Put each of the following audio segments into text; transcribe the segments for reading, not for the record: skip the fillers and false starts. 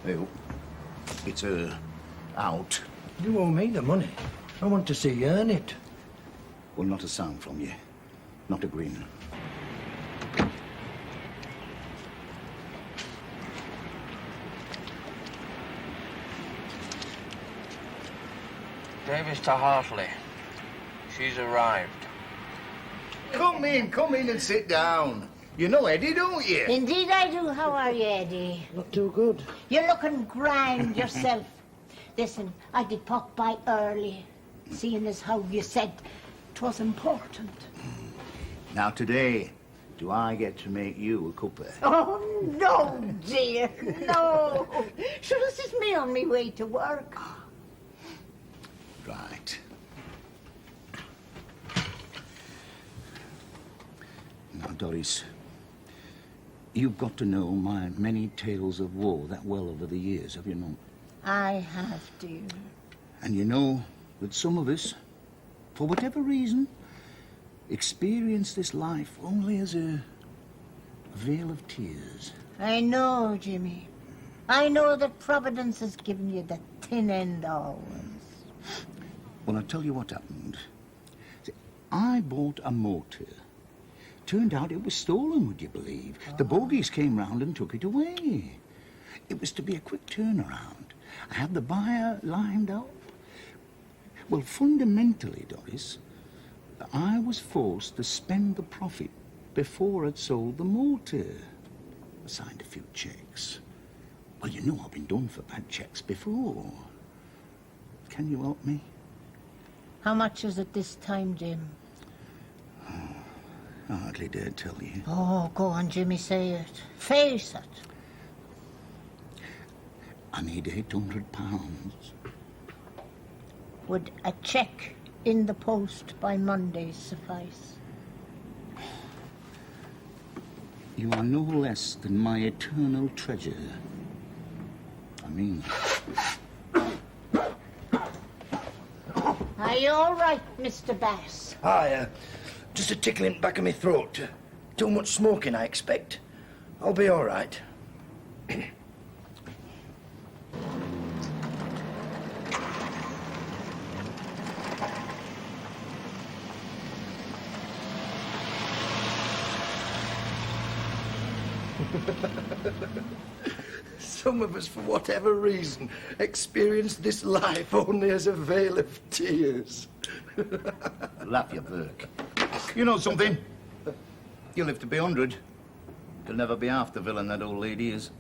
Well, it's out. You owe me the money. I want to see you earn it. Well, not a sound from you. Not a grin. Davis to Hartley. She's arrived. Come in and sit down. You know Eddie, don't you? Indeed I do. How are you, Eddie? Not too good. You're looking grand yourself. Listen, I did pop by early, seeing as how you said 'twas important. Now today, do I get to make you a cuppa? Oh, no, dear, no. Sure, this is me on my way to work. Right. Now, Doris, you've got to know my many tales of woe that well over the years, have you not? I have, dear. And you know that some of us, for whatever reason, experience this life only as a veil of tears. I know, Jimmy. I know that Providence has given you the thin end always. Well, I'll tell you what happened. See, I bought a motor. Turned out it was stolen, would you believe? The bogies came round and took it away. It was to be a quick turnaround. I had the buyer lined up. Well, fundamentally, Doris, I was forced to spend the profit before I'd sold the motor. I signed a few checks. Well, you know I've been done for bad checks before. Can you help me? How much is it this time, Jim? I hardly dare tell you. Oh, go on, Jimmy, say it. Face it. I need £800. Would a cheque in the post by Monday suffice? You are no less than my eternal treasure. I mean... Are you all right, Mr. Bass? Aye, just a tickling back of my throat. Too much smoking, I expect. I'll be all right. Some of us, for whatever reason, experience this life only as a veil of tears. Laugh, you Burke. You know something? You'll live to be 100. You'll never be half the villain that old lady is.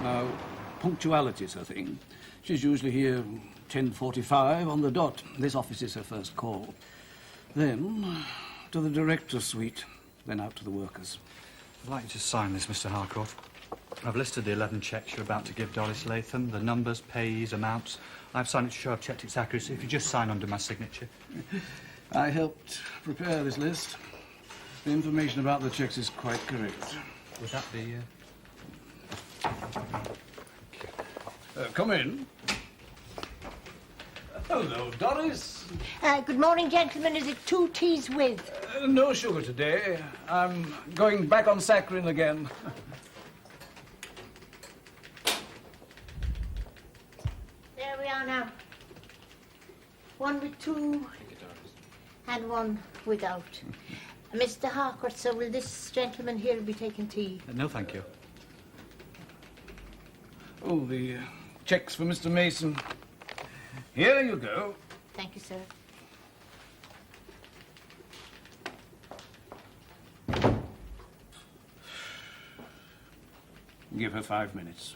Now, punctuality's her thing. She's usually here 10:45 on the dot. This office is her first call. Then to the director's suite, then out to the workers. I'd like you to sign this, Mr. Harcourt. I've listed the 11 cheques you're about to give Doris Latham, the numbers, payees, amounts. I've signed it to show I've checked its accuracy. If you just sign under my signature. I helped prepare this list. The information about the cheques is quite correct. Would that be... Come in. Hello, Doris. Good morning, gentlemen. Is it 2 teas with? No sugar today. I'm going back on saccharin again. There we are now. One with 2 and one without. Mr. Harcourt, so will this gentleman here be taking tea? No, thank you. Oh, the cheques for Mr. Mason. Here you go. Thank you, sir. Give her 5 minutes.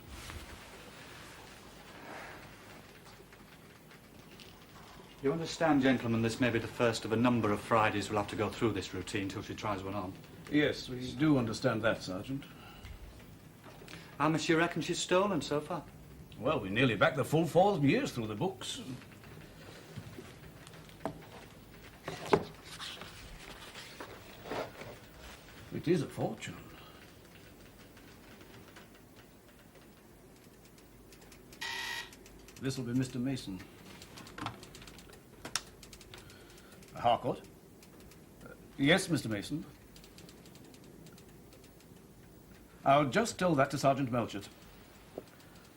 You understand, gentlemen, this may be the first of a number of Fridays we'll have to go through this routine till she tries one on. Yes, we do understand that, Sergeant. How much do you reckon she's stolen so far? Well, we nearly backed the full 4 years through the books. It is a fortune. This will be Mr. Mason. Harcourt? Yes, Mr. Mason. I'll just tell that to Sergeant Melchett.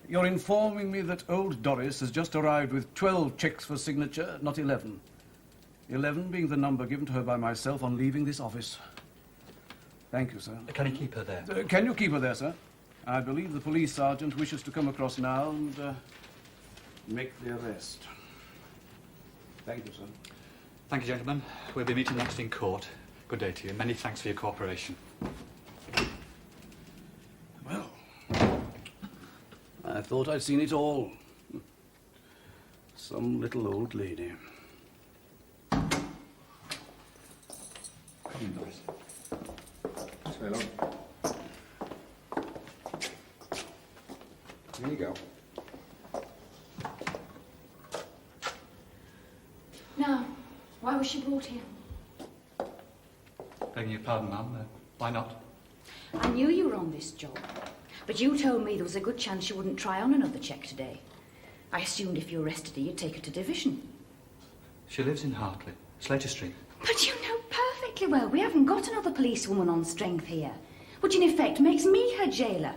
You're informing me that old Doris has just arrived with 12 cheques for signature, not 11. 11 being the number given to her by myself on leaving this office. Thank you, sir. Can you keep her there? Can you keep her there, sir? I believe the police sergeant wishes to come across now and make the arrest. Thank you, sir. Thank you, gentlemen. We'll be meeting next in court. Good day to you. Many thanks for your cooperation. Well, I thought I'd seen it all. Some little old lady. Come in, Doris. So long. Here you go. No. Why was she brought here? Begging your pardon, ma'am. Why not? I knew you were on this job, but you told me there was a good chance you wouldn't try on another check today. I assumed if you arrested her, you'd take her to division. She lives in Hartley, Slater Street. But you know perfectly well we haven't got another policewoman on strength here, which in effect makes me her jailer.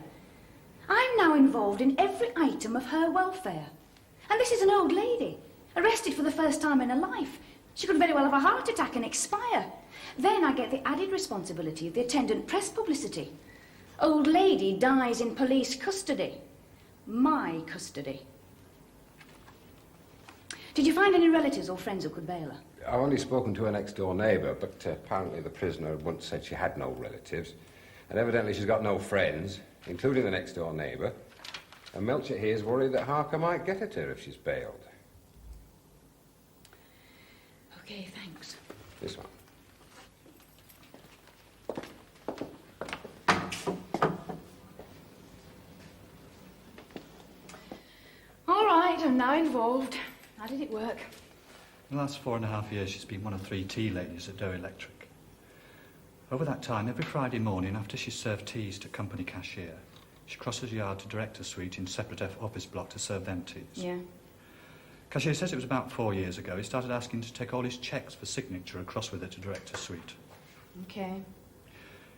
I'm now involved in every item of her welfare. And this is an old lady, arrested for the first time in her life. She could very well have a heart attack and expire. Then I get the added responsibility of the attendant press publicity. Old lady dies in police custody. My custody. Did you find any relatives or friends who could bail her? I've only spoken to her next-door neighbour, but apparently the prisoner once said she had no relatives. And evidently she's got no friends, including the next-door neighbour. And Melchett here is worried that Harker might get at her if she's bailed. Okay, thanks. This one. All right, I'm now involved. How did it work? In the last 4.5 years, she's been one of 3 tea ladies at Doe Electric. Over that time, every Friday morning, after she served teas to company cashier, she crosses yard to director's suite in separate office block to serve them teas. Yeah. Cashier says it was about 4 years ago. He started asking to take all his cheques for signature across with her to director's suite. Okay.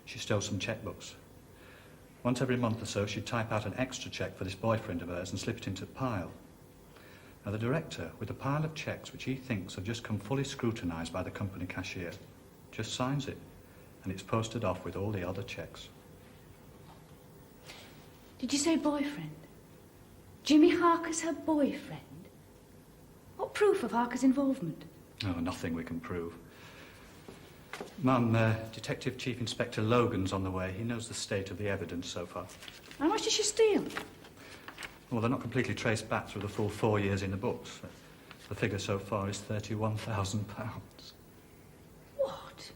She stole some chequebooks. Once every month or so, she'd type out an extra cheque for this boyfriend of hers and slip it into the pile. Now, the director, with a pile of cheques which he thinks have just come fully scrutinised by the company cashier, just signs it, and it's posted off with all the other cheques. Did you say boyfriend? Jimmy Harker's her boyfriend? What proof of Harker's involvement? Oh, nothing we can prove. Ma'am, Detective Chief Inspector Logan's on the way. He knows the state of the evidence so far. How much did she steal? Well, they're not completely traced back through the full 4 years in the books. The figure so far is £31,000. What?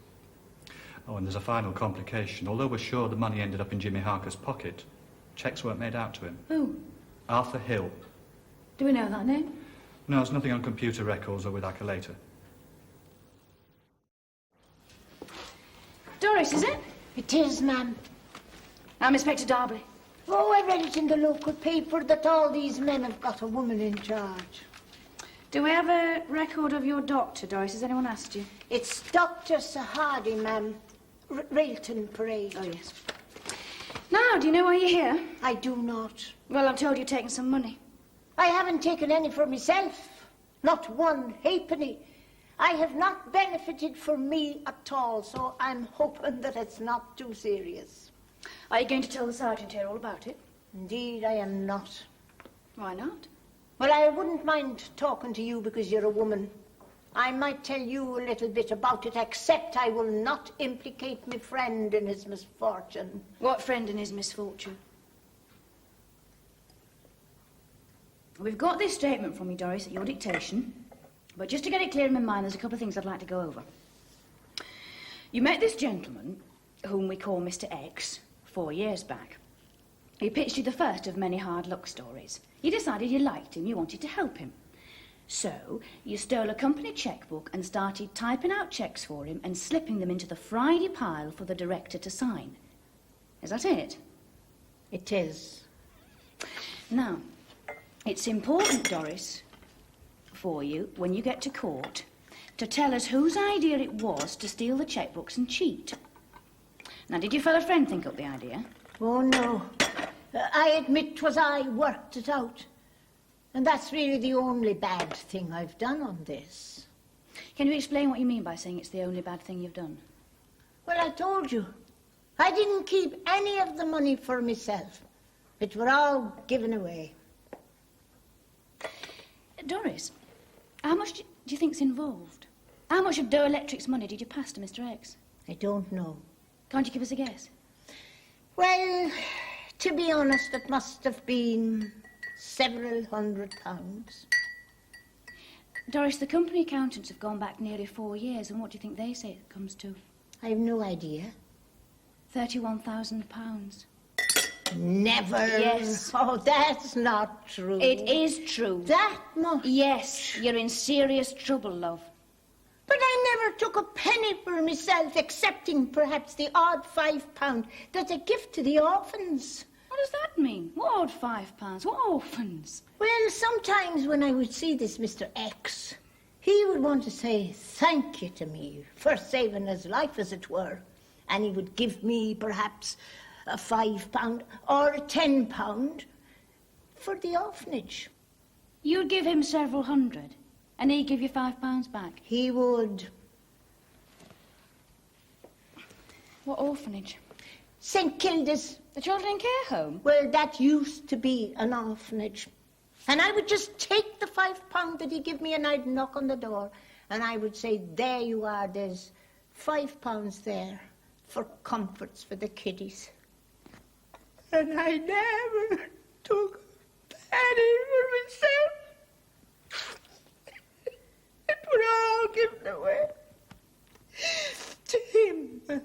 Oh, and there's a final complication. Although we're sure the money ended up in Jimmy Harker's pocket, cheques weren't made out to him. Who? Arthur Hill. Do we know that name? No, there's nothing on computer records or with Accolata. Doris, is it? It is, ma'am. I'm Inspector Darby. Oh, I read it in the local paper that all these men have got a woman in charge. Do we have a record of your doctor, Doris? Has anyone asked you? It's Dr. Sahadi, ma'am. Railton Parade. Oh, yes. Now, do you know why you're here? I do not. Well, I'm told you're taking some money. I haven't taken any for myself. Not one halfpenny. I have not benefited from me at all, so I'm hoping that it's not too serious. Are you going to tell the sergeant here all about it? Indeed, I am not. Why not? Well, I wouldn't mind talking to you because you're a woman. I might tell you a little bit about it, except I will not implicate my friend in his misfortune. What friend in his misfortune? We've got this statement from you, Doris, at your dictation. But just to get it clear in my mind, there's a couple of things I'd like to go over. You met this gentleman, whom we call Mr. X, 4 years back. He pitched you the first of many hard luck stories. You decided you liked him, you wanted to help him. So, you stole a company chequebook and started typing out cheques for him and slipping them into the Friday pile for the director to sign. Is that it? It is. Now, it's important, Doris, for you, when you get to court, to tell us whose idea it was to steal the checkbooks and cheat. Now, did your fellow friend think up the idea? Oh, no. I admit 'twas I worked it out. And that's really the only bad thing I've done on this. Can you explain what you mean by saying it's the only bad thing you've done? Well, I told you. I didn't keep any of the money for myself. It were all given away. Doris, how much do you think's involved? How much of Doe Electric's money did you pass to Mr. X? I don't know. Can't you give us a guess? Well, to be honest, it must have been several £100. Doris, the company accountants have gone back nearly 4 years, and what do you think they say it comes to? I have no idea. £31,000. Never. Yes. Oh, that's not true. It is true. That much? Yes, you're in serious trouble, love. But I never took a penny for myself, excepting perhaps the odd £5 that's a gift to the orphans. What does that mean? What odd £5? What orphans? Well, sometimes when I would see this Mr. X, he would want to say thank you to me for saving his life, as it were. And he would give me perhaps a £5 or a £10 for the orphanage. You'd give him several hundred, and he'd give you £5 back. He would. What orphanage? St. Kilda's. The children in care home? Well, that used to be an orphanage. And I would just take the £5 that he'd give me, and I'd knock on the door, and I would say, there you are, there's £5 there for comforts for the kiddies. And I never took a penny for myself. It was all given away to him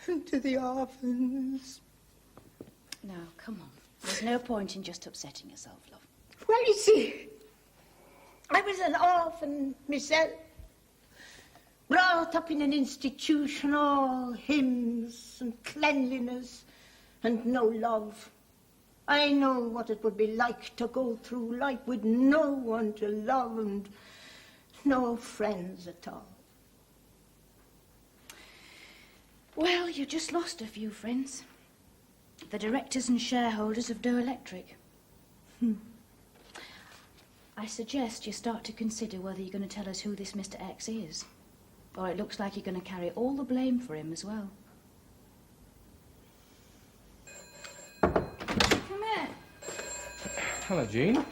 and to the orphans. Now, come on. There's no point in just upsetting yourself, love. Well, you see, I was an orphan myself, brought up in an institution, all hymns and cleanliness and no love. I know what it would be like to go through life with no one to love and no friends at all. Well, you just lost a few friends. The directors and shareholders of Doe Electric. I suggest you start to consider whether you're going to tell us who this Mr. X is. Or it looks like you're going to carry all the blame for him as well. Come here. Hello, Jean.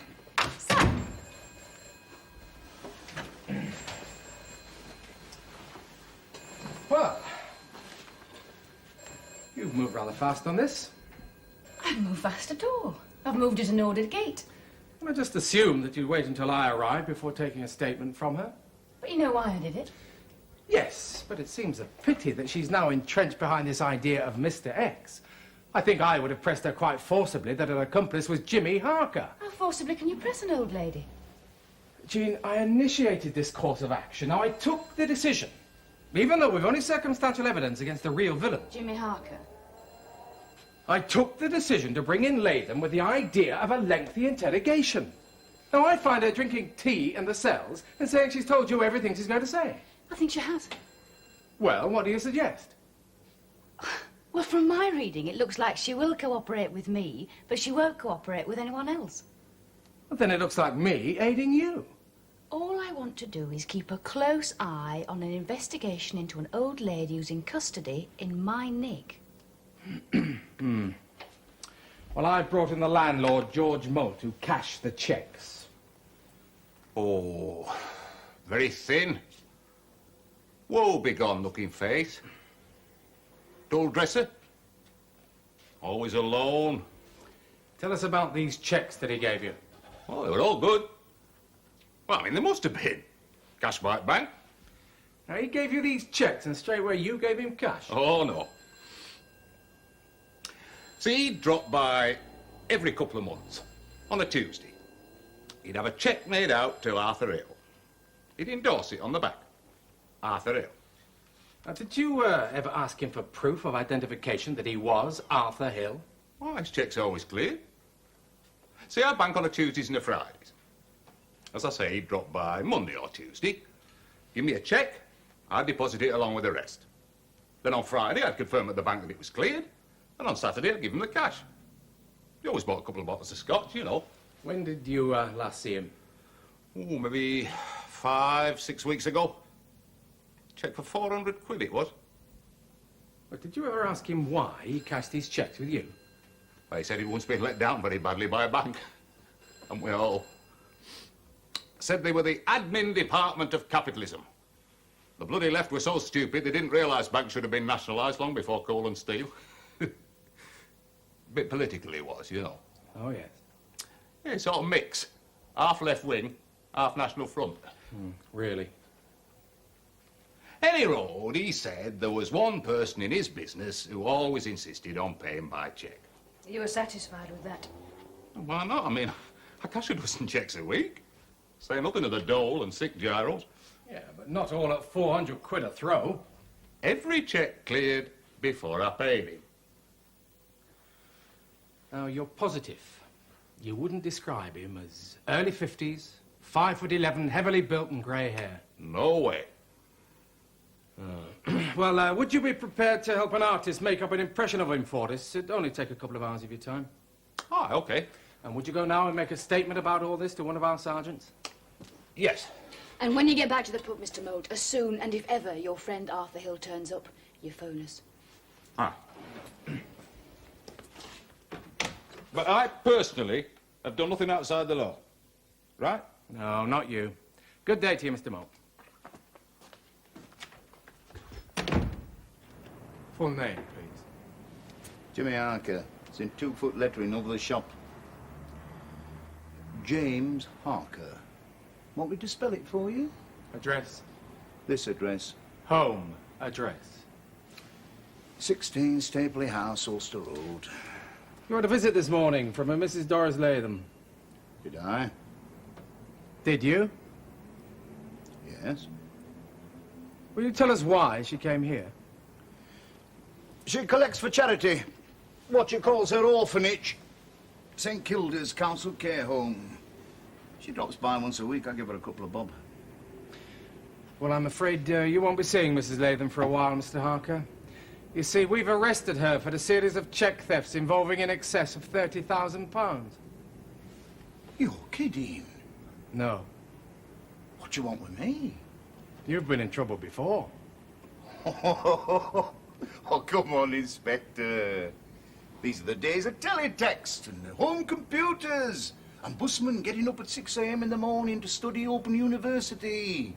Sam. Well, you've moved rather fast on this. I haven't moved fast at all. I've moved at an ordered gait. I just assumed that you'd wait until I arrived before taking a statement from her. But you know why I did it? Yes, but it seems a pity that she's now entrenched behind this idea of Mr. X. I think I would have pressed her quite forcibly that her accomplice was Jimmy Harker. How forcibly can you press an old lady? Jean, I initiated this course of action. Now, I took the decision, even though we've only circumstantial evidence against the real villain. Jimmy Harker. I took the decision to bring in Latham with the idea of a lengthy interrogation. Now, I find her drinking tea in the cells and saying she's told you everything she's going to say. I think she has. Well, what do you suggest? Well, from my reading, it looks like she will cooperate with me, but she won't cooperate with anyone else. Well, then it looks like me aiding you. All I want to do is keep a close eye on an investigation into an old lady who's in custody in my nick. Well, I brought in the landlord, George Moult, who cashed the cheques. Oh, very thin. Woe-begone looking face. Dull dresser. Always alone. Tell us about these cheques that he gave you. Oh, they were all good. Well, I mean, they must have been. Cash by bank. Now, he gave you these cheques and straight away you gave him cash. Oh, no. See, he'd drop by every couple of months on a Tuesday. He'd have a cheque made out to Arthur Hill. He'd endorse it on the back. Arthur Hill. Now, did you ever ask him for proof of identification that he was Arthur Hill? Well, his cheque's always clear. See, I bank on a Tuesdays and a Fridays. As I say, he'd drop by Monday or Tuesday, give me a cheque, I'd deposit it along with the rest. Then on Friday, I'd confirm at the bank that it was cleared, and on Saturday, I'd give him the cash. He always bought a couple of bottles of scotch, you know. When did you last see him? Oh, maybe 5, 6 weeks ago. Cheque for 400 quid it was. But did you ever ask him why he cashed his cheques with you? Well, he said he once been let down very badly by a bank. And we all said they were the admin department of capitalism. The bloody left were so stupid they didn't realise banks should have been nationalised long before coal and steel. Bit political it was, you know. Oh, yes. Yeah, sort of mix. Half left-wing, half National Front. Really? Any road, he said there was one person in his business who always insisted on paying by cheque. You were satisfied with that? Why not? I mean, I cash a dozen cheques a week. Say nothing of the dole and sick gyros. Yeah, but not all at 400 quid a throw. Every cheque cleared before I paid him. Now, you're positive you wouldn't describe him as early 50s, 5'11", heavily built and grey hair? No way. Well, would you be prepared to help an artist make up an impression of him for us? It'd only take a couple of hours of your time. Ah, OK. And would you go now and make a statement about all this to one of our sergeants? Yes. And when you get back to the pub, Mr. Moat, as soon and if ever your friend Arthur Hill turns up, you phone us. Ah. But I personally have done nothing outside the law. Right? No, not you. Good day to you, Mr. Moat. Full name, please. Jimmy Harker. It's in 2-foot lettering over the shop. James Harker. Want me to spell it for you? Address? This address. Home address. 16 Stapley House, Ulster Road. You had a visit this morning from a Mrs. Doris Latham. Did I? Did you? Yes. Will you tell us why she came here? She collects for charity. What she calls her orphanage. St. Kilda's Council Care Home. She drops by once a week. I give her a couple of bob. Well, I'm afraid you won't be seeing Mrs. Latham for a while, Mr. Harker. You see, we've arrested her for a series of cheque thefts involving in excess of £30,000. You're kidding. No. What do you want with me? You've been in trouble before. Oh, come on, Inspector. These are the days of teletext and home computers and busmen getting up at 6 a.m. in the morning to study Open University.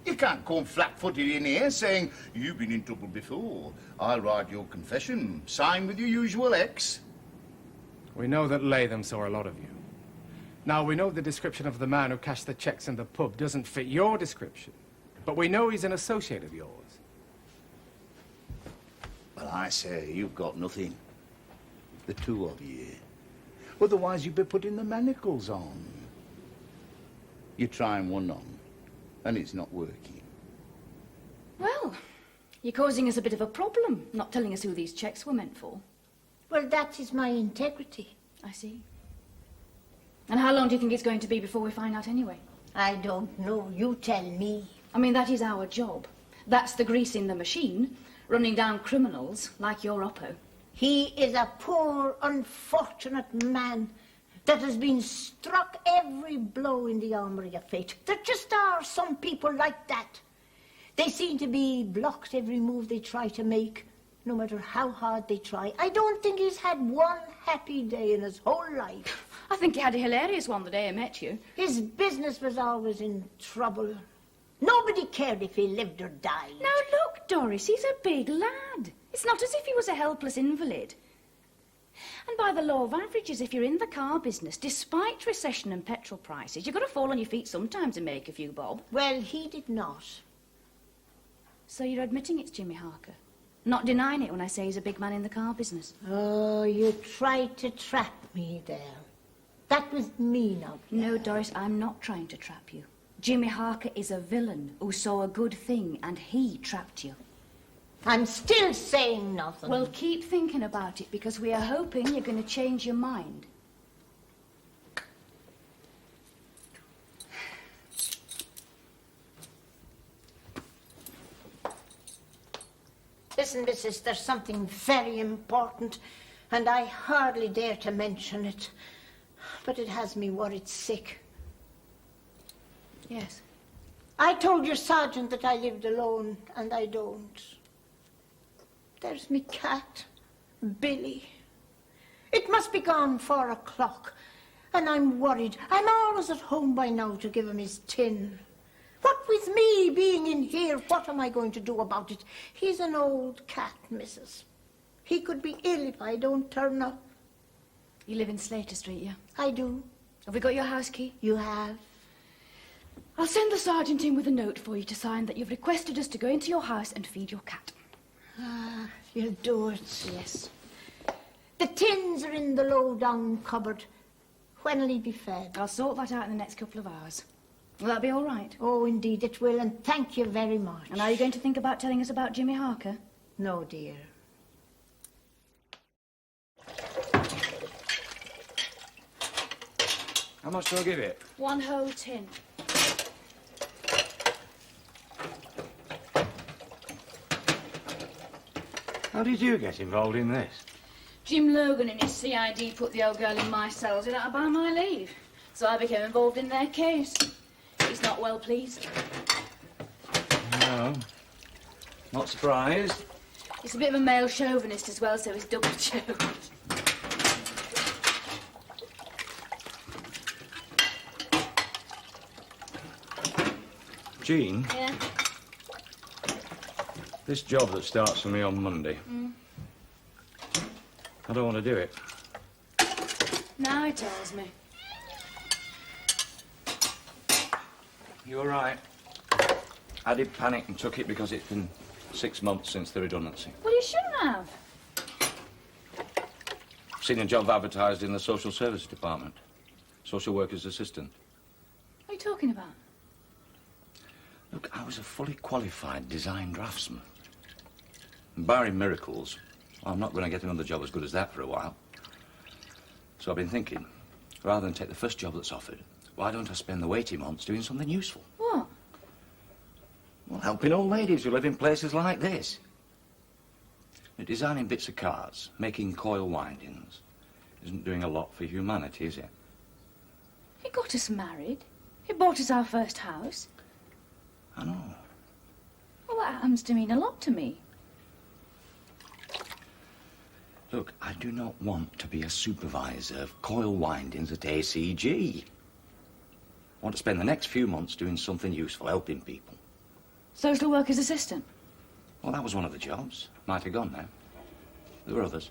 You can't come flat-footed in here saying, you've been in trouble before. I'll write your confession. Sign with your usual X. We know that Latham saw a lot of you. Now, we know the description of the man who cashed the cheques in the pub doesn't fit your description, but we know he's an associate of yours. Well, I say, you've got nothing. The two of you. Otherwise, you'd be putting the manacles on. You're trying one on, and it's not working. Well, you're causing us a bit of a problem, not telling us who these cheques were meant for. Well, that is my integrity. I see. And how long do you think it's going to be before we find out anyway? I don't know. You tell me. I mean, that is our job. That's the grease in the machine, running down criminals like your Oppo. He is a poor, unfortunate man that has been struck every blow in the armoury of fate. There just are some people like that. They seem to be blocked every move they try to make, no matter how hard they try. I don't think he's had one happy day in his whole life. I think he had a hilarious one the day I met you. His business was always in trouble. Nobody cared if he lived or died. Now look, Doris, he's a big lad. It's not as if he was a helpless invalid. And by the law of averages, if you're in the car business, despite recession and petrol prices, you've got to fall on your feet sometimes and make a few bob. Well, he did not. So you're admitting it's Jimmy Harker? Not denying it when I say he's a big man in the car business? Oh, you tried to trap me there. That was mean of you. No, Doris, I'm not trying to trap you. Jimmy Harker is a villain who saw a good thing and he trapped you. I'm still saying nothing. Well, keep thinking about it because we are hoping you're going to change your mind. Listen, missus, there's something very important, and I hardly dare to mention it. But it has me worried sick. Yes. I told your sergeant that I lived alone, and I don't. There's me cat, Billy. It must be gone 4 o'clock, and I'm worried. I'm always at home by now to give him his tin. What with me being in here, what am I going to do about it? He's an old cat, missus. He could be ill if I don't turn up. You live in Slater Street, yeah? I do. Have we got your house key? You have. I'll send the sergeant in with a note for you to sign that you've requested us to go into your house and feed your cat. Ah, you'll do it. Yes. The tins are in the low-down cupboard. When'll he be fed? I'll sort that out in the next couple of hours. Will that be all right? Oh, indeed it will, and thank you very much. And are you going to think about telling us about Jimmy Harker? No, dear. How much do I give it? 1 whole tin. How did you get involved in this? Jim Logan and his CID put the old girl in my cells without by my leave. So I became involved in their case. He's not well pleased. No. Not surprised. He's a bit of a male chauvinist as well, so he's double choked. Jean, Yeah? this job that starts for me on Monday, I don't want to do it. Now he tells me. You're right. I did panic and took it because it's been 6 months since the redundancy. Well, you shouldn't have. Seen a job advertised in the social services department. Social worker's assistant. What are you talking about? Look, I was a fully qualified design draftsman. And barring miracles, I'm not going to get another job as good as that for a while. So I've been thinking, rather than take the first job that's offered, why don't I spend the waiting months doing something useful? What? Well, helping old ladies who live in places like this. Designing bits of cars, making coil windings, isn't doing a lot for humanity, is it? He got us married. He bought us our first house. I know. Well, that happens to mean a lot to me. Look, I do not want to be a supervisor of coil windings at ACG. I want to spend the next few months doing something useful, helping people. Social worker's assistant. Well, that was one of the jobs. Might have gone now. There were others.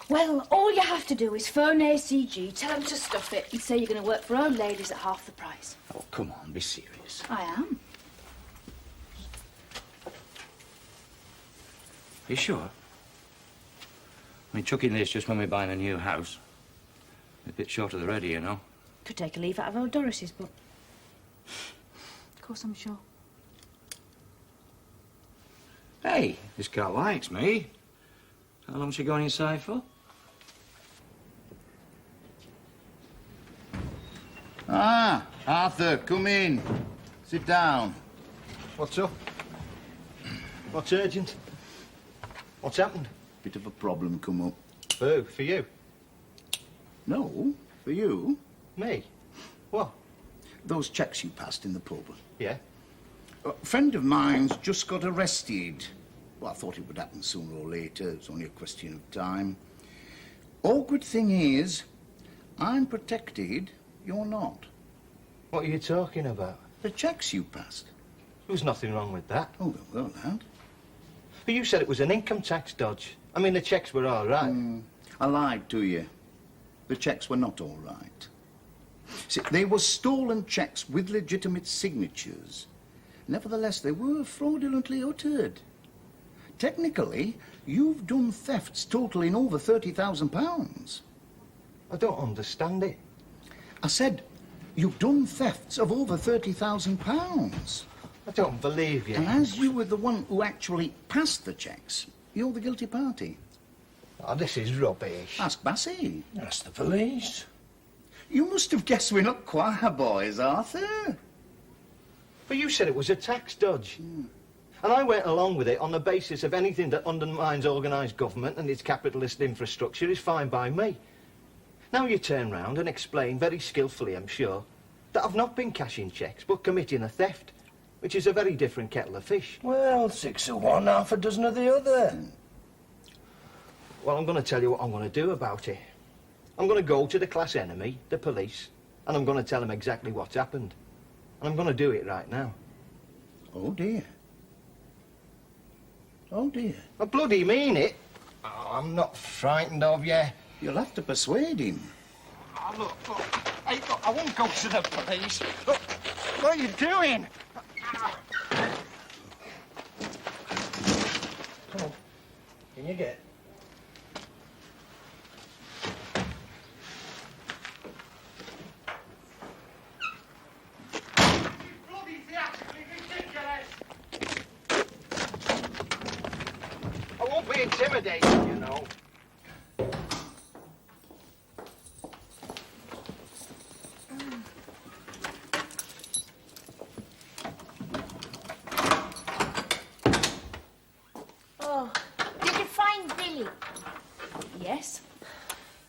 Well, all you have to do is phone ACG, tell them to stuff it, and say you're going to work for old ladies at half the price. Oh, come on, be serious. I am. Are you sure? I mean, chucking this just when we're buying a new house. A bit short of the ready, you know. Could take a leave out of old Doris's, but... Of course I'm sure. Hey, this car likes me. How long's she going inside for? Ah, Arthur, come in. Sit down. What's up? What's urgent? What's happened? Bit of a problem come up. Oh, for you? No, for you. Me? What? Those checks you passed in the pub. Yeah? A friend of mine's just got arrested. Well, I thought it would happen sooner or later. It's only a question of time. Awkward thing is, I'm protected, you're not. What are you talking about? The checks you passed. There was nothing wrong with that. Oh, there were, lad. But you said it was an income tax dodge. I mean, the checks were all right. I lied to you. The checks were not all right. See, they were stolen checks with legitimate signatures. Nevertheless, they were fraudulently uttered. Technically, you've done thefts totaling over £30,000. I don't understand it. I said, you've done thefts of over £30,000. I don't believe you. And as you were the one who actually passed the checks, you're the guilty party. Oh, this is rubbish. Ask Bassey. That's the police. You must have guessed we're not choir boys, Arthur. But you said it was a tax dodge. And I went along with it on the basis of anything that undermines organised government and its capitalist infrastructure is fine by me. Now you turn round and explain, very skillfully I'm sure, that I've not been cashing cheques but committing a theft, which is a very different kettle of fish. Well, 6 of one, half a dozen of the other. Well, I'm going to tell you what I'm going to do about it. I'm going to go to the class enemy, the police, and I'm going to tell them exactly what's happened. And I'm going to do it right now. Oh, dear. Oh, dear. I bloody mean it. Oh, I'm not frightened of you. You'll have to persuade him. Oh, look. Hey, look, I won't go to the police. Look, what are you doing? Come on. Can you get? I won't be intimidated, you know. Oh, did you find Billy? Yes.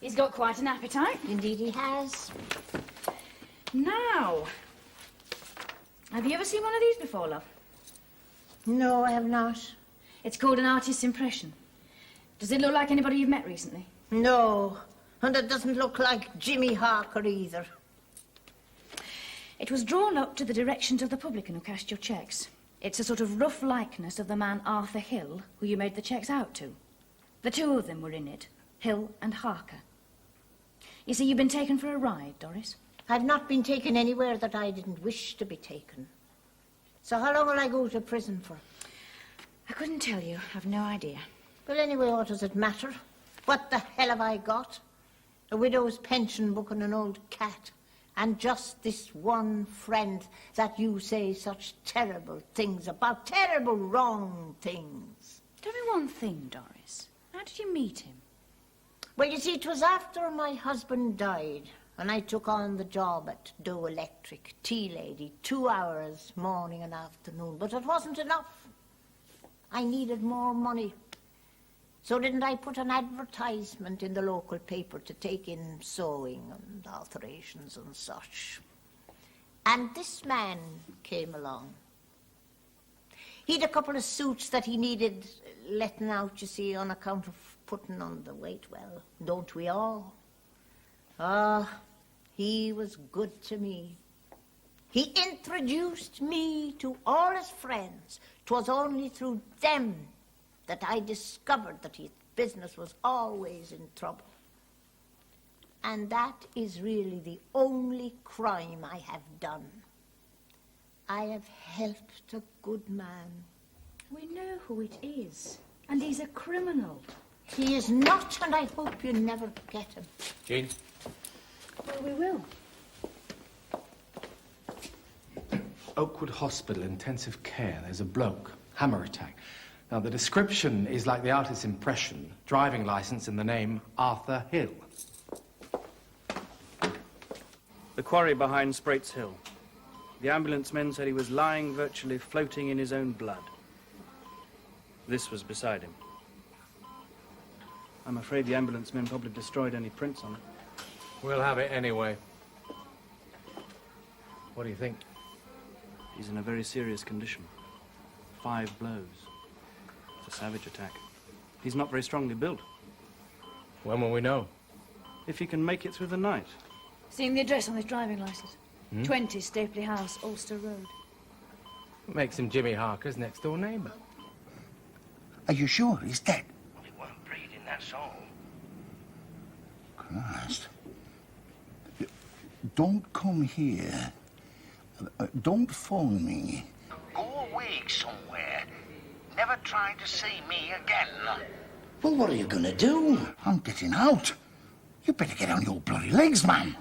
He's got quite an appetite. Indeed he has. Now, have you ever seen one of these before, love? No, I have not. It's called an artist's impression. Does it look like anybody you've met recently? No, and it doesn't look like Jimmy Harker either. It was drawn up to the directions of the publican who cashed your cheques. It's a sort of rough likeness of the man Arthur Hill, who you made the cheques out to. The two of them were in it, Hill and Harker. You see, you've been taken for a ride, Doris. I've not been taken anywhere that I didn't wish to be taken. So how long will I go to prison for? I couldn't tell you. I've no idea. Well, anyway, what does it matter? What the hell have I got? A widow's pension book and an old cat. And just this one friend that you say such terrible things about. Terrible, wrong things. Tell me one thing, Doris. How did you meet him? Well, you see, it was after my husband died, and I took on the job at Doe Electric, tea lady, 2 hours, morning and afternoon. But it wasn't enough. I needed more money. So didn't I put an advertisement in the local paper to take in sewing and alterations and such? And this man came along. He'd a couple of suits that he needed letting out, you see, on account of putting on the weight. Well, don't we all? Ah, he was good to me. He introduced me to all his friends. 'Twas only through them that I discovered that his business was always in trouble. And that is really the only crime I have done. I have helped a good man. We know who it is. And he's a criminal. He is not, and I hope you never get him. Jean? Well, we will. Oakwood Hospital, intensive care. There's a bloke. Hammer attack. Now, the description is like the artist's impression. Driving licence in the name Arthur Hill. The quarry behind Sprates Hill. The ambulance men said he was lying virtually floating in his own blood. This was beside him. I'm afraid the ambulance men probably destroyed any prints on it. We'll have it anyway. What do you think? He's in a very serious condition. 5 blows. It's a savage attack. He's not very strongly built. When will we know? If he can make it through the night. Seeing the address on his driving licence. 20 Stapley House, Ulster Road. Makes him Jimmy Harker's next door neighbour. Are you sure he's dead? Well, he weren't breathing, that's all. Christ. Don't come here. Don't phone me. Go away somewhere. Never try to see me again. Well, what are you gonna do? I'm getting out. You better get on your bloody legs, man.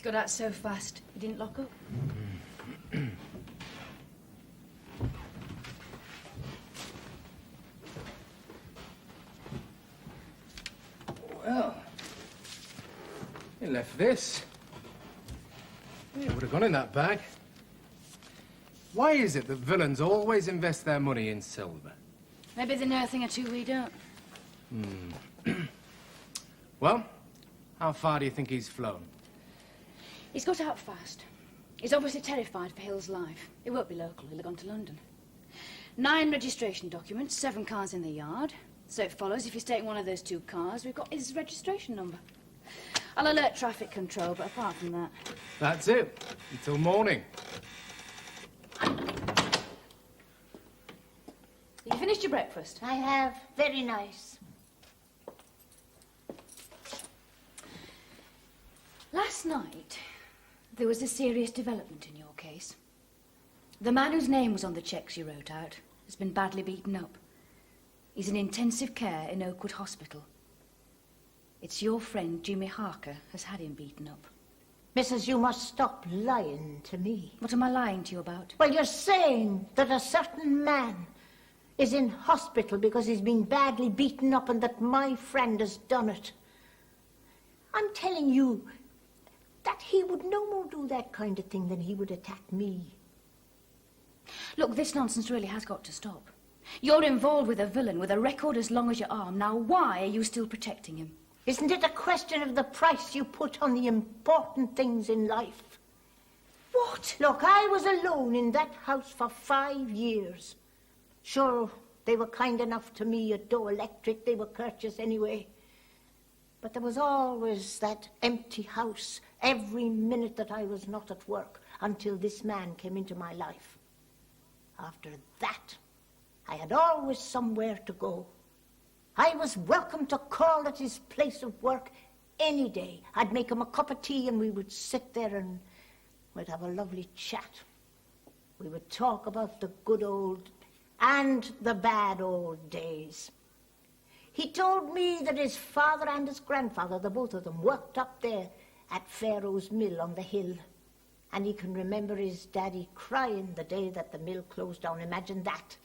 got out so fast, he didn't lock up. Well, he left this. It would have gone in that bag. Why is it that villains always invest their money in silver? Maybe they know a thing or two we don't. Well, how far do you think he's flown? He's got out fast. He's obviously terrified for Hill's life. He won't be local, he'll have gone to London. 9 registration documents, 7 cars in the yard. So it follows if he's taking one of those 2 cars, we've got his registration number. I'll alert traffic control, but apart from that... That's it. Until morning. You finished your breakfast? I have. Very nice. Last night, there was a serious development in your case. The man whose name was on the cheques you wrote out has been badly beaten up. He's in intensive care in Oakwood Hospital. It's your friend, Jimmy Harker, has had him beaten up. Mrs., you must stop lying to me. What am I lying to you about? Well, you're saying that a certain man is in hospital because he's been badly beaten up and that my friend has done it. I'm telling you that he would no more do that kind of thing than he would attack me. Look, this nonsense really has got to stop. You're involved with a villain with a record as long as your arm. Now, why are you still protecting him? Isn't it a question of the price you put on the important things in life? What? Look, I was alone in that house for 5 years. Sure, they were kind enough to me at Doe Electric. They were courteous anyway. But there was always that empty house every minute that I was not at work until this man came into my life. After that, I had always somewhere to go. I was welcome to call at his place of work any day. I'd make him a cup of tea and we would sit there and we'd have a lovely chat. We would talk about the good old and the bad old days. He told me that his father and his grandfather, the both of them, worked up there at Pharaoh's Mill on the hill. And he can remember his daddy crying the day that the mill closed down. Imagine that.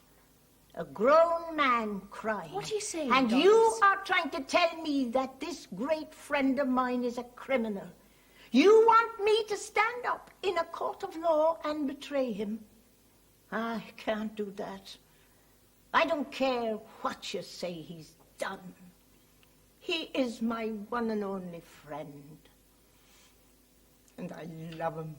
A grown man crying. What are you saying, And Doris? you are trying to tell me that this great friend of mine is a criminal. You want me to stand up in a court of law and betray him? I can't do that. I don't care what you say he's done. He is my one and only friend. And I love him.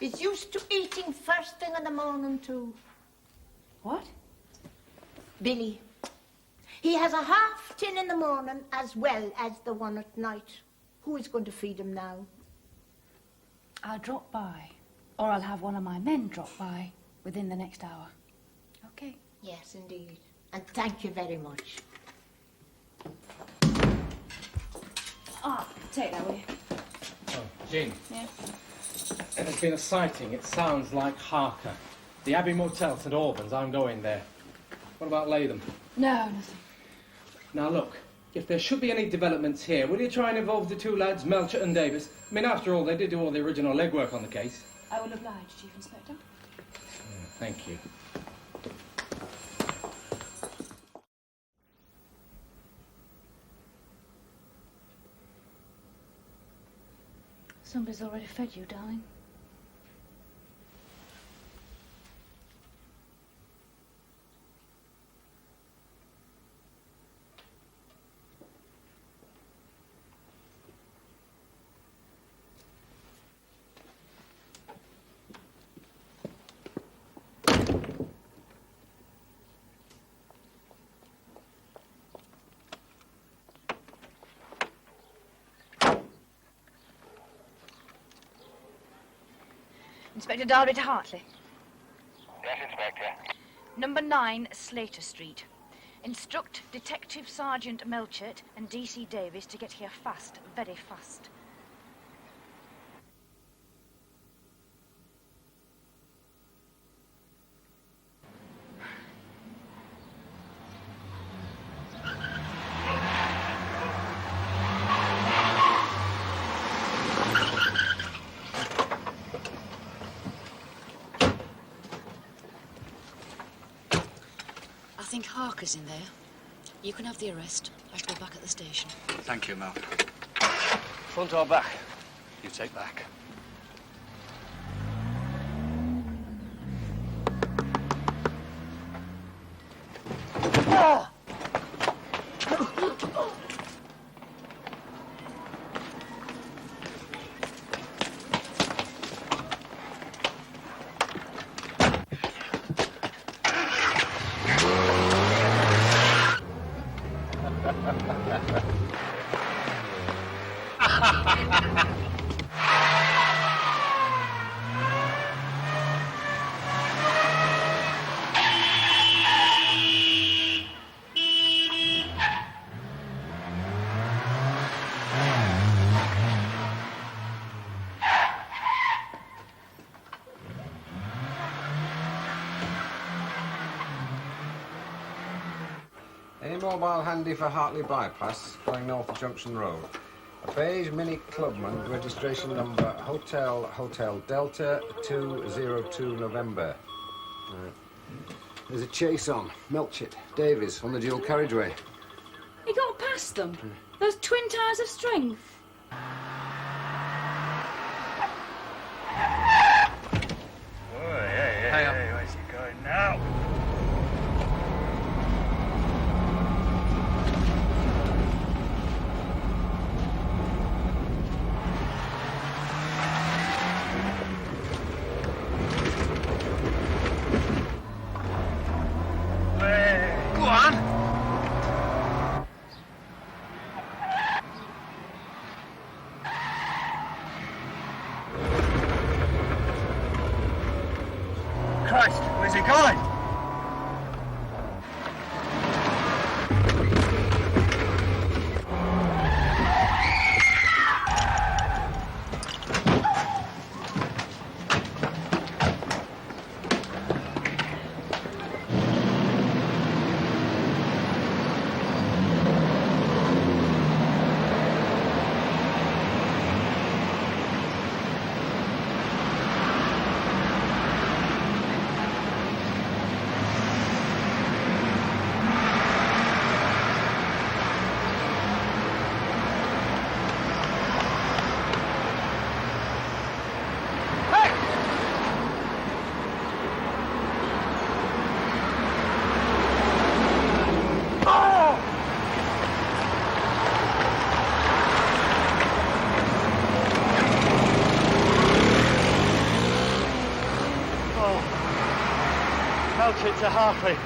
He's used to eating first thing in the morning, too. What? Billy. He has a half tin in the morning as well as the one at night. Who is going to feed him now? I'll drop by. Or I'll have one of my men drop by within the next hour. Okay? Yes, indeed. And thank you very much. Take that, will you? Oh, Jean. Yeah? There's been a sighting. It sounds like Harker. The Abbey Motel, St Albans. I'm going there. What about Latham? No, nothing. Now, look, if there should be any developments here, will you try and involve the 2 lads, Melcher and Davis? I mean, after all, they did do all the original legwork on the case. I will oblige, Chief Inspector. Thank you. Somebody's already fed you, darling. Inspector Darby to Hartley. Yes, Inspector. Number 9, Slater Street. Instruct Detective Sergeant Melchert and D.C. Davis to get here fast, very fast. think Harker's in there. You can have the arrest. I shall be back at the station. Thank you, Mel. Front or back? You take back. Any mobile handy for Hartley Bypass, going north of Junction Road? A beige Mini Clubman, registration number Hotel Delta 202 November. Right. There's a chase on. Melchett, Davies, on the dual carriageway. He got past them. Those twin tires of strength. Hey, where's he going now? Go on. Christ, where's he going? Melchett to Hartley.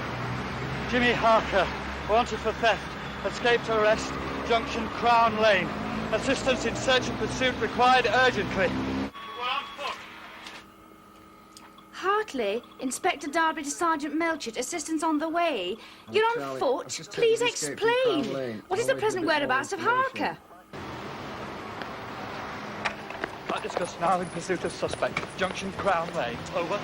Jimmy Harker, wanted for theft, escaped arrest, junction Crown Lane. Assistance in search and pursuit required urgently. Hartley, Inspector Darby to Sergeant Melchett, assistance on the way. You're on foot? Please explain. What is the present whereabouts of Harker? Can't discuss now in pursuit of suspect. Junction Crown Lane. Over.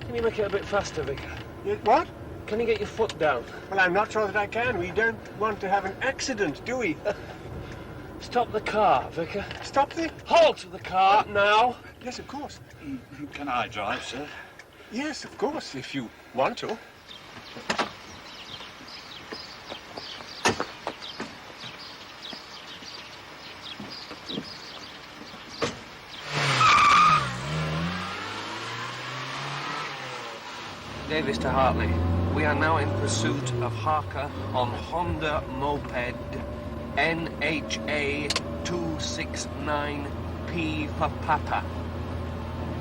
Can you make it a bit faster, Vicar? What? Can you get your foot down? Well, I'm not sure that I can. We don't want to have an accident, do we? Stop the car, Vicar. Stop the... Halt the car now. Yes, of course. Can I drive, sir? Yes, of course, if you want to. Davies to Hartley. We are now in pursuit of Harker on Honda moped NHA 269P for Papa.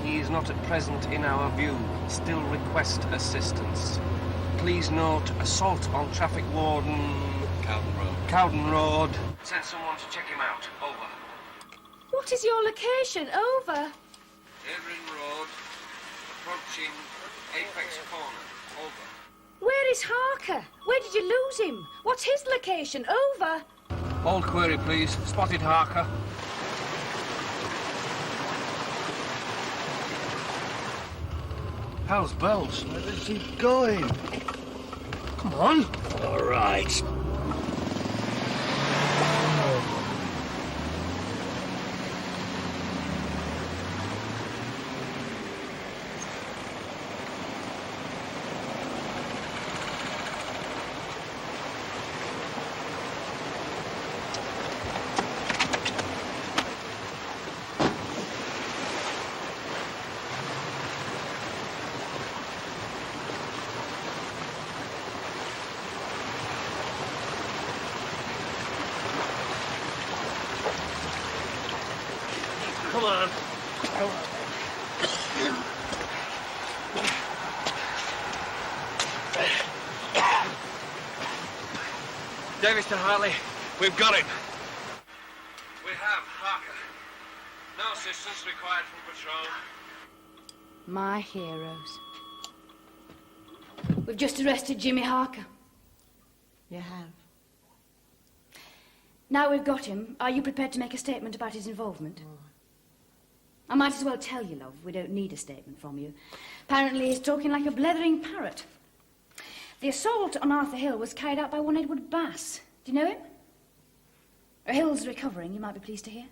He is not at present in our view. Still request assistance. Please note assault on traffic warden... Cowden Road. Send someone to check him out. Over. What is your location? Over. Avery Road. approaching Apex Corner. Over. Where is Harker? Where did you lose him? What's his location? Over. Hold query, please. Spotted Harker. Hell's bells. Where is he going? Come on. All right. Come on. Davis to Hartley. We've got him. We have, Harker. No assistance required from patrol. My heroes. We've just arrested Jimmy Harker. You have. Now we've got him, are you prepared to make a statement about his involvement? I might as well tell you, love, we don't need a statement from you. Apparently he's talking like a blethering parrot. The assault on Arthur Hill was carried out by one Edward Bass. Do you know him? Hill's recovering, you might be pleased to hear.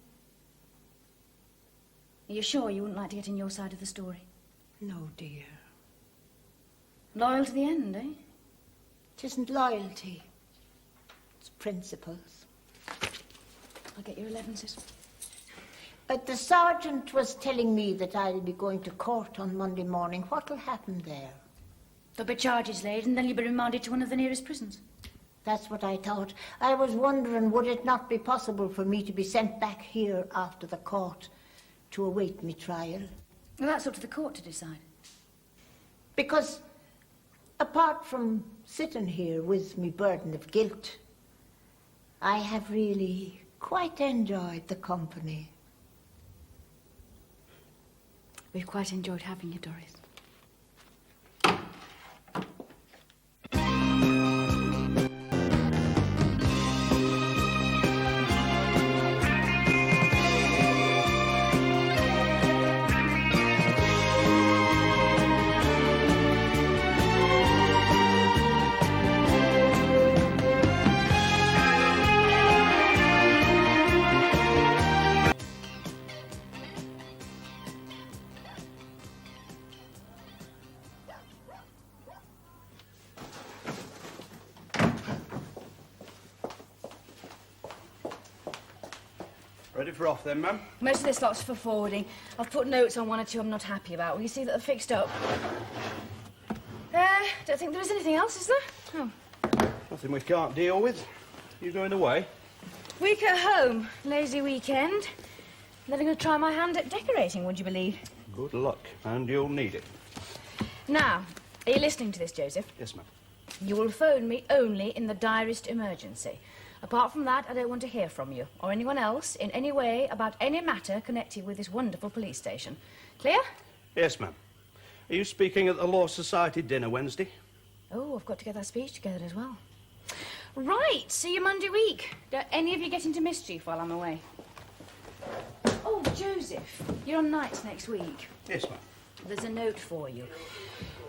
Are you sure you wouldn't like to get in your side of the story? No, dear. Loyal to the end, eh? It isn't loyalty. It's principles. I'll get your 11, sis. But the sergeant was telling me that I'll be going to court on Monday morning. What'll happen there? There'll be charges laid, and then you'll be remanded to one of the nearest prisons. That's what I thought. I was wondering, would it not be possible for me to be sent back here after the court to await me trial? Well, that's up to the court to decide. Because apart from sitting here with me burden of guilt, I have really quite enjoyed the company. We've quite enjoyed having you, Doris. Ready for off then, ma'am? Most of this lot's for forwarding. I've put notes on one or two I'm not happy about. Will you see that they're fixed up? Don't think there is anything else, is there? Oh. Nothing we can't deal with. You going away? Week at home. Lazy weekend. Then I'm going to try my hand at decorating, would you believe? Good luck, and you'll need it. Now, are you listening to this, Joseph? Yes, ma'am. You will phone me only in the direst emergency. Apart from that, I don't want to hear from you, or anyone else, in any way, about any matter connected with this wonderful police station. Clear? Yes, ma'am. Are you speaking at the Law Society dinner Wednesday? Oh, I've got to get that speech together as well. Right, see you Monday week. Don't any of you get into mischief while I'm away. Oh, Joseph, you're on nights next week. Yes, ma'am. There's a note for you.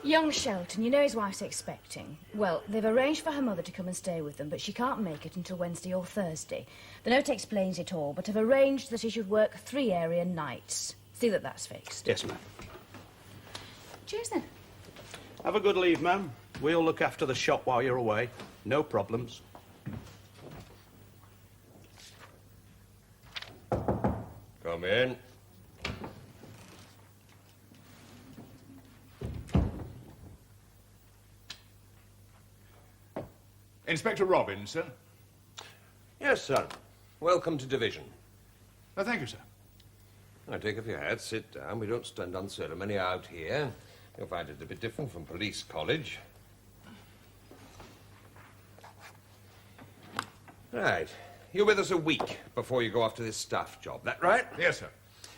Young Shelton, you know his wife's expecting. Well, they've arranged for her mother to come and stay with them, but she can't make it until Wednesday or Thursday. The note explains it all, but have arranged that he should work 3 area nights. See that that's fixed. Yes, ma'am. Cheers, then. Have a good leave, ma'am. We'll look after the shop while you're away. No problems. Come in. Inspector Robinson? Yes, sir. Welcome to division. Oh, thank you, sir. Now, take off your hat, sit down. We don't stand on ceremony out here. You'll find it a bit different from police college. Right. You're with us a week before you go off to this staff job, that right? Yes, sir.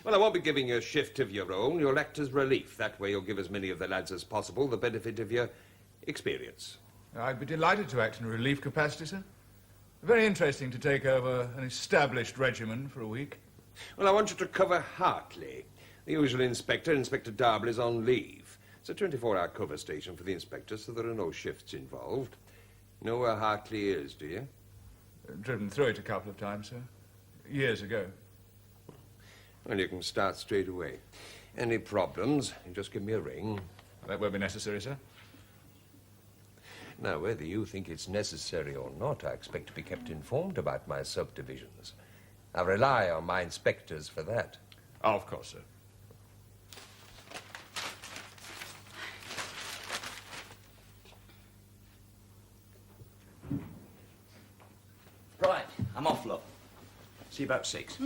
Well, I won't be giving you a shift of your own. You'll act as relief. That way you'll give as many of the lads as possible the benefit of your experience. I'd be delighted to act in a relief capacity, sir. Very interesting to take over an established regiment for a week. Well, I want you to cover Hartley. The usual inspector, Inspector Darble, is on leave. It's a 24-hour cover station for the inspector, so there are no shifts involved. You know where Hartley is, do you? Driven through it a couple of times, sir. Years ago. Well, you can start straight away. Any problems, you just give me a ring. That won't be necessary, sir. Now, whether you think it's necessary or not, I expect to be kept informed about my subdivisions. I rely on my inspectors for that. Oh, of course, sir. Right, I'm off, love. See you about 6.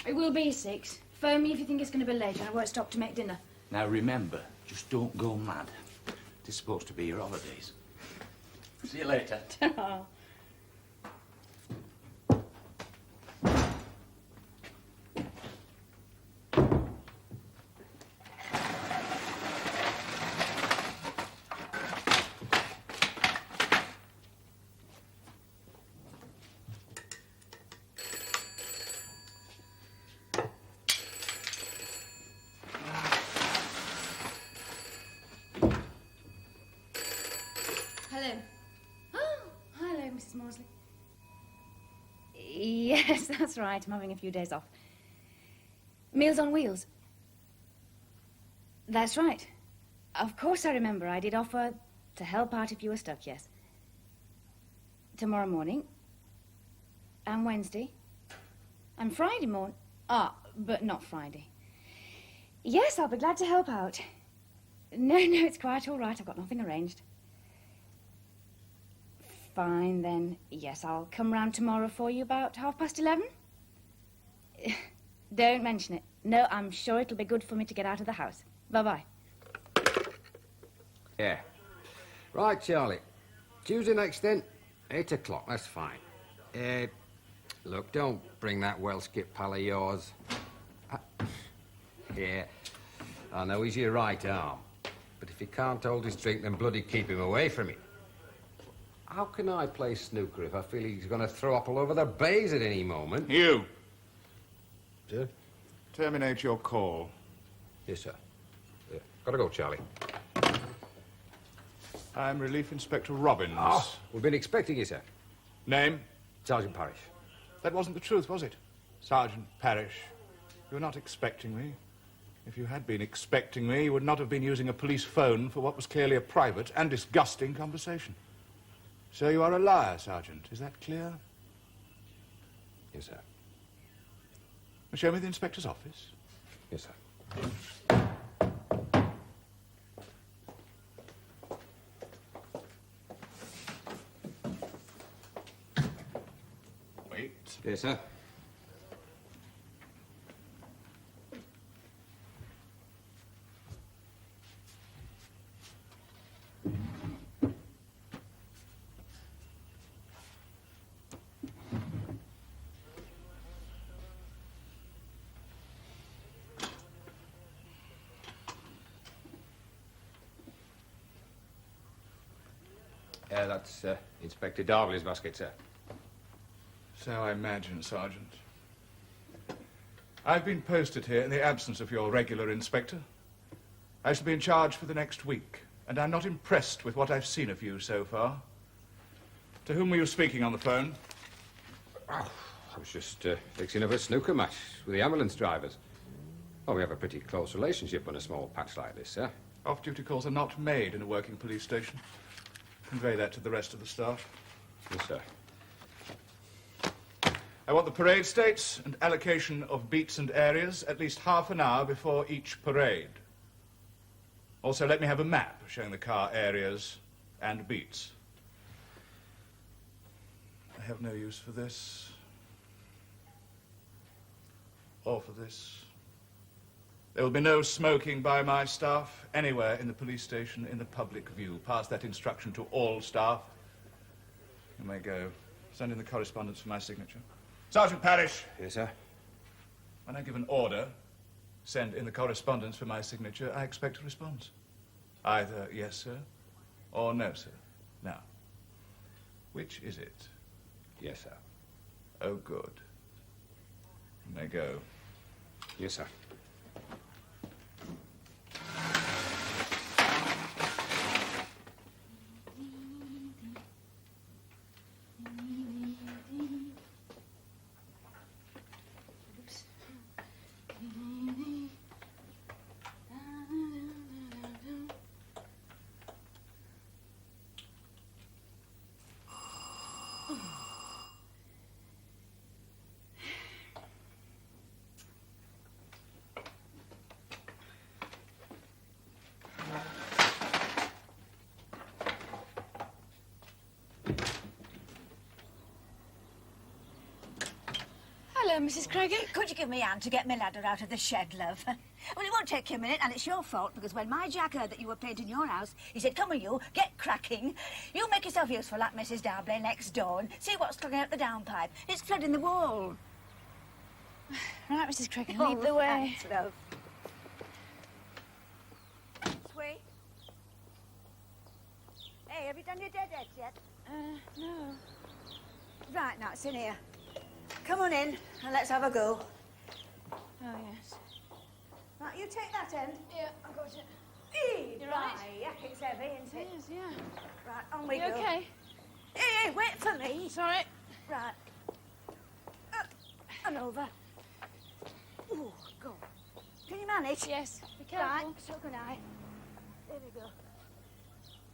It will be 6. Phone me if you think it's going to be late. I won't stop to make dinner. Now remember, just don't go mad. This is supposed to be your holidays. See you later. Hello. Oh, hello, Mrs. Maudsley. Yes, that's right. I'm having a few days off. Meals on Wheels. That's right. Of course I remember. I did offer to help out if you were stuck, yes. Tomorrow morning. And Wednesday. And Friday morning. Ah, but not Friday. Yes, I'll be glad to help out. No, it's quite all right. I've got nothing arranged. Fine, then. Yes, I'll come round tomorrow for you about 11:30. Don't mention it. No, I'm sure it'll be good for me to get out of the house. Bye-bye. Yeah. Right, Charlie. Tuesday next then, 8 o'clock, that's fine. Look, don't bring that well-skipped pal of yours. Yeah, I know he's your right arm. But if he can't hold his drink, then bloody keep him away from it. How can I play snooker if I feel he's going to throw up all over the bays at any moment? You. Sir? Terminate your call. Yes, sir. Yeah. Gotta go, Charlie. I'm Relief Inspector Robbins. Oh, we've been expecting you, sir. Name? Sergeant Parrish. That wasn't the truth, was it? Sergeant Parrish. You're not expecting me. If you had been expecting me, you would not have been using a police phone for what was clearly a private and disgusting conversation. So you are a liar, Sergeant. Is that clear? Yes, sir. Show me the inspector's office. Yes, sir. Wait. Yes, sir. That's Inspector Darbley's basket, sir. So I imagine, Sergeant. I've been posted here in the absence of your regular inspector. I shall be in charge for the next week, and I'm not impressed with what I've seen of you so far. To whom were you speaking on the phone? Oh, I was just fixing up a snooker match with the ambulance drivers. Oh, we have a pretty close relationship on a small patch like this, sir. Off-duty calls are not made in a working police station. Convey that to the rest of the staff. Yes, sir. I want the parade states and allocation of beats and areas at least half an hour before each parade. Also, let me have a map showing the car areas and beats. I have no use for this. Or for this. There will be no smoking by my staff anywhere in the police station in the public view. Pass that instruction to all staff. You may go. Send in the correspondence for my signature. Sergeant Parrish. Yes, sir. When I give an order, send in the correspondence for my signature, I expect a response. Either yes, sir, or no, sir. Now, which is it? Yes, sir. Oh, good. You may go. Yes, sir. Hello, Mrs. Craigan. Could you give me a hand to get my ladder out of the shed, love? Well, it won't take you a minute, and it's your fault, because when my Jack heard that you were painting your house, he said, come on, you, get cracking. You make yourself useful like Mrs. Darbley next door, and see what's clogging up the downpipe. It's flooding the wall. Right, Mrs. Craigan, lead the way. Thanks, love. Sweet. Hey, have you done your deadheads yet? No. Right, now, it's in here. Come on in, and let's have a go. Oh, yes. Right, you take that end. Yeah, I've got it. You're right. Yuck, it's heavy, isn't it? Yes, yeah. Right, on we You go. okay? Hey, wait for me. Sorry. Right. Up and over. Ooh, go. Can you manage? Yes. Be careful. Right, so can I. There we go.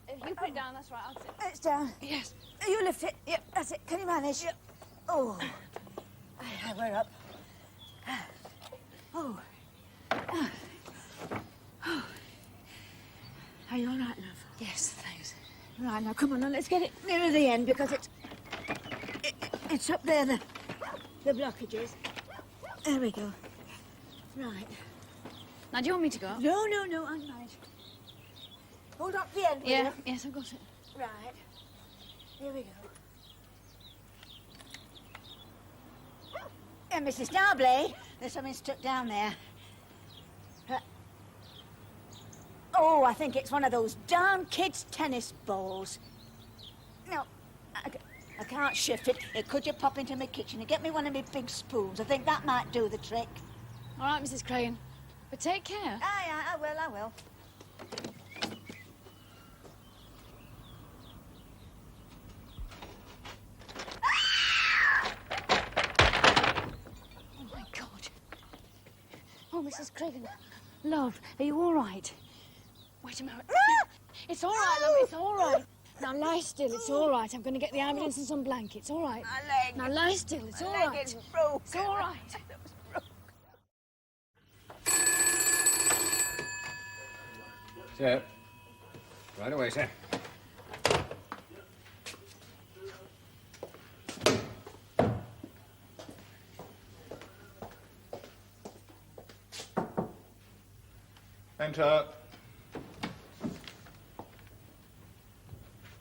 If you put it down, that's right. I'll sit. It's down. Yes. You lift it. Yep, that's it. Can you manage? Yep. Oh. Aye, we're up. Oh. Are you all right, love? Yes, thanks. Right, now come on, now let's get it nearer the end because it's up there, the blockages. There we go. Right. Now, do you want me to go? No, I'll manage. Hold up the end, will Yeah, you? yes, I've got it. Right. Here we go. And Mrs. Darbley, there's something stuck down there. Oh, I think it's one of those darn kids' tennis balls. No, I can't shift it. Could you pop into my kitchen and get me one of my big spoons? I think that might do the trick. All right, Mrs. Craigan. But take care. Aye, I will. Oh, my God. Oh, Mrs. Craigan. Love, are you all right? Wait a moment. It's all right, love, it's all right. Now lie still, it's all right. I'm going to get the ambulance and some blankets, all right? My leg. Now lie still, it's all My leg right. is broke. It's all right. Sir. Right away, sir. Enter.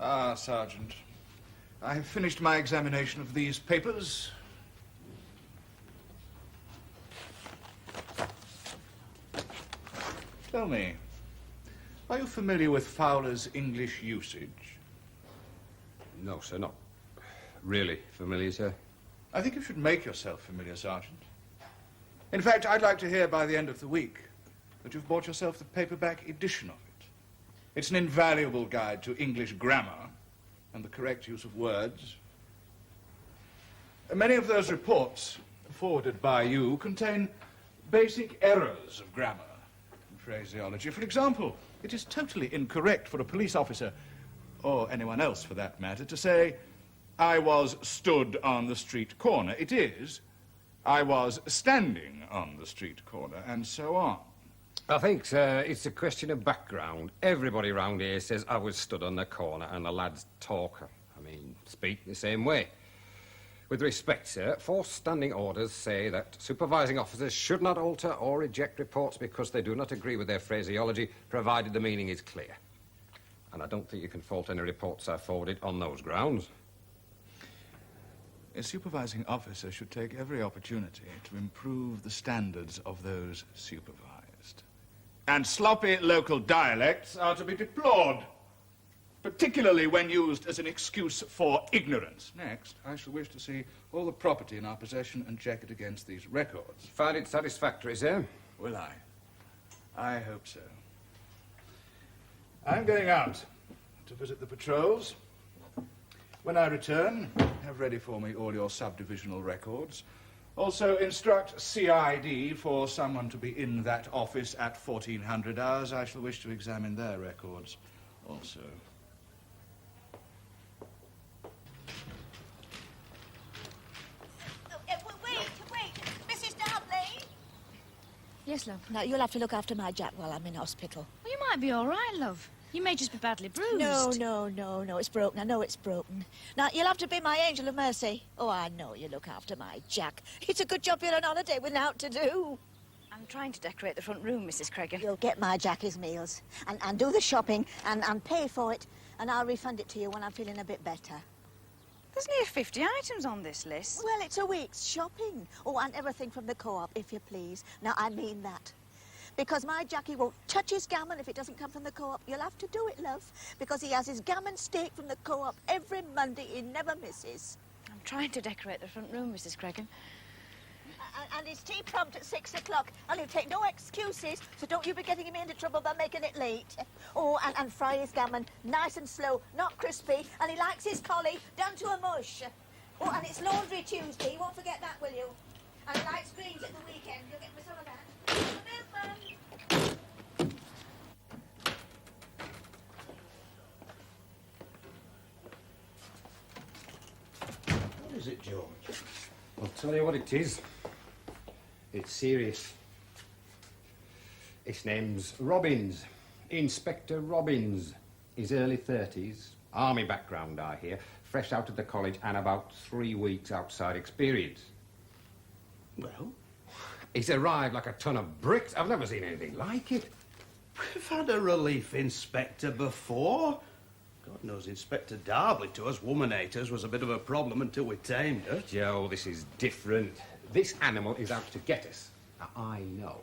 Ah, Sergeant. I have finished my examination of these papers. Tell me, are you familiar with Fowler's English usage? No, sir, not really familiar, sir. I think you should make yourself familiar, Sergeant. In fact, I'd like to hear by the end of the week that you've bought yourself the paperback edition of it. It's an invaluable guide to English grammar and the correct use of words. Many of those reports forwarded by you contain basic errors of grammar and phraseology. For example, it is totally incorrect for a police officer, or anyone else for that matter, to say, I was stood on the street corner. It is, I was standing on the street corner, and so on. I think, sir, it's a question of background. Everybody round here says I was stood on the corner and the lads talk, speak the same way. With respect, sir, forced standing orders say that supervising officers should not alter or reject reports because they do not agree with their phraseology, provided the meaning is clear. And I don't think you can fault any reports I forwarded on those grounds. A supervising officer should take every opportunity to improve the standards of those supervised. And sloppy local dialects are to be deplored, particularly when used as an excuse for ignorance. Next, I shall wish to see all the property in our possession and check it against these records. Find it satisfactory, sir? Will I? I hope so. I'm going out to visit the patrols. When I return, have ready for me all your subdivisional records. Also instruct CID for someone to be in that office at 1400 hours. I shall wish to examine their records also. Wait, Mrs. Darbley? Yes, love? Now, you'll have to look after my Jack while I'm in hospital. Well, you might be all right, love. You may just be badly bruised. No, it's broken. I know it's broken. Now, you'll have to be my angel of mercy. Oh, I know you look after my Jack. It's a good job you're on holiday without to do. I'm trying to decorate the front room, Mrs. Cregan. You'll get my Jack his meals and do the shopping and pay for it, and I'll refund it to you when I'm feeling a bit better. There's near 50 items on this list. Well, it's a week's shopping. Oh, and everything from the co-op, if you please. Now, I mean that. Because my Jackie won't touch his gammon if it doesn't come from the co-op. You'll have to do it, love, because he has his gammon steak from the co-op every Monday. He never misses. I'm trying to decorate the front room, Mrs. Cregan. And his tea prompt at 6 o'clock. And he'll take no excuses, so don't you be getting him into trouble by making it late. Oh, and fry his gammon nice and slow, not crispy. And he likes his collie done to a mush. Oh, and it's Laundry Tuesday. You won't forget that, will you? And he likes greens at the weekend. You'll get me some of that. What is it, George? I'll tell you what it is. It's serious. His name's Robbins. Inspector Robbins. His early 30s. Army background, I hear. Fresh out of the college and about 3 weeks outside experience. Well? He's arrived like a ton of bricks. I've never seen anything like it. We've had a relief inspector before. God knows Inspector Darbley to us woman-haters was a bit of a problem until we tamed her. Joe, this is different. This animal is out to get us. Now, I know.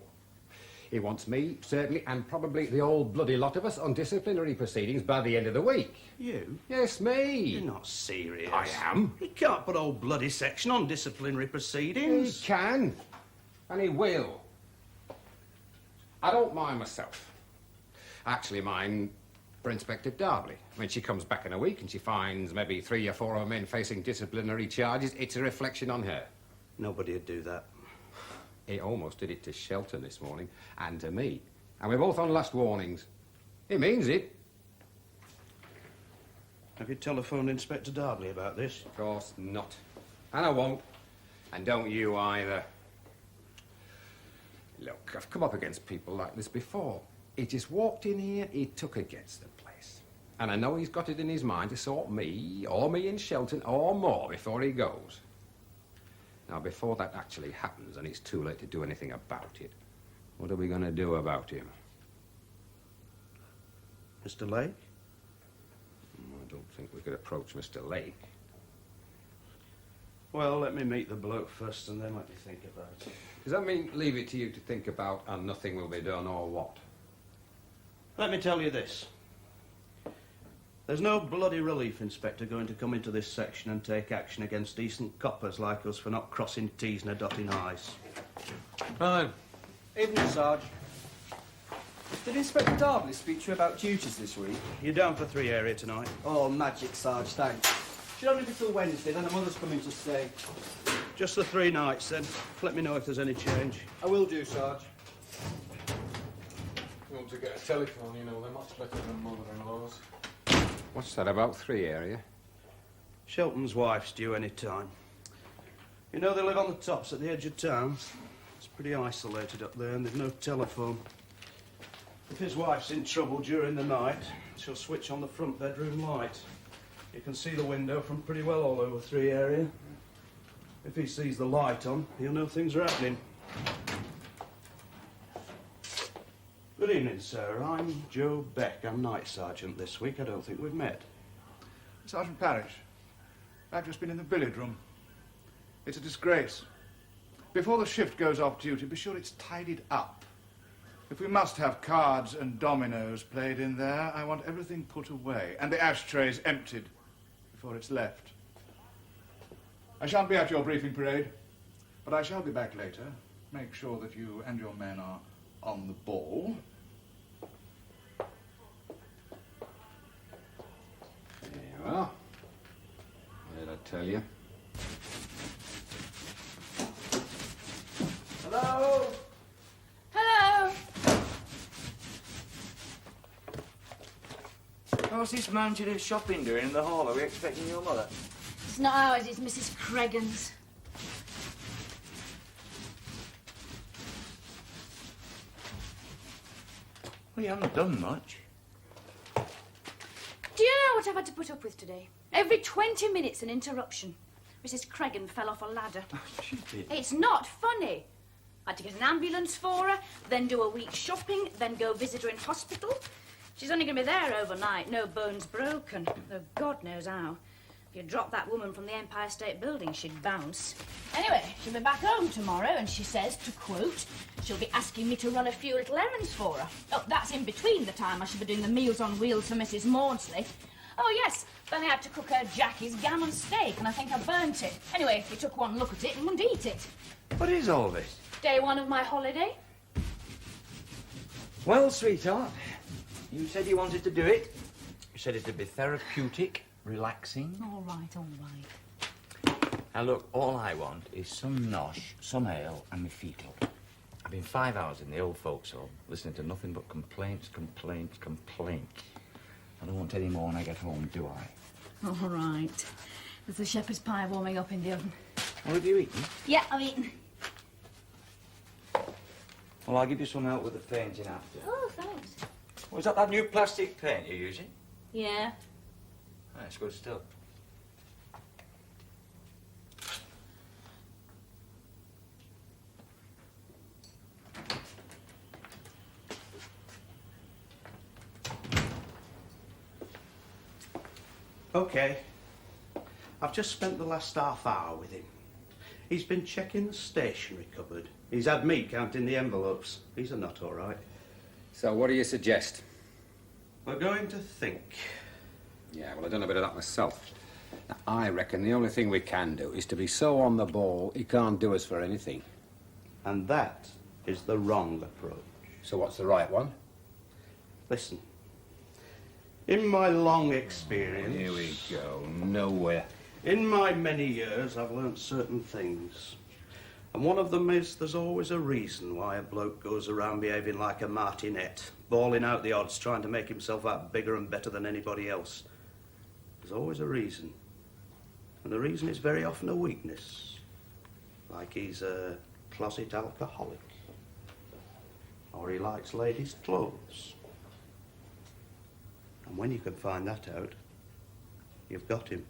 He wants me, certainly, and probably the old bloody lot of us on disciplinary proceedings by the end of the week. You? Yes, me. You're not serious. I am. He can't put old bloody section on disciplinary proceedings. He can. And he will. I don't mind myself. I actually mind for Inspector Darbley. When she comes back in a week and she finds maybe 3 or 4 of men facing disciplinary charges, it's a reflection on her. Nobody'd do that. He almost did it to Shelton this morning, and to me. And we're both on last warnings. He means it. Have you telephoned Inspector Darbley about this? Of course not. And I won't. And don't you either. Look, I've come up against people like this before. He just walked in here, he took against the place. And I know he's got it in his mind to sort me, or me in Shelton, or more before he goes. Now, before that actually happens, and it's too late to do anything about it, what are we going to do about him? Mr. Lake? I don't think we could approach Mr. Lake. Well, let me meet the bloke first and then let me think about it. Does that mean leave it to you to think about and nothing will be done, or what? Let me tell you this. There's no bloody relief inspector going to come into this section and take action against decent coppers like us for not crossing T's and dotting I's. Right then. Evening, Sarge. Did Inspector Darbley speak to you about duties this week? You're down for 3 area tonight. Oh, magic, Sarge, thanks. Should only be till Wednesday, then the mother's coming to stay. Just the 3 nights, then. Let me know if there's any change. I will do, Sarge. You want to get a telephone, you know, they're much better than mother-in-laws. What's that about 3 area? Shelton's wife's due any time. You know they live on the tops at the edge of town. It's pretty isolated up there and there's no telephone. If his wife's in trouble during the night, she'll switch on the front bedroom light. You can see the window from pretty well all over 3 area. If he sees the light on, he'll know things are happening. Good evening, sir. I'm Joe Beck. I'm night sergeant this week. I don't think we've met. Sergeant Parrish, I've just been in the billiard room. It's a disgrace. Before the shift goes off duty, be sure it's tidied up. If we must have cards and dominoes played in there, I want everything put away and the ashtrays emptied before it's left. I shan't be at your briefing parade, but I shall be back later. Make sure that you and your men are on the ball. There you are. What did I tell you? Hello? Hello? What's this mounted of shopping doing in the hall? Are we expecting your mother? It's not ours, it's Mrs. Cregan's. Well, you haven't done much. Do you know what I've had to put up with today? Every 20 minutes an interruption. Mrs. Cregan fell off a ladder. She did. It's not funny. I had to get an ambulance for her, then do a week's shopping, then go visit her in hospital. She's only going to be there overnight, no bones broken, though God knows how. If you drop that woman from the Empire State Building, she'd bounce. Anyway, she'll be back home tomorrow, and she says, to quote, she'll be asking me to run a few little errands for her. Oh, that's in between the time I should be doing the Meals on Wheels for Mrs. Maudsley. Oh, yes, then I had to cook her Jackie's gammon steak, and I think I burnt it. Anyway, he took one look at it and wouldn't eat it. What is all this? Day one of my holiday. Well, sweetheart, you said you wanted to do it. You said it'd be therapeutic, relaxing. All right. Now, look, all I want is some nosh, some ale, and my feet up. I've been 5 hours in the old folks' home, listening to nothing but complaints, complaints, complaints. I don't want any more when I get home, do I? All right. There's the shepherd's pie warming up in the oven. What have you eaten? Yeah, I've eaten. Well, I'll give you some help with the painting after. Oh, thanks. Was that new plastic paint you're using? Yeah. That's good stuff. OK. I've just spent the last half hour with him. He's been checking the stationery cupboard. He's had me counting the envelopes. He's a nut, all right. So what do you suggest? We're going to think. Yeah, well, I've done a bit of that myself. Now, I reckon the only thing we can do is to be so on the ball he can't do us for anything. And that is the wrong approach. So what's the right one? Listen. In my long experience... Here we go. Nowhere. In my many years, I've learnt certain things. And one of them is there's always a reason why a bloke goes around behaving like a martinet, bawling out the odds, trying to make himself out bigger and better than anybody else. There's always a reason. And the reason is very often a weakness. Like he's a closet alcoholic. Or he likes ladies' clothes. And when you can find that out, you've got him.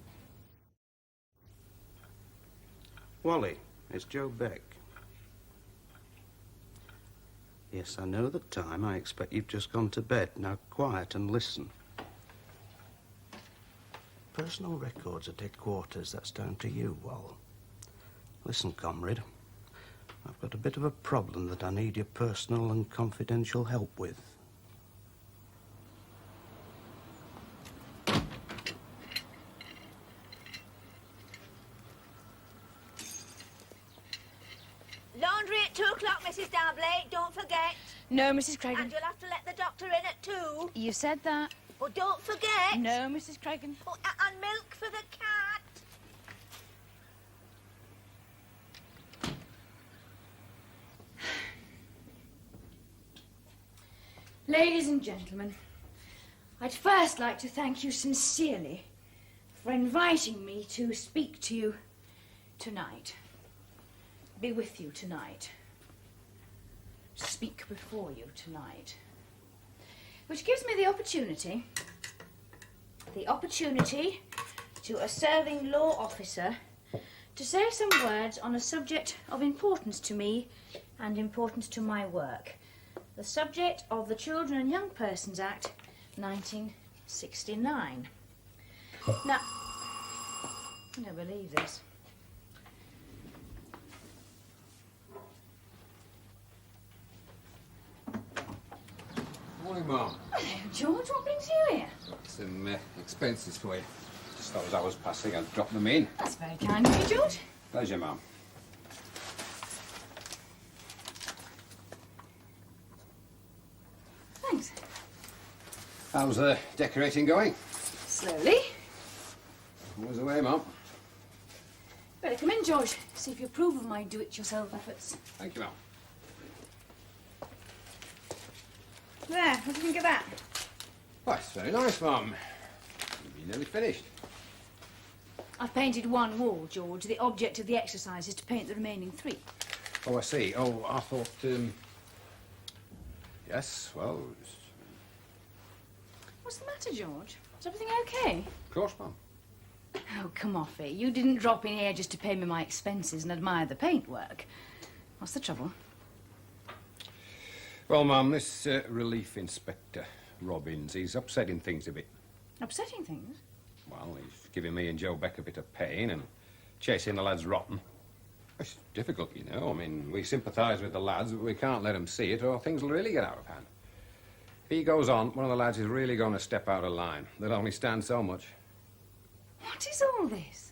Wally, it's Joe Beck. Yes, I know the time. I expect you've just gone to bed. Now, quiet and listen. Personal records at headquarters, that's down to you, Wal. Listen, comrade. I've got a bit of a problem that I need your personal and confidential help with. Laundry at 2 o'clock, Mrs. Darbley. Don't forget. No, Mrs. Cregan. And you'll have to let the doctor in at 2. You said that. Well, don't forget. No, Mrs. Cregan. Oh, and milk for the cat. Ladies and gentlemen, I'd first like to thank you sincerely for inviting me to speak to you tonight. Be with you tonight. Speak before you tonight. Which gives me the opportunity to a serving law officer to say some words on a subject of importance to me and importance to my work. The subject of the Children and Young Persons Act, 1969. Now, I don't believe this. Morning, Mum. George, what brings you here? Some expenses for you. Just thought as I was passing, I'd drop them in. That's very kind of you, George. Pleasure, Mum. Thanks. How's the decorating going? Slowly. Always the way, Mum. Better come in, George. See if you approve of my do-it-yourself efforts. Thank you, Mum. There, what do you think of that? Oh, it's very nice, Mum. You're nearly finished. I've painted one wall, George. The object of the exercise is to paint the remaining 3. Oh, I see. Oh, I thought, yes, well, What's the matter, George? Is everything okay? of course, Mum. Oh, come off it. You didn't drop in here just to pay me my expenses and admire the paintwork. What's the trouble? Well, Mum, this relief inspector, Robbins, he's upsetting things a bit. Upsetting things? Well, he's giving me and Joe Beck a bit of pain and chasing the lads rotten. It's difficult, you know. I mean, we sympathise with the lads, but we can't let them see it or things will really get out of hand. If he goes on, one of the lads is really going to step out of line. They'll only stand so much. What is all this?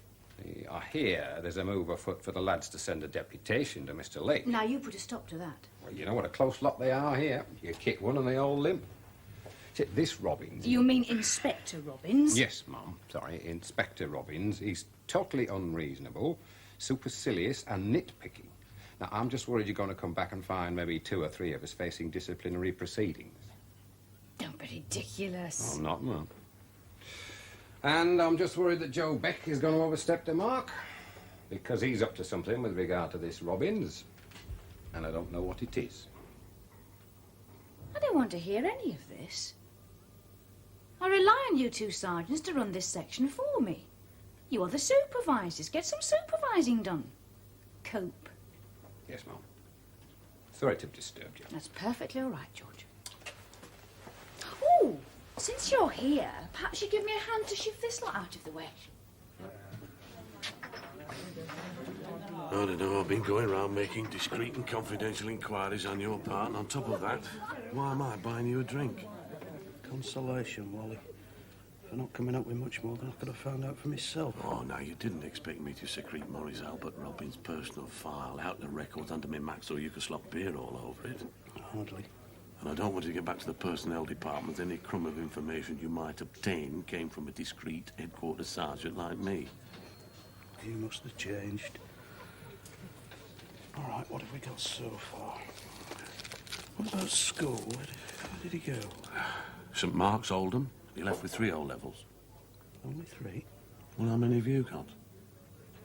I hear there's a move afoot for the lads to send a deputation to Mr. Lake. Now, you put a stop to that. Well, you know what a close lot they are here. You kick one and they all limp. See, this Robbins... You mean Inspector Robbins? Yes, Mum. Sorry, Inspector Robbins. He's totally unreasonable, supercilious and nitpicking. Now, I'm just worried you're going to come back and find maybe 2 or 3 of us facing disciplinary proceedings. Don't be ridiculous. Oh, not, Mum. And I'm just worried that Joe Beck is going to overstep the mark, because he's up to something with regard to this Robbins, and I don't know what it is. I don't want to hear any of this. I rely on you 2 sergeants to run this section for me. You are the supervisors. Get some supervising done. Cope. Yes, Mum. Sorry to have disturbed you. That's perfectly all right, George. Oh, since you're here, perhaps you give me a hand to shift this lot out of the way. I don't know, I've been going around making discreet and confidential inquiries on your part, and on top of that, why am I buying you a drink? Consolation, Wally. For not coming up with much more than I could have found out for myself. Oh, now, you didn't expect me to secrete Maurice Albert Robbins' personal file out the records under my Max or you could slop beer all over it. Hardly. And I don't want to get back to the personnel department. Any crumb of information you might obtain came from a discreet headquarters sergeant like me. You must have changed. All right, what have we got so far? What about school? Where did he go? St Mark's, Oldham. He left with 3 O-levels. Only 3? Well, how many have you got?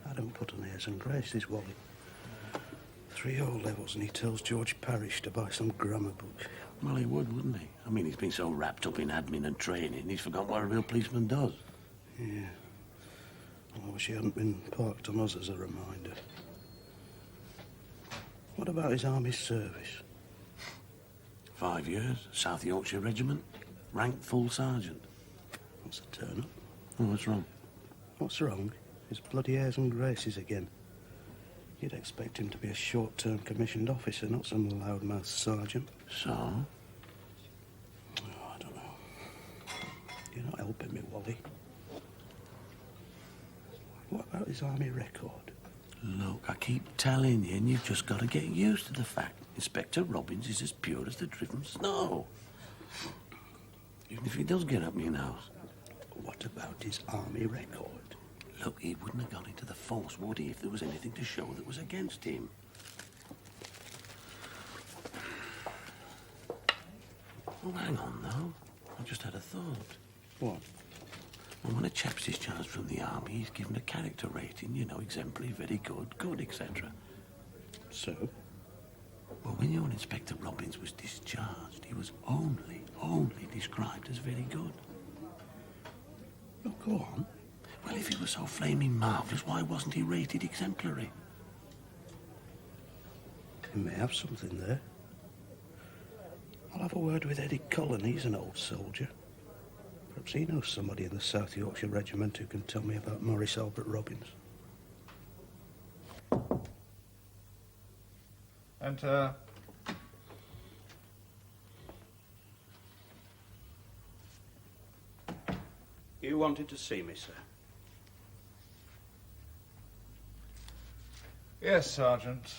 I don't put on airs and graces, Wally. 3 O-levels, and he tells George Parrish to buy some grammar book. Well, he would, wouldn't he? I mean, he's been so wrapped up in admin and training, he's forgotten what a real policeman does. Yeah. I wish he hadn't been parked on us as a reminder. What about his army service? 5 years, South Yorkshire Regiment, ranked full sergeant. What's the turn-up? Oh, what's wrong? What's wrong? His bloody airs and graces again. You'd expect him to be a short-term commissioned officer, not some loudmouth sergeant. So? Oh, I don't know. You're not helping me, Wally. What about his army record? Look, I keep telling you, and you've just got to get used to the fact Inspector Robbins is as pure as the driven snow. Even if he does get up my nose. What about his army record? Look, he wouldn't have gone into the force, would he, if there was anything to show that was against him? Oh, hang on, though. I just had a thought. What? Well, when a chap's discharged from the army, he's given a character rating, you know, exemplary, very good, good, etc. So? Well, when your Inspector Robbins was discharged, he was only described as very good. Oh, go on. Well, if he was so flaming marvellous, why wasn't he rated exemplary? He may have something there. I'll have a word with Eddie Cullen. He's an old soldier. Perhaps he knows somebody in the South Yorkshire Regiment who can tell me about Maurice Albert Robbins. Enter. You wanted to see me, sir? Yes, Sergeant.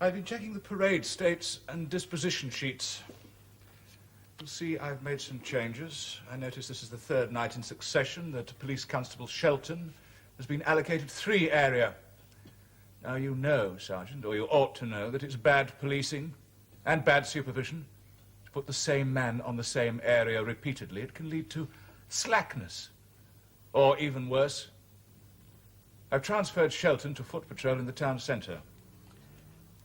I've been checking the parade states and disposition sheets. You'll see I've made some changes. I notice this is the third night in succession that Police Constable Shelton has been allocated 3 area. Now you know, Sergeant, or you ought to know, that it's bad policing and bad supervision to put the same man on the same area repeatedly. It can lead to slackness, or even worse. I've transferred Shelton to foot patrol in the town centre.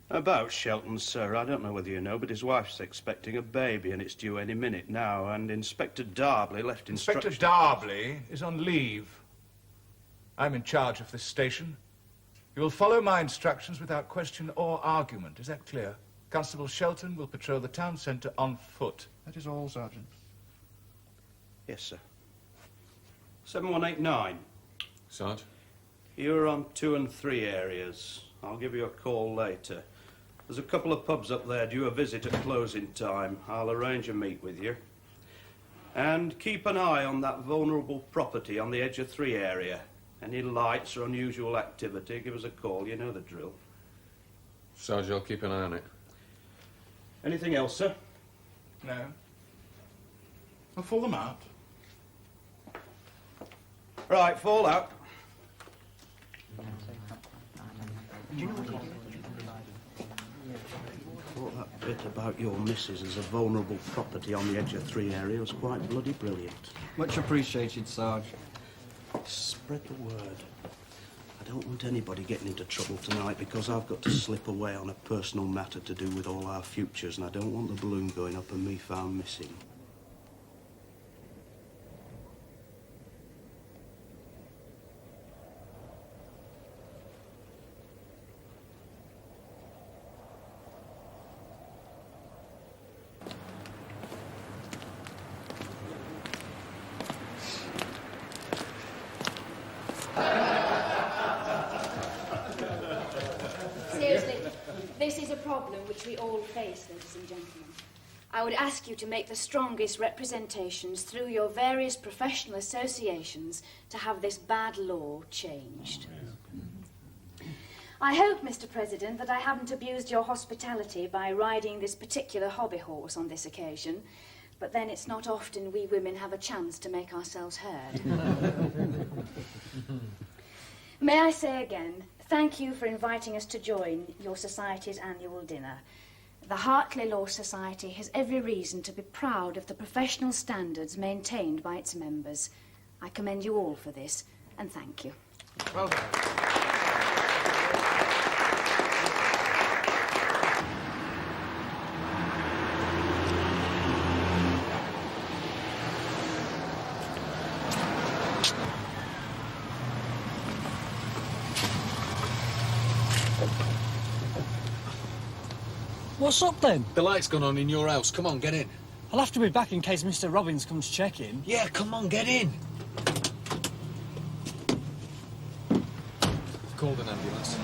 About Shelton, sir, I don't know whether you know, but his wife's expecting a baby and it's due any minute now, and Inspector Darbley left instructions... Inspector Darbley is on leave. I'm in charge of this station. You will follow my instructions without question or argument. Is that clear? Constable Shelton will patrol the town centre on foot. That is all, Sergeant. Yes, sir. 7189. Sarge? You're on 2 and 3 areas. I'll give you a call later. There's a couple of pubs up there due a visit at closing time. I'll arrange a meet with you. And keep an eye on that vulnerable property on the edge of 3 area. Any lights or unusual activity, give us a call. You know the drill. Sarge, I'll keep an eye on it. Anything else, sir? No. I'll fall them out. Right, fall out. Thought that bit about your missus as a vulnerable property on the edge of 3 area was quite bloody brilliant. Much appreciated, Sarge. Spread the word. I don't want anybody getting into trouble tonight because I've got to slip away on a personal matter to do with all our futures, and I don't want the balloon going up and me found missing. Seriously, this is a problem which we all face, ladies and gentlemen. I would ask you to make the strongest representations through your various professional associations to have this bad law changed. I hope, Mr. President, that I haven't abused your hospitality by riding this particular hobby horse on this occasion, but then it's not often we women have a chance to make ourselves heard. May I say again, thank you for inviting us to join your society's annual dinner. The Hartley Law Society has every reason to be proud of the professional standards maintained by its members. I commend you all for this, and thank you. Well done. What's up then? The light's gone on in your house. Come on, get in. I'll have to be back in case Mr. Robbins comes checking. Yeah, come on, get in. Called an ambulance.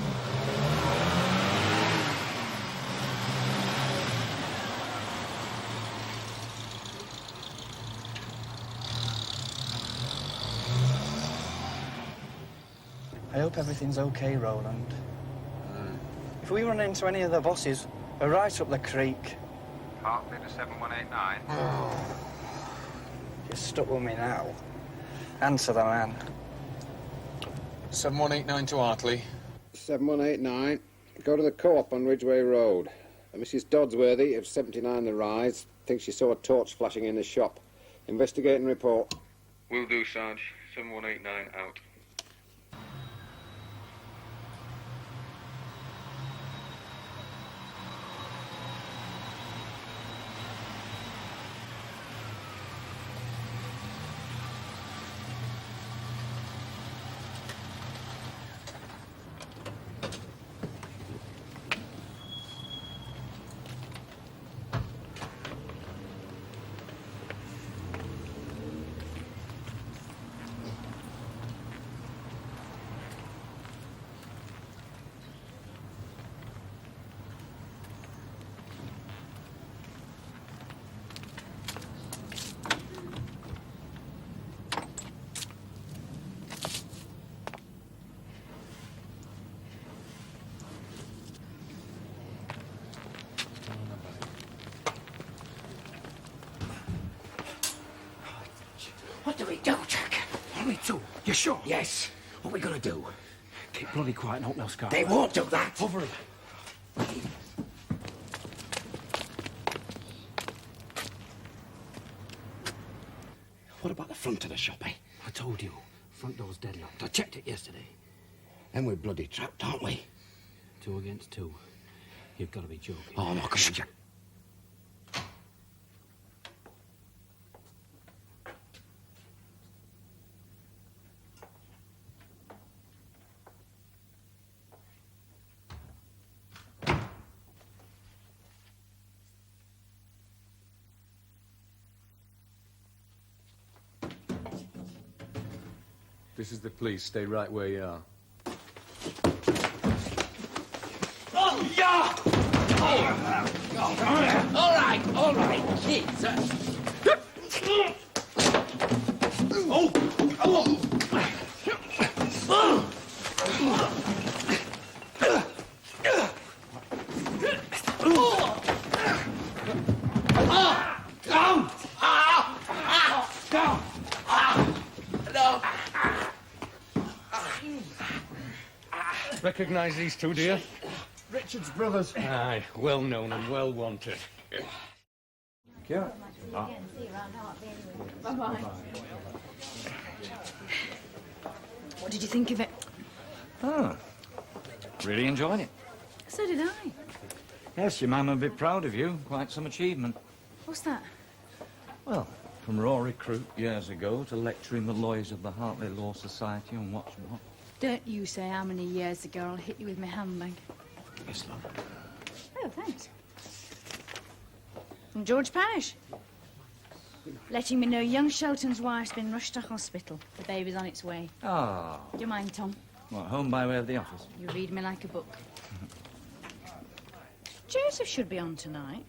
I hope everything's okay, Roland. If we run into any of the bosses, we're right up the creek. Hartley to 7189. You're stuck with me now. Answer the man. 7189 to Hartley. 7189. Go to the co-op on Ridgeway Road. Mrs. Dodsworthy of 79 The Rise thinks she saw a torch flashing in the shop. Investigate and report. Will do, Sarge. 7189 out. What do we do, Jack? Only two. You sure? Yes. What are we gonna do? Keep bloody quiet and hope no scar. They won't do that. Over here. What about the front of the shop, eh? I told you. Front door's deadlocked. I checked it yesterday. Then we're bloody trapped, aren't we? 2 against 2. You've got to be joking. Oh, no, come on, Jack. This is the police. Stay right where you are. Oh, yeah! All right, Jesus. Recognise these two, do you? Richard's brothers. Aye, well known and well wanted. Yeah. Bye-bye. What did you think of it? Oh, really enjoyed it. So did I. Yes, your man will be proud of you. Quite some achievement. What's that? Well, from raw recruit years ago to lecturing the lawyers of the Hartley Law Society on what's what. Don't you say how many years ago I'll hit you with my handbag. Yes, love. Oh, thanks. And George Parish. Letting me know young Shelton's wife's been rushed to hospital. The baby's on its way. Ah. Do you mind, Tom? What, home by way of the office? You read me like a book. Joseph should be on tonight.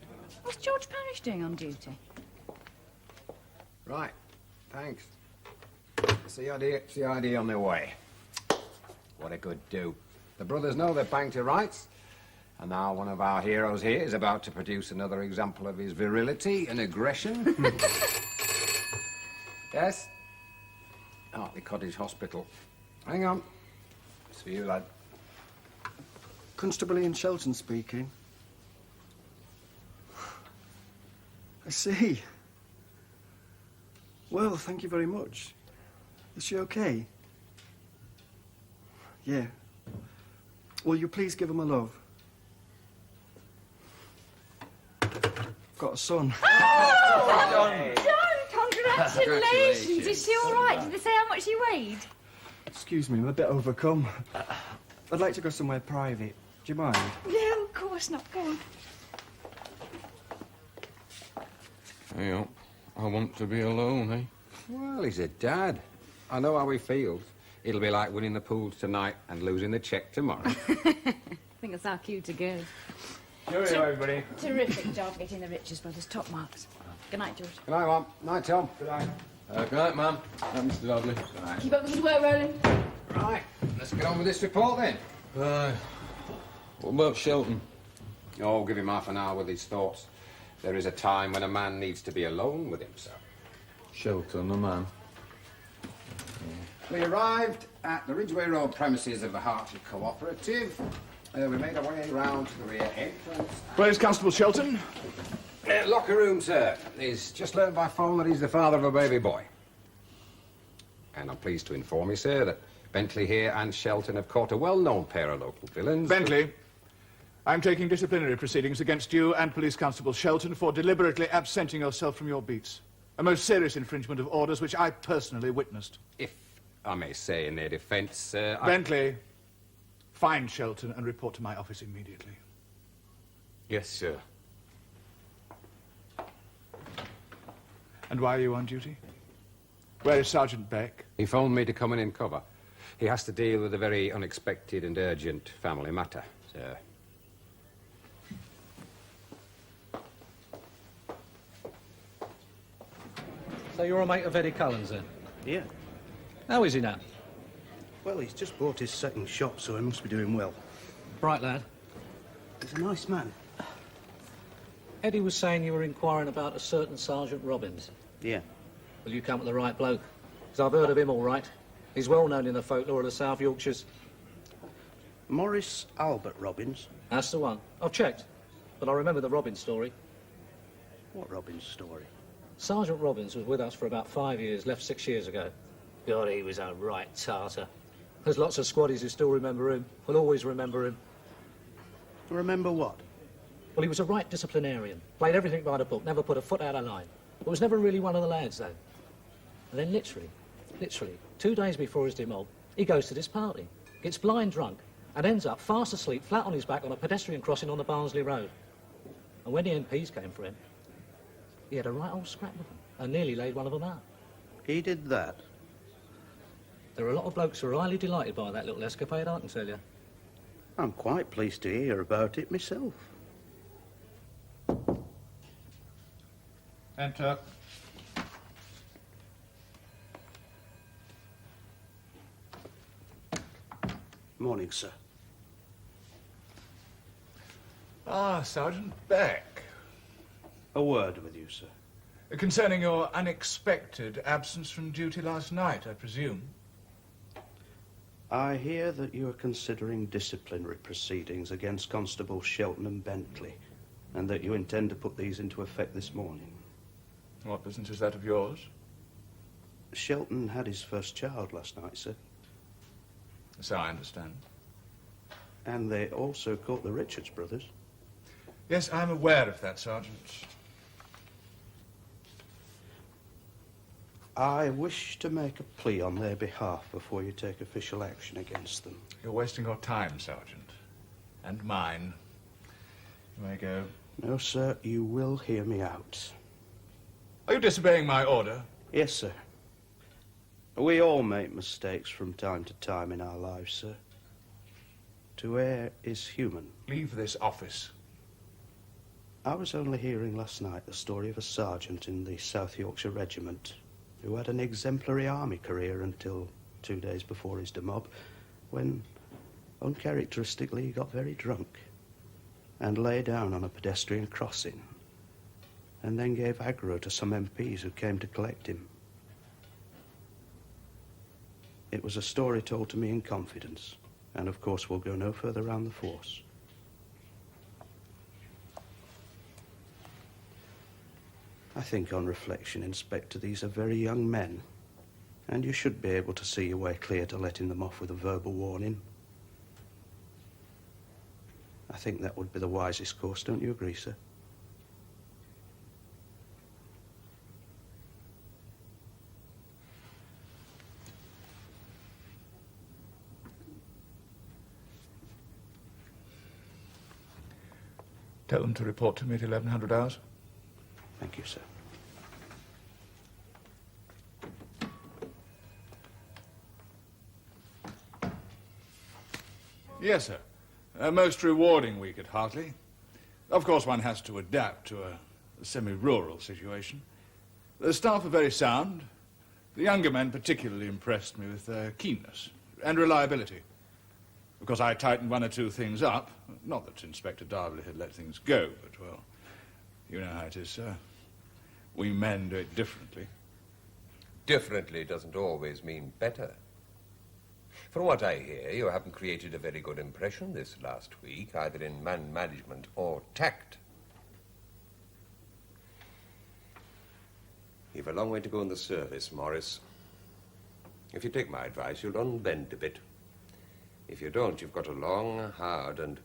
What's George Parish doing on duty? Right, thanks. CID on their way. What a good do. The brothers know they're bang to rights. And now one of our heroes here is about to produce another example of his virility and aggression. Yes? Hartley Cottage Hospital. Hang on. It's for you, lad. Constable Ian Shelton speaking. I see. Well, thank you very much. Is she okay? Yeah. Will you please give him a love? Got a son. Oh, John, congratulations. Is she all right? Did they say how much she weighed? Excuse me, I'm a bit overcome. I'd like to go somewhere private. Do you mind? No, of course not. Go on. Hey up. I want to be alone, eh? Well, he's a dad. I know how he feels. It'll be like winning the pools tonight and losing the cheque tomorrow. I think that's how cute a girl. Cheerio, everybody. Terrific job getting the Richards brothers top marks. Good night, George. Good night, Mum. Night, Tom. Good night. Good night, ma'am. Night, Mr. Dudley. Good night. Keep up the good work, Roland. Right, let's get on with this report then. What about Shelton? Oh, give him half an hour with his thoughts. There is a time when a man needs to be alone with himself. Shelton, the man. We arrived at the Ridgeway Road premises of the Hartley Cooperative. We made our way round to the rear entrance. Where's Constable Shelton? Locker room, sir. He's just learned by phone that he's the father of a baby boy. And I'm pleased to inform you, sir, that Bentley here and Shelton have caught a well-known pair of local villains. Bentley, I'm taking disciplinary proceedings against you and Police Constable Shelton for deliberately absenting yourself from your beats. A most serious infringement of orders which I personally witnessed. If I may say in their defence, sir, Bentley, find Shelton and report to my office immediately. Yes, sir. And why are you on duty? Where is Sergeant Beck? He phoned me to come in cover. He has to deal with a very unexpected and urgent family matter, sir. So you're a mate of Eddie Cullen's, then? Yeah. How is he now? Well, he's just bought his second shop, so he must be doing well. Bright lad. He's a nice man. Eddie was saying you were inquiring about a certain Sergeant Robbins. Yeah. Well, you come to the right bloke. Because I've heard of him all right. He's well known in the folklore of the South Yorkshires. Morris Albert Robbins. That's the one. I've checked. But I remember the Robbins story. What Robbins story? Sergeant Robbins was with us for about 5 years, left 6 years ago. God, he was a right tartar. There's lots of squaddies who still remember him. Will always remember him. Remember what? Well, he was a right disciplinarian. Played everything by the book, never put a foot out of line. But was never really one of the lads, though. And then literally, 2 days before his demob, he goes to this party, gets blind drunk, and ends up fast asleep, flat on his back on a pedestrian crossing on the Barnsley Road. And when the MPs came for him, he had a right old scrap with them and nearly laid one of them out. He did that? There are a lot of blokes who are highly delighted by that little escapade, I can tell you. I'm quite pleased to hear about it myself. Enter. Morning, sir. Ah, Sergeant Beck. A word with you, sir. Concerning your unexpected absence from duty last night, I presume. I hear that you are considering disciplinary proceedings against Constable Shelton and Bentley, and that you intend to put these into effect this morning. What business is that of yours? Shelton had his first child last night, sir. So I understand. And they also caught the Richards brothers. Yes, I'm aware of that, Sergeant. I wish to make a plea on their behalf before you take official action against them. You're wasting your time, Sergeant. And mine. You may go. No, sir, you will hear me out. Are you disobeying my order? Yes, sir. We all make mistakes from time to time in our lives, sir. To err is human. Leave this office. I was only hearing last night the story of a sergeant in the South Yorkshire Regiment who had an exemplary army career until 2 days before his demob, when, uncharacteristically, he got very drunk and lay down on a pedestrian crossing and then gave aggro to some MPs who came to collect him. It was a story told to me in confidence, and of course will go no further round the force. I think on reflection, Inspector, these are very young men, and you should be able to see your way clear to letting them off with a verbal warning. I think that would be the wisest course, don't you agree, sir? Tell them to report to me at 1100 hours. Thank you, sir. Yes, sir. A most rewarding week at Hartley. Of course, one has to adapt to a semi-rural situation. The staff are very sound. The younger men particularly impressed me with their keenness and reliability. Of course, I tightened 1 or 2 things up. Not that Inspector Darbley had let things go, but, well, you know how it is, sir. We men do it differently. Differently doesn't always mean better. From what I hear, you haven't created a very good impression this last week, either in man management or tact. You've a long way to go in the service, Morris. If you take my advice, you'll unbend a bit. If you don't, you've got a long, hard, and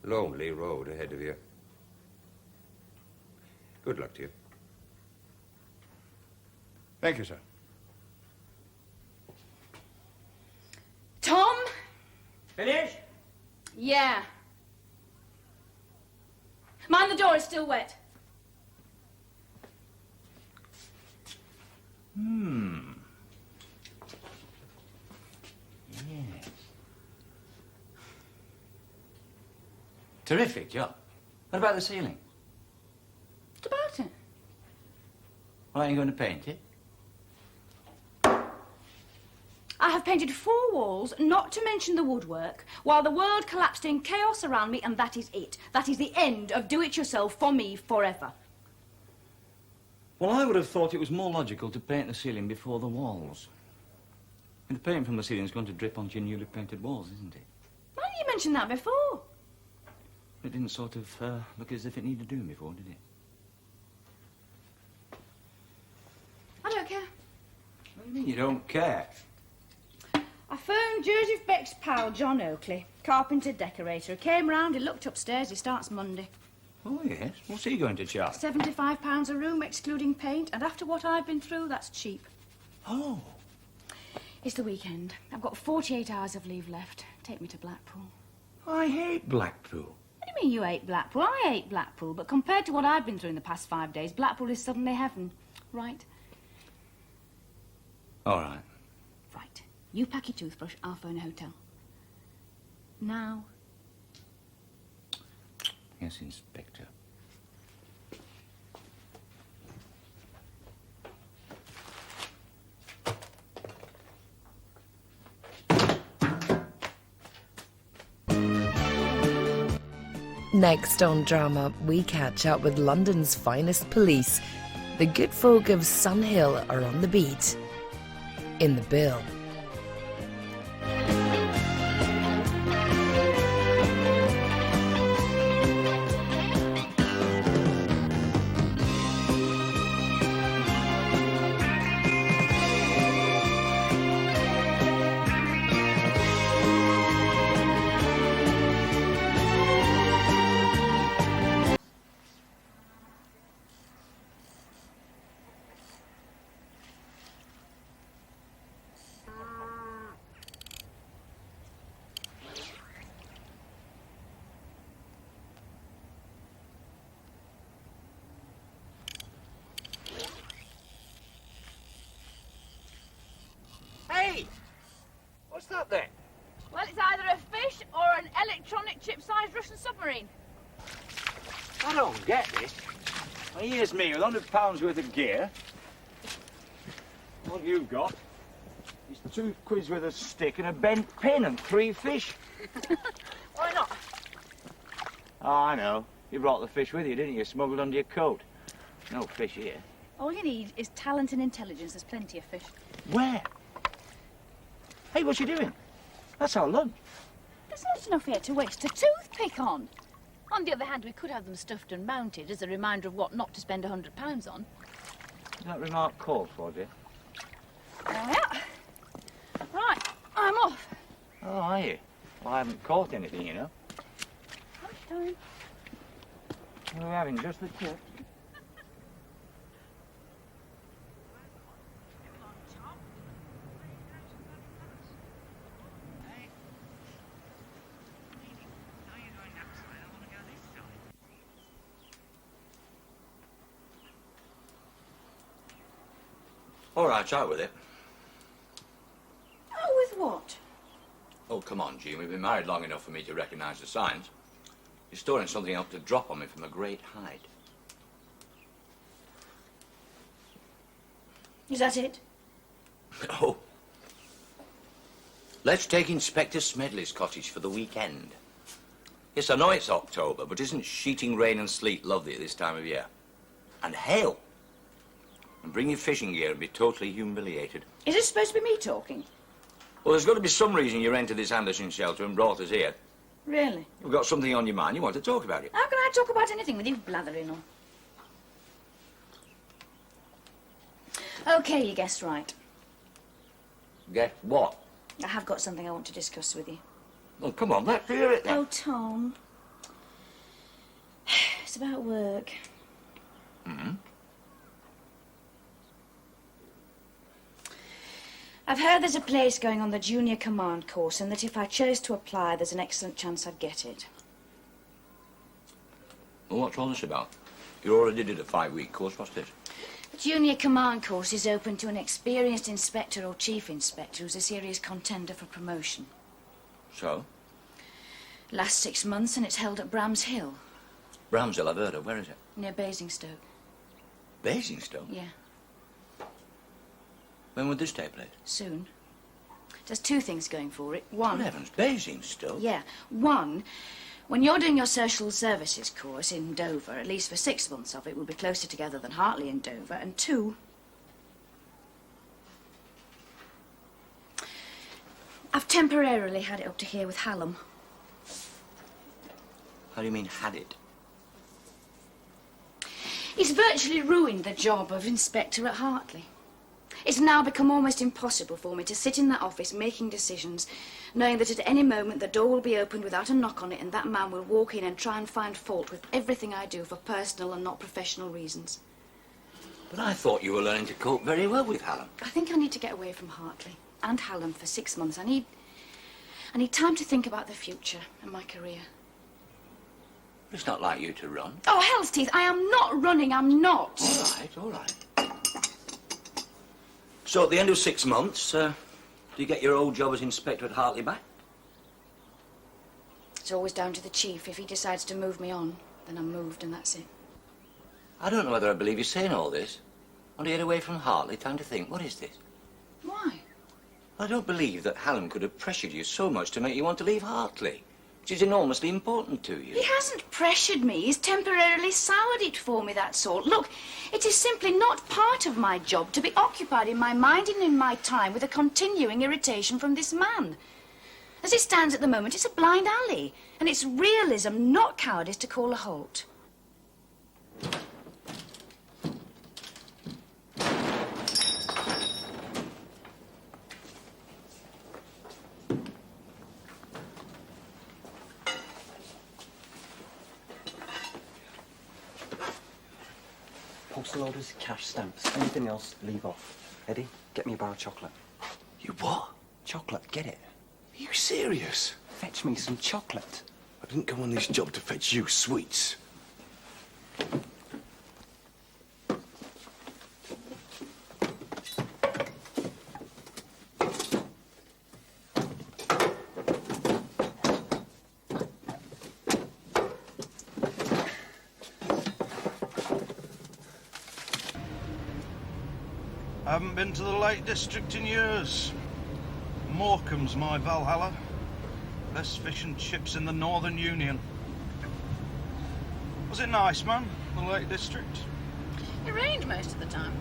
lonely road ahead of you. Good luck to you. Thank you, sir. Tom? Finished? Yeah. Mind the door, it's still wet. Yes. Terrific job. What about the ceiling? What about it? Why are you going to paint it? I have painted 4 walls, not to mention the woodwork, while the world collapsed in chaos around me, and that is it. That is the end of do-it-yourself for me forever. Well, I would have thought it was more logical to paint the ceiling before the walls. And the paint from the ceiling is going to drip onto your newly painted walls, isn't it? Why didn't you mention that before? It didn't sort of look as if it needed doing before, did it? I don't care. What do you mean you don't care? I phoned Joseph Beck's pal, John Oakley, carpenter, decorator. He came round, he looked upstairs, he starts Monday. Oh, yes. What's he going to charge? £75 a room, excluding paint, and after what I've been through, that's cheap. Oh. It's the weekend. I've got 48 hours of leave left. Take me to Blackpool. I hate Blackpool. What do you mean you hate Blackpool? I hate Blackpool, but compared to what I've been through in the past 5 days, Blackpool is suddenly heaven. Right? All right. Right. You pack your toothbrush, I'll phone a hotel. Now. Yes, Inspector. Next on Drama, we catch up with London's finest police. The good folk of Sun Hill are on the beat. In the bill. Hey! What's that then? Well, it's either a fish or an electronic chip-sized Russian submarine. I don't get this. Well, here's me with £100 worth of gear. What you've got is £2 worth of stick and a bent pin and 3 fish. Why not? Oh, I know. You brought the fish with you, didn't you? Smuggled under your coat. No fish here. All you need is talent and intelligence. There's plenty of fish. Where? Hey, what's you doing? That's our lunch. There's not enough here to waste a toothpick on. On the other hand, we could have them stuffed and mounted as a reminder of what not to spend £100 on. Is that remark called for, dear? There we are. Right, I'm off. Oh, are you? Well, I haven't caught anything, you know. Lunchtime. We're having just the tip. All right, out with it. Oh, with what? Oh, come on, Jean. We've been married long enough for me to recognise the signs. You're storing something up to drop on me from a great height. Is that it? Oh. Let's take Inspector Smedley's cottage for the weekend. Yes, I know it's October, but isn't sheeting rain and sleet lovely at this time of year? And hail. And bring your fishing gear and be totally humiliated. Is it supposed to be me talking? Well, there's got to be some reason you rented this Anderson shelter and brought us here. Really? You've got something on your mind. You want to talk about it. How can I talk about anything with you blathering on? OK, you guessed right. Guess what? I have got something I want to discuss with you. Well, come on, let's hear it then. Oh, Tom. It's about work. Mm-hmm. I've heard there's a place going on the junior command course and that if I chose to apply, there's an excellent chance I'd get it. Well, what's all this about? You already did a 5-week course. What's this? The junior command course is open to an experienced inspector or chief inspector who's a serious contender for promotion. So? Lasts 6 months and it's held at Bram's Hill. Bram's Hill, I've heard of. Where is it? Near Basingstoke. Basingstoke? Yeah. When would this take place? Soon. There's 2 things going for it. One... Good heavens, Basingstoke? Yeah. One, When you're doing your social services course in Dover, at least for 6 months of it, we'll be closer together than Hartley and Dover. And 2, I've temporarily had it up to here with Hallam. How do you mean, had it? He's virtually ruined the job of inspector at Hartley. It's now become almost impossible for me to sit in that office making decisions, knowing that at any moment the door will be opened without a knock on it and that man will walk in and try and find fault with everything I do for personal and not professional reasons. But I thought you were learning to cope very well with Hallam. I think I need to get away from Hartley and Hallam for 6 months. I need time to think about the future and my career. It's not like you to run. Oh, hell's teeth, I am not running, I'm not. All right. So at the end of 6 months, do you get your old job as inspector at Hartley back? It's always down to the chief. If he decides to move me on, then I'm moved and that's it. I don't know whether I believe you're saying all this. Want to get away from Hartley? Time to think. What is this? Why? I don't believe that Hallam could have pressured you so much to make you want to leave Hartley, which is enormously important to you. He hasn't pressured me. He's temporarily soured it for me, that's all. Look, it is simply not part of my job to be occupied in my mind and in my time with a continuing irritation from this man. As it stands at the moment, it's a blind alley, and it's realism, not cowardice, to call a halt. Postal orders, cash, stamps. Anything else, leave off. Eddie, get me a bar of chocolate. You what? Chocolate, get it. Are you serious? Fetch me some chocolate. I didn't go on this job to fetch you sweets. I haven't been to the Lake District in years. Morecambe's my Valhalla. Best fish and chips in the Northern Union. Was it nice, man, the Lake District? It rained most of the time.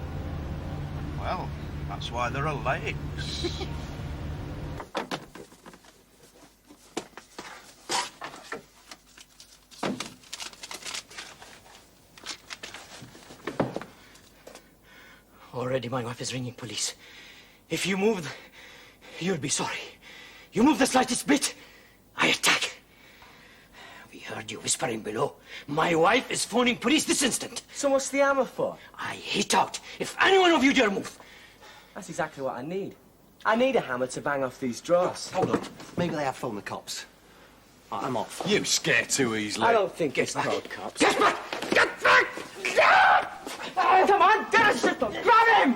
Well, that's why there are lakes. Already my wife is ringing police. If you move, you'll be sorry. You move the slightest bit, I attack. We heard you whispering below. My wife is phoning police this instant. So what's the hammer for? I hit out if any one of you dare move. That's exactly what I need. I need a hammer to bang off these drugs. Hold on. Maybe they have phoned the cops. I'm off. You scare too easily. I don't think it's called cops. Get back! Get back! Come on, get a system! Grab him!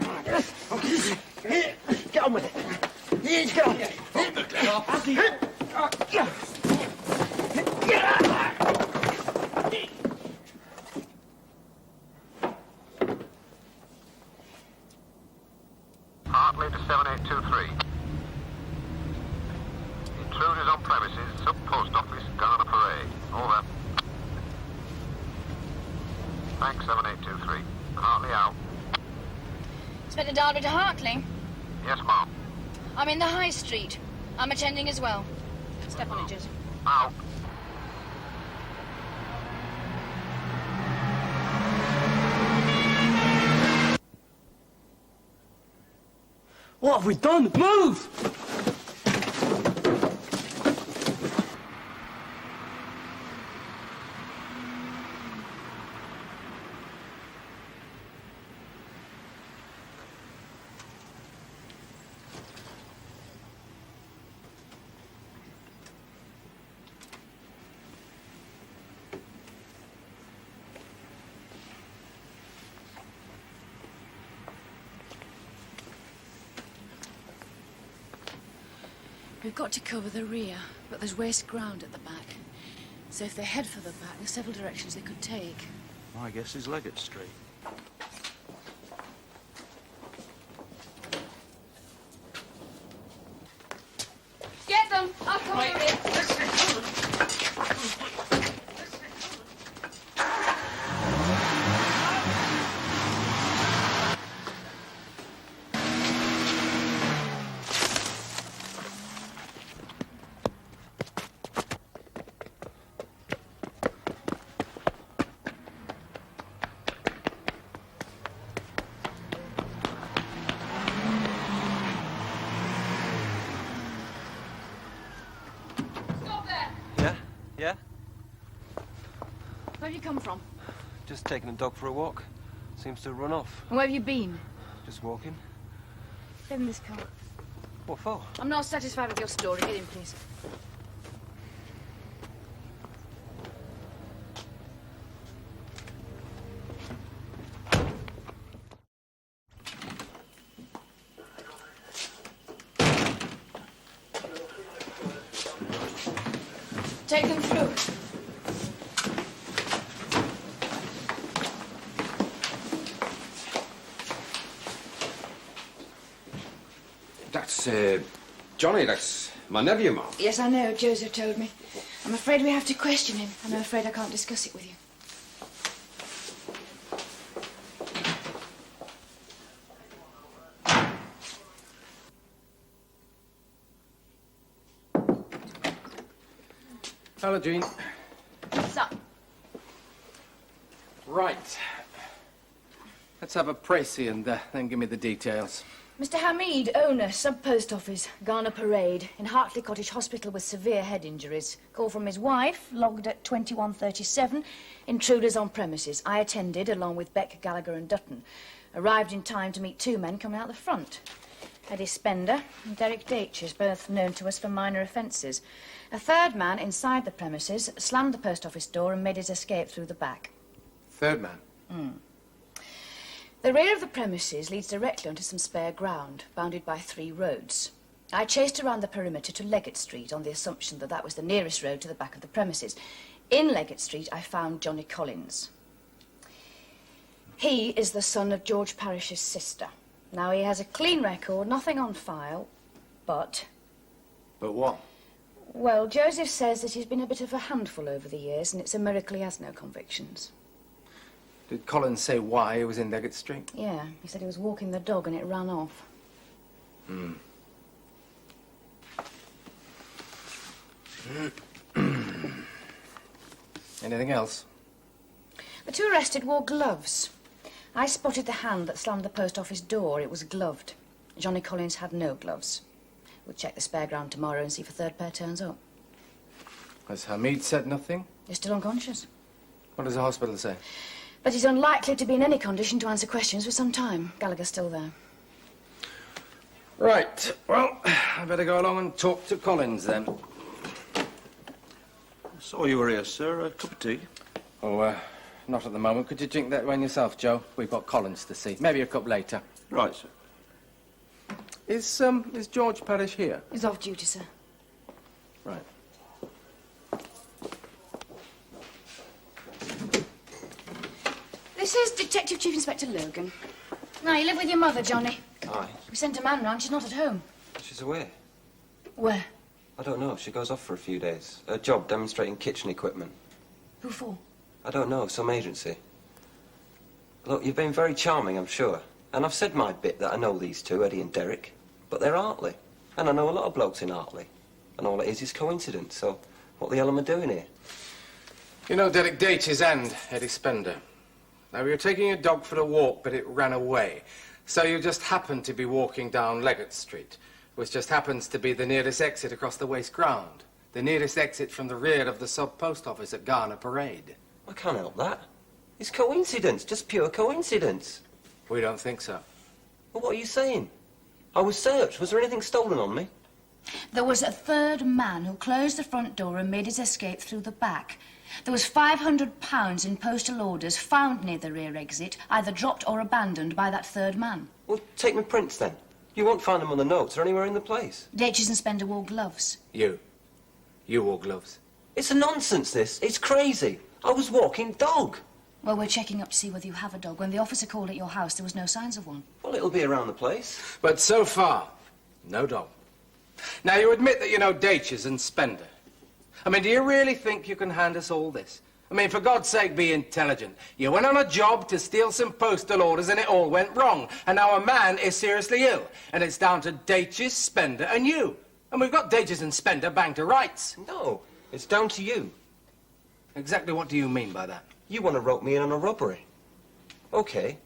Get on with it. Get on. Hartley to 7823. Intruders on premises, sub-post office, Garner Parade. Over. Thanks, 7823. Hartley out. Inspector Darby to Hartley. Yes, ma'am. I'm in the High Street. I'm attending as well. Step on it, Joseph. Out. What have we done? Move! We've got to cover the rear, but there's waste ground at the back. So if they head for the back, there's several directions they could take. My guess is Leggett Street. Get them! I'll cover it! Yeah? Where have you come from? Just taking the dog for a walk. Seems to have run off. And where have you been? Just walking. Get in this car. What for? I'm not satisfied with your story. Get in, please. Take them through. That's, Johnny, that's my nephew, Mom. Yes, I know. Joseph told me. I'm afraid we have to question him, and I'm afraid I can't discuss it with you. Hello, Jean. What's up? Right. Let's have a précis and then give me the details. Mr. Hamid, owner, sub-post office, Garner Parade, in Hartley Cottage Hospital with severe head injuries. Call from his wife, logged at 21:37. Intruders on premises. I attended, along with Beck, Gallagher and Dutton. Arrived in time to meet two men coming out the front. Eddie Spender and Derek Datches, both known to us for minor offences. A third man inside the premises slammed the post office door and made his escape through the back. Third man? The rear of the premises leads directly onto some spare ground, bounded by 3 roads. I chased around the perimeter to Leggett Street on the assumption that that was the nearest road to the back of the premises. In Leggett Street, I found Johnny Collins. He is the son of George Parrish's sister. Now, he has a clean record, nothing on file, but... But what? Well, Joseph says that he's been a bit of a handful over the years, and it's a miracle he has no convictions. Did Collins say why he was in Leggett Street? Yeah, he said he was walking the dog and it ran off. Anything else? The 2 arrested wore gloves. I spotted the hand that slammed the post office door. It was gloved. Johnny Collins had no gloves. We'll check the spare ground tomorrow and see if a third pair turns up. Has Hamid said nothing? He's still unconscious. What does the hospital say? But he's unlikely to be in any condition to answer questions for some time. Gallagher's still there. Right. Well, I better go along and talk to Collins then. Saw you were here, sir. A cup of tea? Oh, not at the moment. Could you drink that one yourself, Joe? We've got Collins to see. Maybe a cup later. Right, sir. Is George Parrish here? He's off duty, sir. Right. This is Detective Chief Inspector Logan. Now, you live with your mother, Johnny. Aye. We sent a man round. She's not at home. She's away. Where? I don't know. She goes off for a few days. A job demonstrating kitchen equipment. Who for? I don't know. Some agency. Look, you've been very charming, I'm sure. And I've said my bit that I know these two, Eddie and Derek. But they're Hartley. And I know a lot of blokes in Hartley. And all it is coincidence. So what the hell am I doing here? You know Derek Datches and Eddie Spender. Now, we were taking a dog for a walk, but it ran away. So you just happened to be walking down Leggett Street, which just happens to be the nearest exit across the waste ground. The nearest exit from the rear of the sub-post office at Garner Parade. I can't help that. It's coincidence, just pure coincidence. We don't think so. Well, what are you saying? I was searched. Was there anything stolen on me? There was a third man who closed the front door and made his escape through the back. There was £500 in postal orders found near the rear exit, either dropped or abandoned by that third man. Well, take my prints then. You won't find them on the notes or anywhere in the place. Datches and Spender wore gloves. You wore gloves. It's a nonsense, this. It's crazy. I was walking dog. Well, we're checking up to see whether you have a dog. When the officer called at your house, there was no signs of one. Well, it'll be around the place. But so far, no dog. Now, you admit that you know Datches and Spender. I mean, do you really think you can hand us all this? I mean, for God's sake, be intelligent. You went on a job to steal some postal orders and it all went wrong. And now a man is seriously ill. And it's down to Datches, Spender and you. And we've got Datches and Spender banged to rights. No, it's down to you. Exactly what do you mean by that? You want to rope me in on a robbery. OK.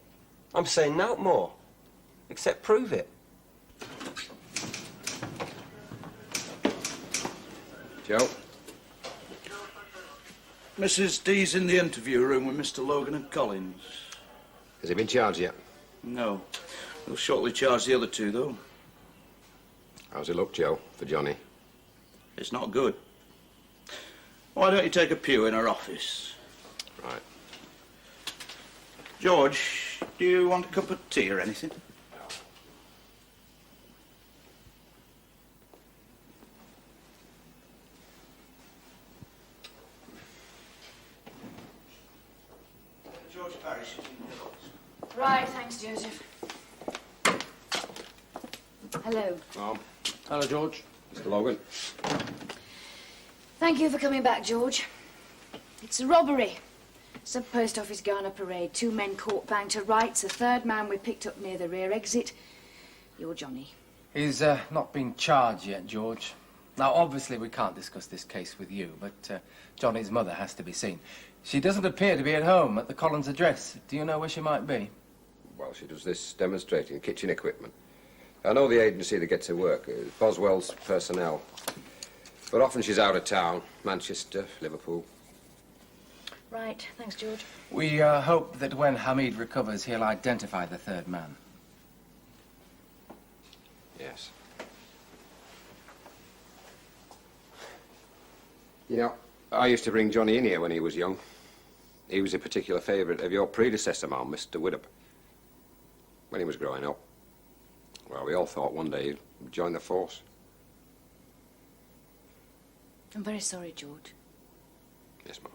I'm saying no more. Except prove it. Joe? Mrs. D's in the interview room with Mr. Logan and Collins. Has he been charged yet? No. We'll shortly charge the other two, though. How's it look, Joe, for Johnny? It's not good. Why don't you take a pew in her office? Right. George, do you want a cup of tea or anything? George Parrish is in the office. Right, thanks, Joseph. Hello. Hello, George. Mr. Logan. Thank you for coming back, George. It's a robbery. Sub Post Office Garner Parade. 2 men caught bang to rights. A third man we picked up near the rear exit. You're Johnny. He's not been charged yet, George. Now, obviously, we can't discuss this case with you, but Johnny's mother has to be seen. She doesn't appear to be at home at the Collins address. Do you know where she might be? Well, she does this demonstrating kitchen equipment. I know the agency that gets her work, Boswell's personnel. But often she's out of town, Manchester, Liverpool. Right, thanks, George. We hope that when Hamid recovers, he'll identify the third man. Yes. You know, I used to bring Johnny in here when he was young. He was a particular favourite of your predecessor, Ma'am, Mr. Widdop. When he was growing up. Well, we all thought one day he'd join the force. I'm very sorry, George. Yes, Ma'am.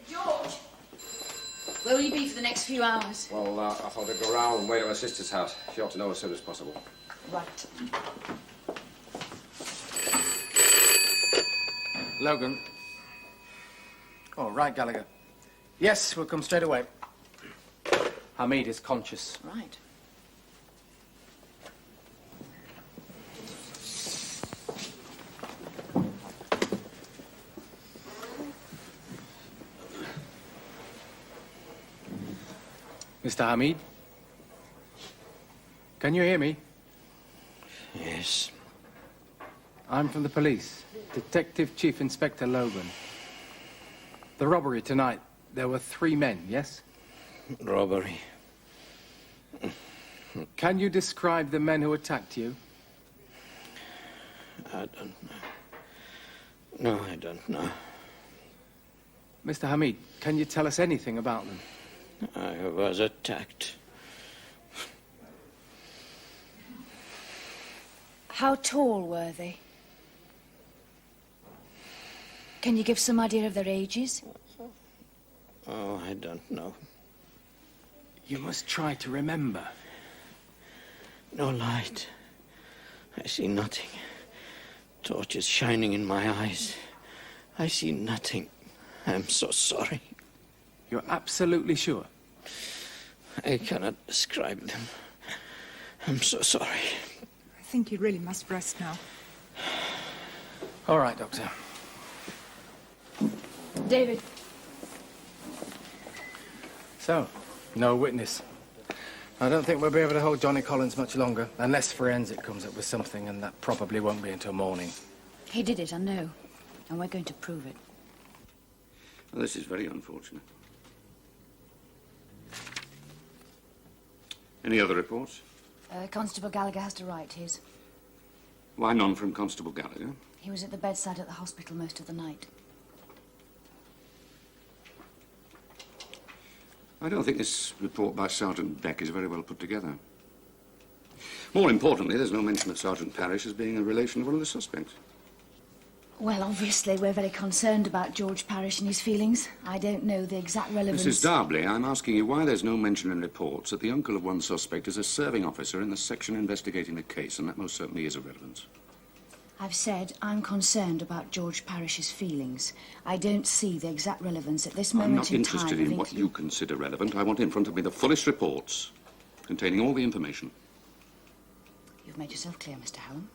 George! Where will you be for the next few hours? Well, I thought I'd go round and wait at my sister's house. She ought to know as soon as possible. Right. Logan. Oh, right, Gallagher. Yes, we'll come straight away. Hamid is conscious. Right. Mr. Hamid? Can you hear me? Yes. I'm from the police. Detective Chief Inspector Logan. The robbery tonight, there were 3 men, yes? Robbery. Can you describe the men who attacked you? I don't know. No, I don't know. Mr. Hamid, can you tell us anything about them? I was attacked. How tall were they? Can you give some idea of their ages? Oh, I don't know. You must try to remember. No light. I see nothing. Torches shining in my eyes. I see nothing. I'm so sorry. You're absolutely sure? I cannot describe them. I'm so sorry. I think you really must rest now. All right, Doctor. David. So, no witness. I don't think we'll be able to hold Johnny Collins much longer, unless forensic comes up with something, and that probably won't be until morning. He did it, I know. And we're going to prove it. Well, this is very unfortunate. Any other reports? Constable Gallagher has to write his. Why none from Constable Gallagher? He was at the bedside at the hospital most of the night. I don't think this report by Sergeant Beck is very well put together. More importantly, there's no mention of Sergeant Parrish as being a relation of one of the suspects. Well, obviously, we're very concerned about George Parrish and his feelings. I don't know the exact relevance. Mrs. Darbley, I'm asking you why there's no mention in reports that the uncle of one suspect is a serving officer in the section investigating the case, and that most certainly is a relevance. I've said I'm concerned about George Parrish's feelings. I don't see the exact relevance at this moment in time. I'm not interested in what you consider relevant. I want in front of me the fullest reports containing all the information. You've made yourself clear, Mr. Hallam.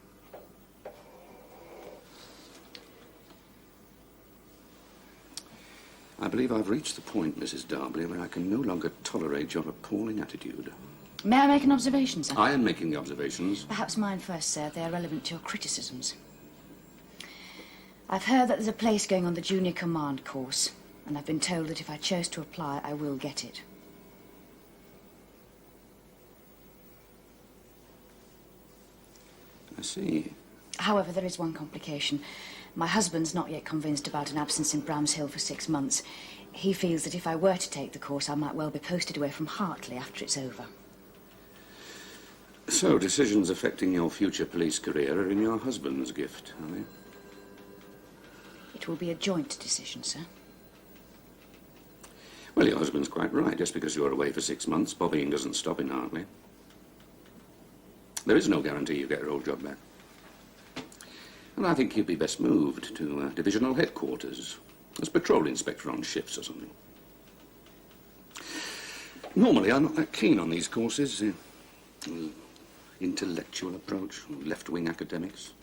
I believe I've reached the point, Mrs. Darbley, where I can no longer tolerate your appalling attitude. May I make an observation, sir? I am making the observations. Perhaps mine first, sir. They are relevant to your criticisms. I've heard that there's a place going on the junior command course, and I've been told that if I chose to apply, I will get it. I see. However, there is one complication. My husband's not yet convinced about an absence in Bramshill for 6 months. He feels that if I were to take the course, I might well be posted away from Hartley after it's over. So, decisions affecting your future police career are in your husband's gift, are they? It will be a joint decision, sir. Well, your husband's quite right. Just because you're away for 6 months, bobbying doesn't stop in Hartley. There is no guarantee you get your old job back. And I think you'd be best moved to divisional headquarters as patrol inspector on shifts or something. Normally, I'm not that keen on these courses. Intellectual approach, left-wing academics.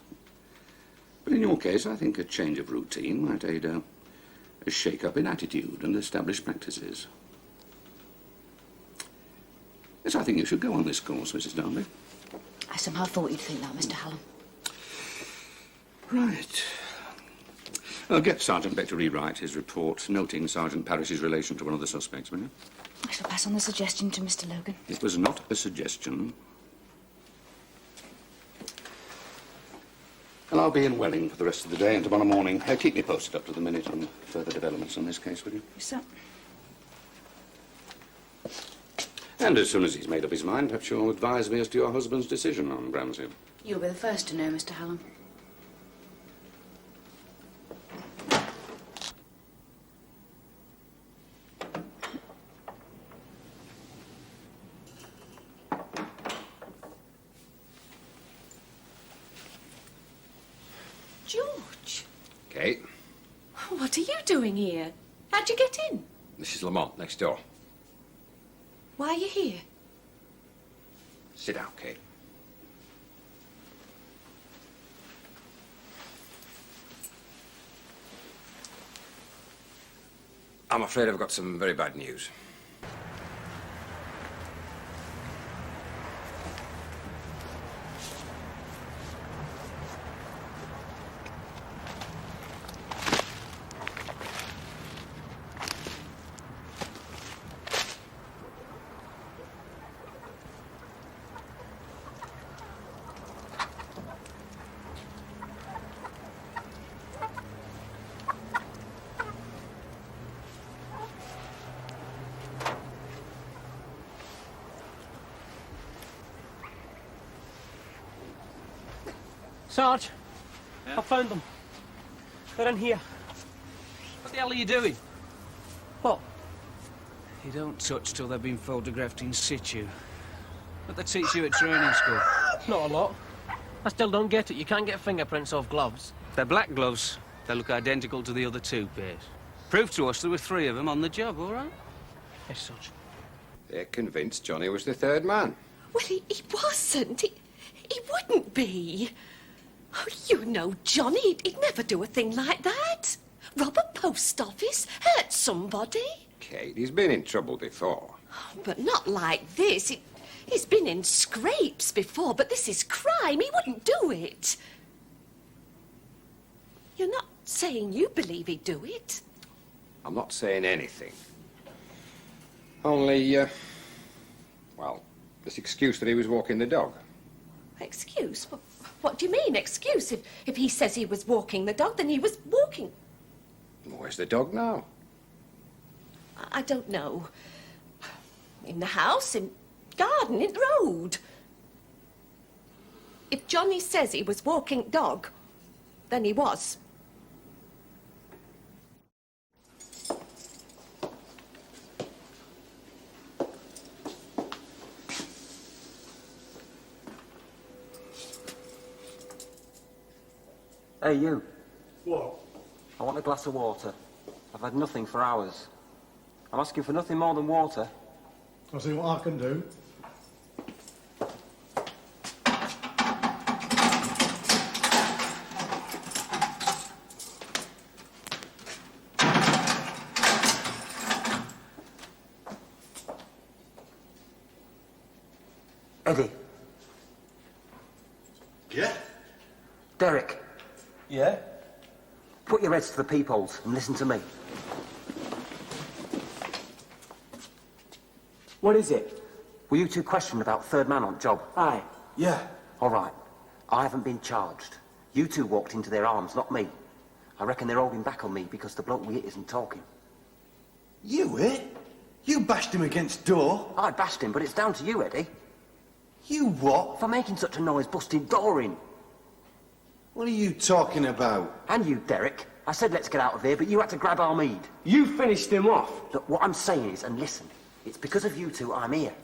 But in your case, I think a change of routine might aid a shake-up in attitude and established practices. Yes, I think you should go on this course, Mrs. Darby. I somehow thought you'd think that, Mr. Hallam. Right. Get Sergeant Beck to rewrite his report, noting Sergeant Parrish's relation to one of the suspects, will you? I shall pass on the suggestion to Mr. Logan. It was not a suggestion. And I'll be in Welling for the rest of the day and tomorrow morning. Keep me posted up to the minute on further developments on this case, will you? Yes, sir. And as soon as he's made up his mind, perhaps you'll advise me as to your husband's decision on Bramshill. You'll be the first to know, Mr. Hallam. George, Kate, what are you doing here? How'd you get in? this is Lamont, next door. Why are you here? Sit down, Kate. I'm afraid I've got some very bad news. Sarge, I found them. They're in here. What the hell are you doing? What? You don't touch till they've been photographed in situ. What they teach you at training school? Not a lot. I still don't get it. You can't get fingerprints off gloves. They're black gloves. They look identical to the other 2 pairs. Prove to us there were 3 of them on the job, all right? Yes, Sarge. They're convinced Johnny was the third man. Well, he wasn't. He wouldn't be. Oh, you know Johnny. He'd never do a thing like that. Rob a post office, hurt somebody. Kate, he's been in trouble before. But not like this. He's been in scrapes before, but this is crime. He wouldn't do it. You're not saying you believe he'd do it? I'm not saying anything. Only, well, this excuse that he was walking the dog. Excuse? What do you mean, excuse? If he says he was walking the dog, then he was walking. Where's the dog now? I don't know. In the house, in garden, in the road. If Johnny says he was walking dog, then he was. Hey, you. What? I want a glass of water. I've had nothing for hours. I'm asking for nothing more than water. I'll see what I can do. Eddie. Yeah? Derek. Yeah? Put your heads to the peepholes and listen to me. What is it? Were you two questioned about third man on job? Aye. Yeah. All right. I haven't been charged. You two walked into their arms, not me. I reckon they're holding back on me because the bloke we hit isn't talking. You hit? You bashed him against door? I bashed him, but it's down to you, Eddie. You what? For making such a noise busting door in. What are you talking about? And you, Derek. I said let's get out of here, but you had to grab our mead. You finished him off. Look, what I'm saying is, and listen, it's because of you two I'm here.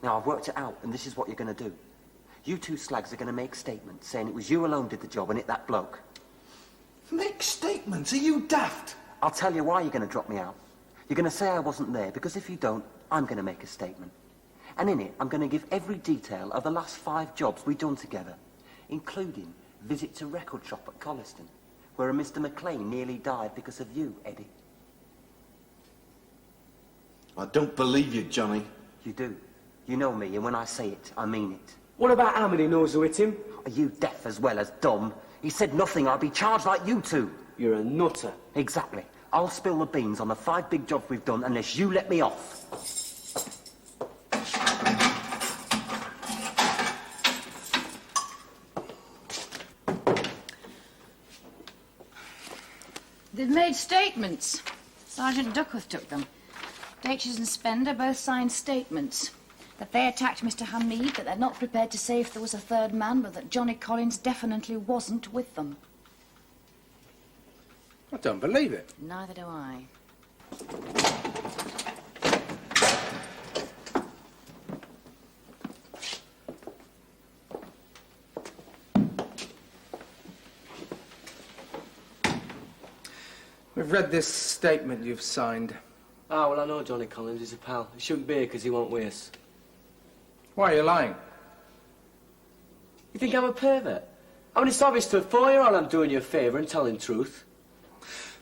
Now, I've worked it out, and this is what you're going to do. You two slags are going to make statements saying it was you alone did the job and hit that bloke. Make statements? Are you daft? I'll tell you why you're going to drop me out. You're going to say I wasn't there, because if you don't, I'm going to make a statement. And in it, I'm going to give every detail of the last 5 jobs we've done together, including visit to record shop at Colliston, where a Mr. McLean nearly died because of you, Eddie. I don't believe you, Johnny. You do. You know me, and when I say it, I mean it. What about how many knows who hit him? Are you deaf as well as dumb? He said nothing. I'll be charged like you two. You're a nutter. Exactly. I'll spill the beans on the 5 big jobs we've done unless you let me off. They've made statements. Sergeant Duckworth took them. Datches and Spender both signed statements. That they attacked Mr. Hamid, that they're not prepared to say if there was a third man, but that Johnny Collins definitely wasn't with them. I don't believe it. Neither do I. We've read this statement you've signed. Ah, well, I know Johnny Collins. He's a pal. He shouldn't be here because he won't with us. Why are you lying? You think I'm a pervert? I mean, it's obvious to a 4-year-old I'm doing you a favour and telling truth.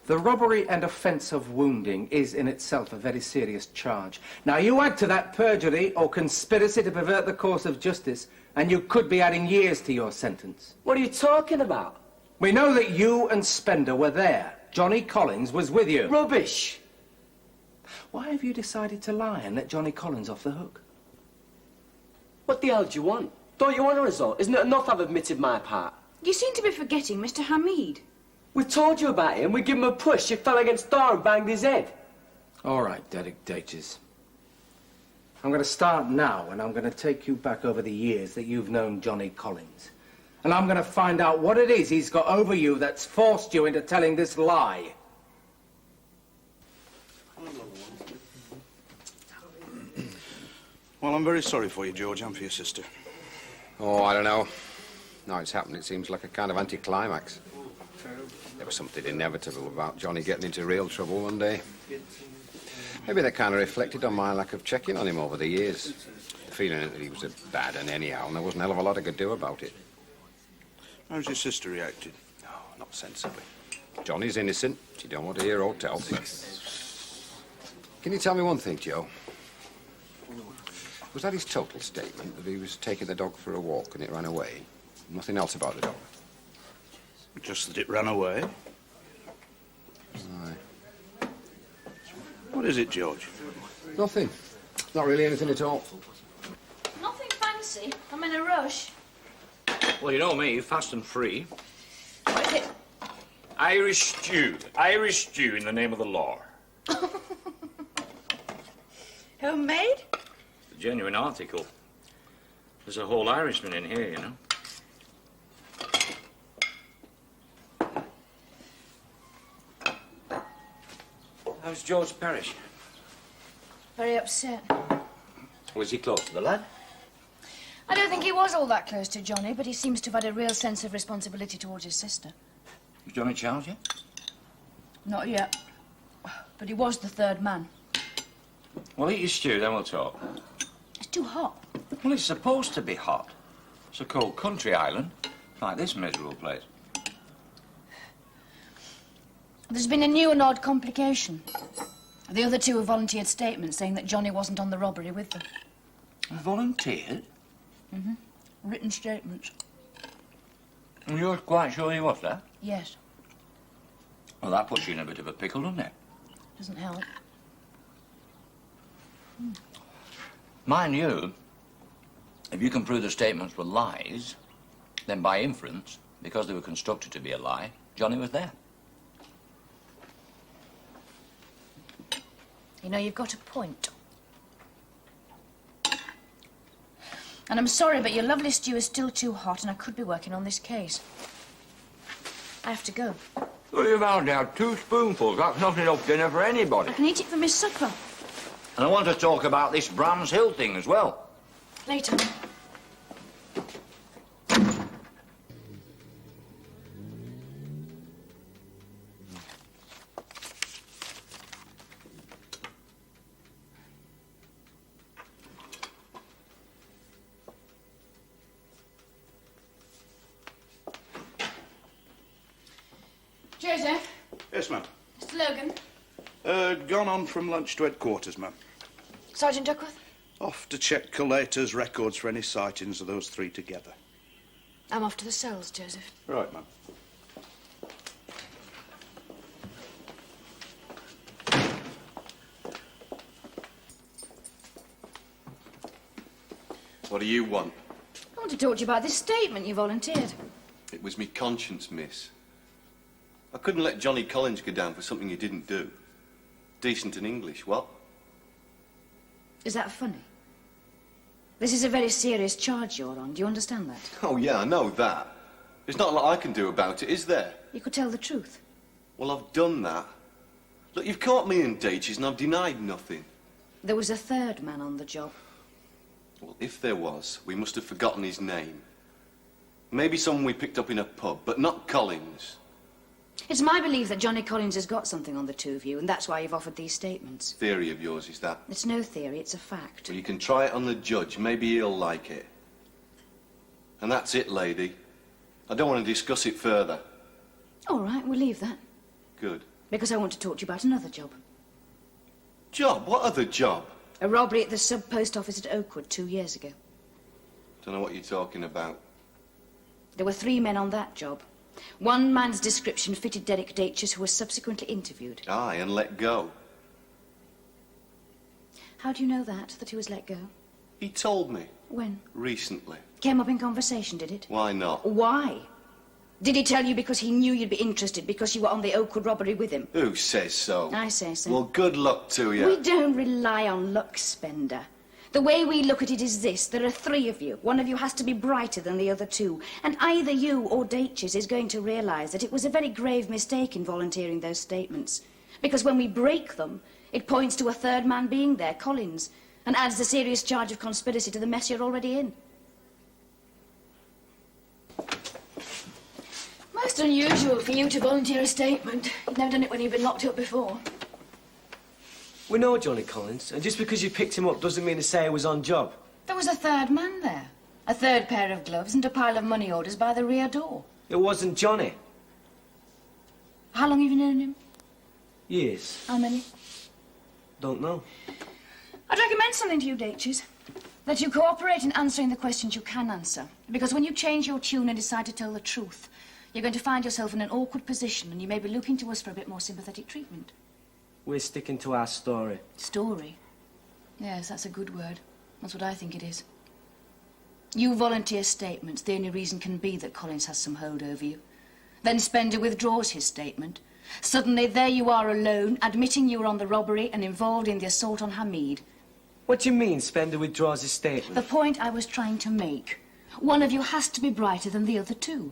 The robbery and offence of wounding is in itself a very serious charge. Now, you add to that perjury or conspiracy to pervert the course of justice, and you could be adding years to your sentence. What are you talking about? We know that you and Spender were there. Johnny Collins was with you. Rubbish! Why have you decided to lie and let Johnny Collins off the hook? What the hell do you want? Don't you want a result? Isn't it enough I've admitted my part? You seem to be forgetting Mr. Hamid. We told you about him. We give him a push. He fell against the door and banged his head. All right, Derek Datches. I'm going to start now, and I'm going to take you back over the years that you've known Johnny Collins. And I'm going to find out what it is he's got over you that's forced you into telling this lie. Well, I'm very sorry for you, George, and for your sister. Oh, I don't know. Now it's happened, it seems like a kind of anticlimax. There was something inevitable about Johnny getting into real trouble one day. Maybe that kind of reflected on my lack of checking on him over the years. The feeling that he was a bad un anyhow, and there wasn't a hell of a lot I could do about it. How's your sister reacted? No, not sensibly. Johnny's innocent. She don't want to hear or tell. Can you tell me one thing, Joe? Was that his total statement, that he was taking the dog for a walk and it ran away? Nothing else about the dog? Just that it ran away. Aye. What is it, George? Nothing. Not really anything at all. Nothing fancy. I'm in a rush. Well, you know me, fast and free. What is it? Irish stew. Irish stew in the name of the law. Homemade? A genuine article. There's a whole Irishman in here, you know. How's George Parrish? Very upset. Was he close to the lad? I don't think he was all that close to Johnny, but he seems to have had a real sense of responsibility towards his sister. Was Johnny charged yet? Not yet. But he was the third man. Well, eat your stew, then we'll talk. It's too hot. Well, it's supposed to be hot. It's a cold country island, like this miserable place. There's been a new and odd complication. The other two have volunteered statements saying that Johnny wasn't on the robbery with them. Volunteered? Mm-hmm. Written statements. And you're quite sure he was there? Yes. Well, that puts you in a bit of a pickle, doesn't it? Doesn't help. Mind you, if you can prove the statements were lies, then by inference, because they were constructed to be a lie, Johnny was there. You know, you've got a point. And I'm sorry, but your lovely stew is still too hot, and I could be working on this case. I have to go. Well, you've only had 2 spoonfuls. That's not enough dinner for anybody. I can eat it for my supper. And I want to talk about this Brands Hill thing as well. Later. Joseph? Yes, ma'am. Mr. Logan? Gone on from lunch to headquarters, ma'am. Sergeant Duckworth? Off to check collator's records for any sightings of those 3 together. I'm off to the cells, Joseph. Right, ma'am. What do you want? I want to talk to you about this statement you volunteered. It was me conscience, miss. I couldn't let Johnny Collins go down for something he didn't do. Decent in English, what? Is that funny? This is a very serious charge you're on. Do you understand that? Oh, yeah, I know that. There's not a lot I can do about it, is there? You could tell the truth. Well, I've done that. Look, you've caught me in dages and I've denied nothing. There was a 3rd man on the job. Well, if there was, we must have forgotten his name. Maybe someone we picked up in a pub, but not Collins. It's my belief that Johnny Collins has got something on the 2 of you, and that's why you've offered these statements. Theory of yours, is that? It's no theory, it's a fact. Well, you can try it on the judge. Maybe he'll like it. And that's it, lady. I don't want to discuss it further. All right, we'll leave that. Good. Because I want to talk to you about another job. Job? What other job? A robbery at the sub-post office at Oakwood 2 years ago. Don't know what you're talking about. There were 3 men on that job. One man's description fitted Derek Datches, who was subsequently interviewed. Aye, and let go. How do you know that he was let go? He told me. When? Recently. Came up in conversation, did it? Why not? Why? Did he tell you because he knew you'd be interested, because you were on the Oakwood robbery with him? Who says so? I say so. Well, good luck to you. We don't rely on luck, Spender. The way we look at it is this. There are 3 of you. One of you has to be brighter than the other 2. And either you or Datches is going to realise that it was a very grave mistake in volunteering those statements. Because when we break them, it points to a 3rd man being there, Collins, and adds the serious charge of conspiracy to the mess you're already in. Most unusual for you to volunteer a statement. You've never done it when you've been locked up before. We know Johnny Collins, and just because you picked him up doesn't mean to say he was on job. There was a 3rd man there. A 3rd pair of gloves and a pile of money orders by the rear door. It wasn't Johnny. How long have you known him? Years. How many? Don't know. I'd recommend something to you, Datches. That you cooperate in answering the questions you can answer. Because when you change your tune and decide to tell the truth, you're going to find yourself in an awkward position, and you may be looking to us for a bit more sympathetic treatment. We're sticking to our story. Story? Yes, that's a good word. That's what I think it is. You volunteer statements. The only reason can be that Collins has some hold over you. Then Spender withdraws his statement. Suddenly, there you are alone, admitting you were on the robbery and involved in the assault on Hamid. What do you mean, Spender withdraws his statement? The point I was trying to make. One of you has to be brighter than the other 2.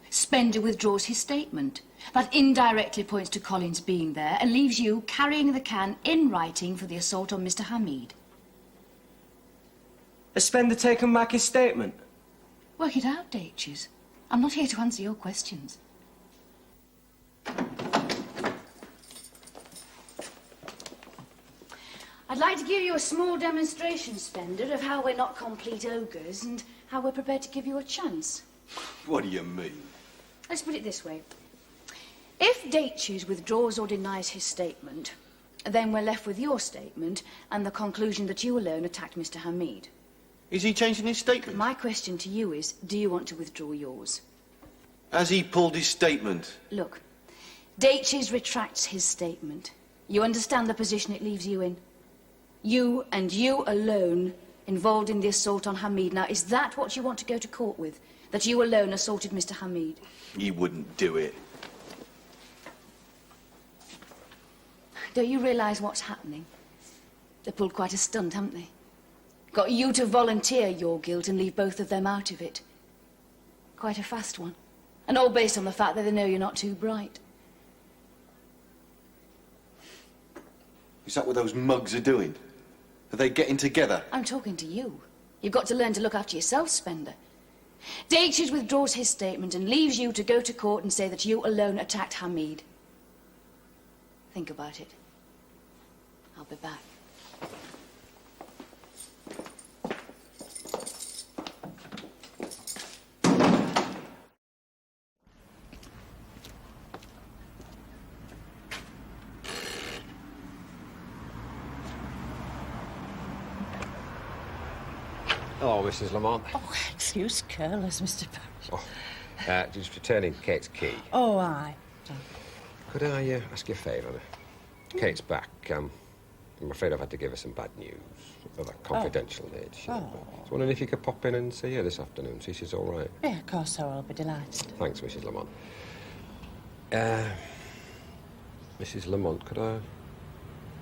Spender withdraws his statement. That indirectly points to Collins being there and leaves you carrying the can in writing for the assault on Mr. Hamid. Has Spender taken back his statement? Work it out, Datches. I'm not here to answer your questions. I'd like to give you a small demonstration, Spender, of how we're not complete ogres and how we're prepared to give you a chance. What do you mean? Let's put it this way. If Datches withdraws or denies his statement, then we're left with your statement and the conclusion that you alone attacked Mr. Hamid. Is he changing his statement? My question to you is, do you want to withdraw yours? Has he pulled his statement? Look, Datches retracts his statement. You understand the position it leaves you in? You and you alone involved in the assault on Hamid. Now, is that what you want to go to court with? That you alone assaulted Mr. Hamid? He wouldn't do it. Don't you realise what's happening? They pulled quite a stunt, haven't they? Got you to volunteer your guilt and leave both of them out of it. Quite a fast one. And all based on the fact that they know you're not too bright. Is that what those mugs are doing? Are they getting together? I'm talking to you. You've got to learn to look after yourself, Spender. Datches withdraws his statement and leaves you to go to court and say that you alone attacked Hamid. Think about it. I'll be back. Hello, Mrs. Lamont. Oh, excuse careless, Mr. Parrish. Oh, just returning Kate's key. Oh, aye. Could I ask you a favour? Kate's back. I'm afraid I've had to give her some bad news of a confidential nature. I was wondering if you could pop in and see her this afternoon, see if she's all right. Yeah, of course, so I'll be delighted. Thanks, Mrs. Lamont. Mrs. Lamont, could I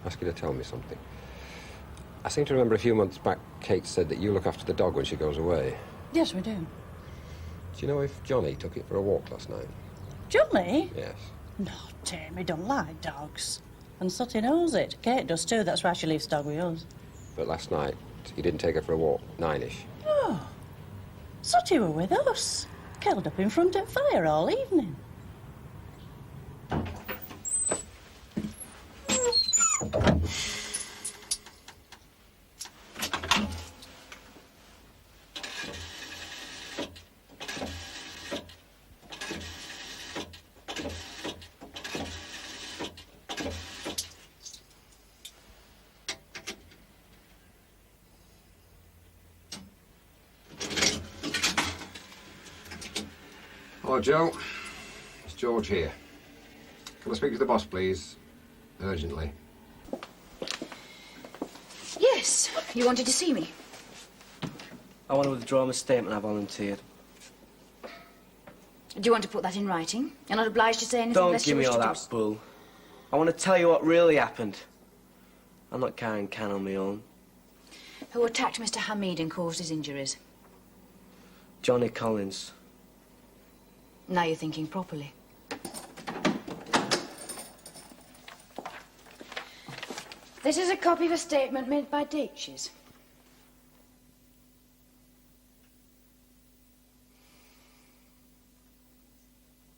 ask you to tell me something? I seem to remember a few months back Kate said that you look after the dog when she goes away. Yes, we do. Do you know if Johnny took it for a walk last night? Johnny? Yes. No, Tim, he don't like dogs. And Sutty knows it. Kate does too, that's why she leaves the dog with us. But last night, he didn't take her for a walk, 9-ish. Oh, Sutty were with us. Curled up in front of fire all evening. Hello, Joe. It's George here. Can I speak to the boss, please? Urgently. Yes, you wanted to see me. I want to withdraw my statement I volunteered. Do you want to put that in writing? You're not obliged to say anything Don't unless give you me wish all to that do so. bull. I want to tell you what really happened. I'm not carrying can on my own. Who attacked Mr. Hamid and caused his injuries? Johnny Collins. Now you're thinking properly. This is a copy of a statement made by Datches.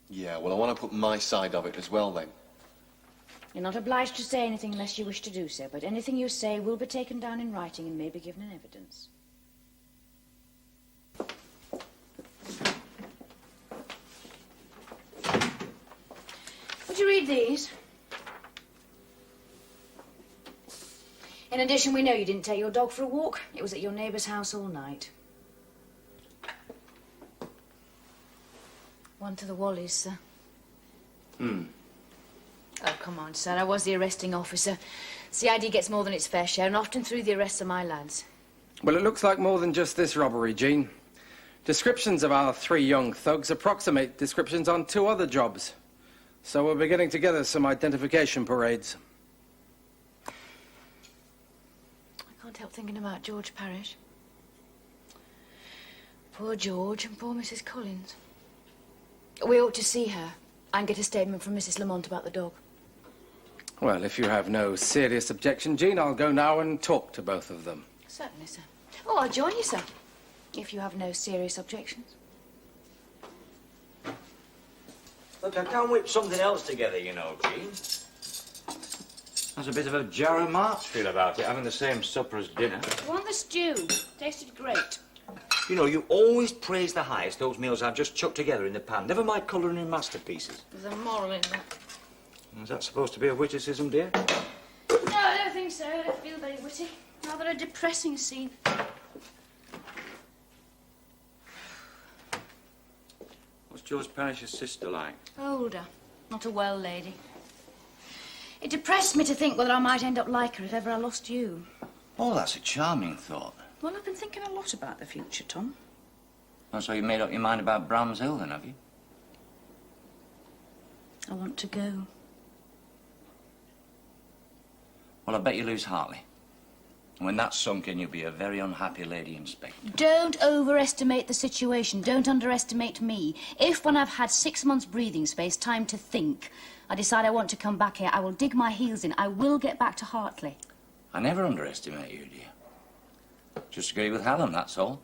Yeah, well, I want to put my side of it as well, then. You're not obliged to say anything unless you wish to do so, but anything you say will be taken down in writing and may be given in evidence. Would you read these? In addition, we know you didn't take your dog for a walk. It was at your neighbour's house all night. One to the Wallies, sir. Oh, come on, sir. I was the arresting officer. CID gets more than its fair share, and often through the arrests of my lads. Well, it looks like more than just this robbery, Jean. Descriptions of our 3 young thugs approximate descriptions on 2 other jobs. So we're beginning together some identification parades. I can't help thinking about George Parrish. Poor George and poor Mrs. Collins. We ought to see her and get a statement from Mrs. Lamont about the dog. Well, if you have no serious objection, Jean, I'll go now and talk to both of them. Certainly, sir. Oh, I'll join you, sir, if you have no serious objections. Look, I can't whip something else together, you know, Jean. There's a bit of a jar of March feel about it, having the same supper as dinner. You want the stew? Tasted great. You know, you always praise the highest those meals I've just chucked together in the pan. Never mind colouring in masterpieces. There's a moral in that. Is that supposed to be a witticism, dear? No, I don't think so. I don't feel very witty. Rather a depressing scene. George Parrish's sister like? Older, not a well lady. It depressed me to think whether I might end up like her if ever I lost you. Oh, that's a charming thought. Well, I've been thinking a lot about the future, Tom. Oh, so you made up your mind about Bram's Hill, then, have you? I want to go. Well, I bet you lose Hartley. And when that's sunk in, you'll be a very unhappy lady inspector. Don't overestimate the situation. Don't underestimate me. If, when I've had 6 months breathing space, time to think, I decide I want to come back here, I will dig my heels in. I will get back to Hartley. I never underestimate you, dear. Just agree with Helen, that's all.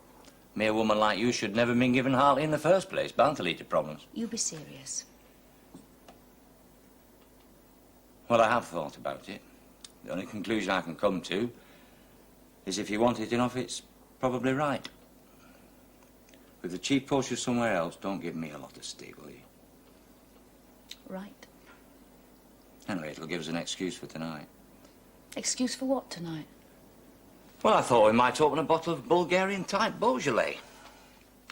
A mere woman like you should never have been given Hartley in the first place. Bound to lead to problems. You be serious. Well, I have thought about it. The only conclusion I can come to is if you want it enough, it's probably right. With the chief posted somewhere else, don't give me a lot of stick, will you? Right. Anyway, it'll give us an excuse for tonight. Excuse for what tonight? Well, I thought we might open a bottle of Bulgarian-type Beaujolais.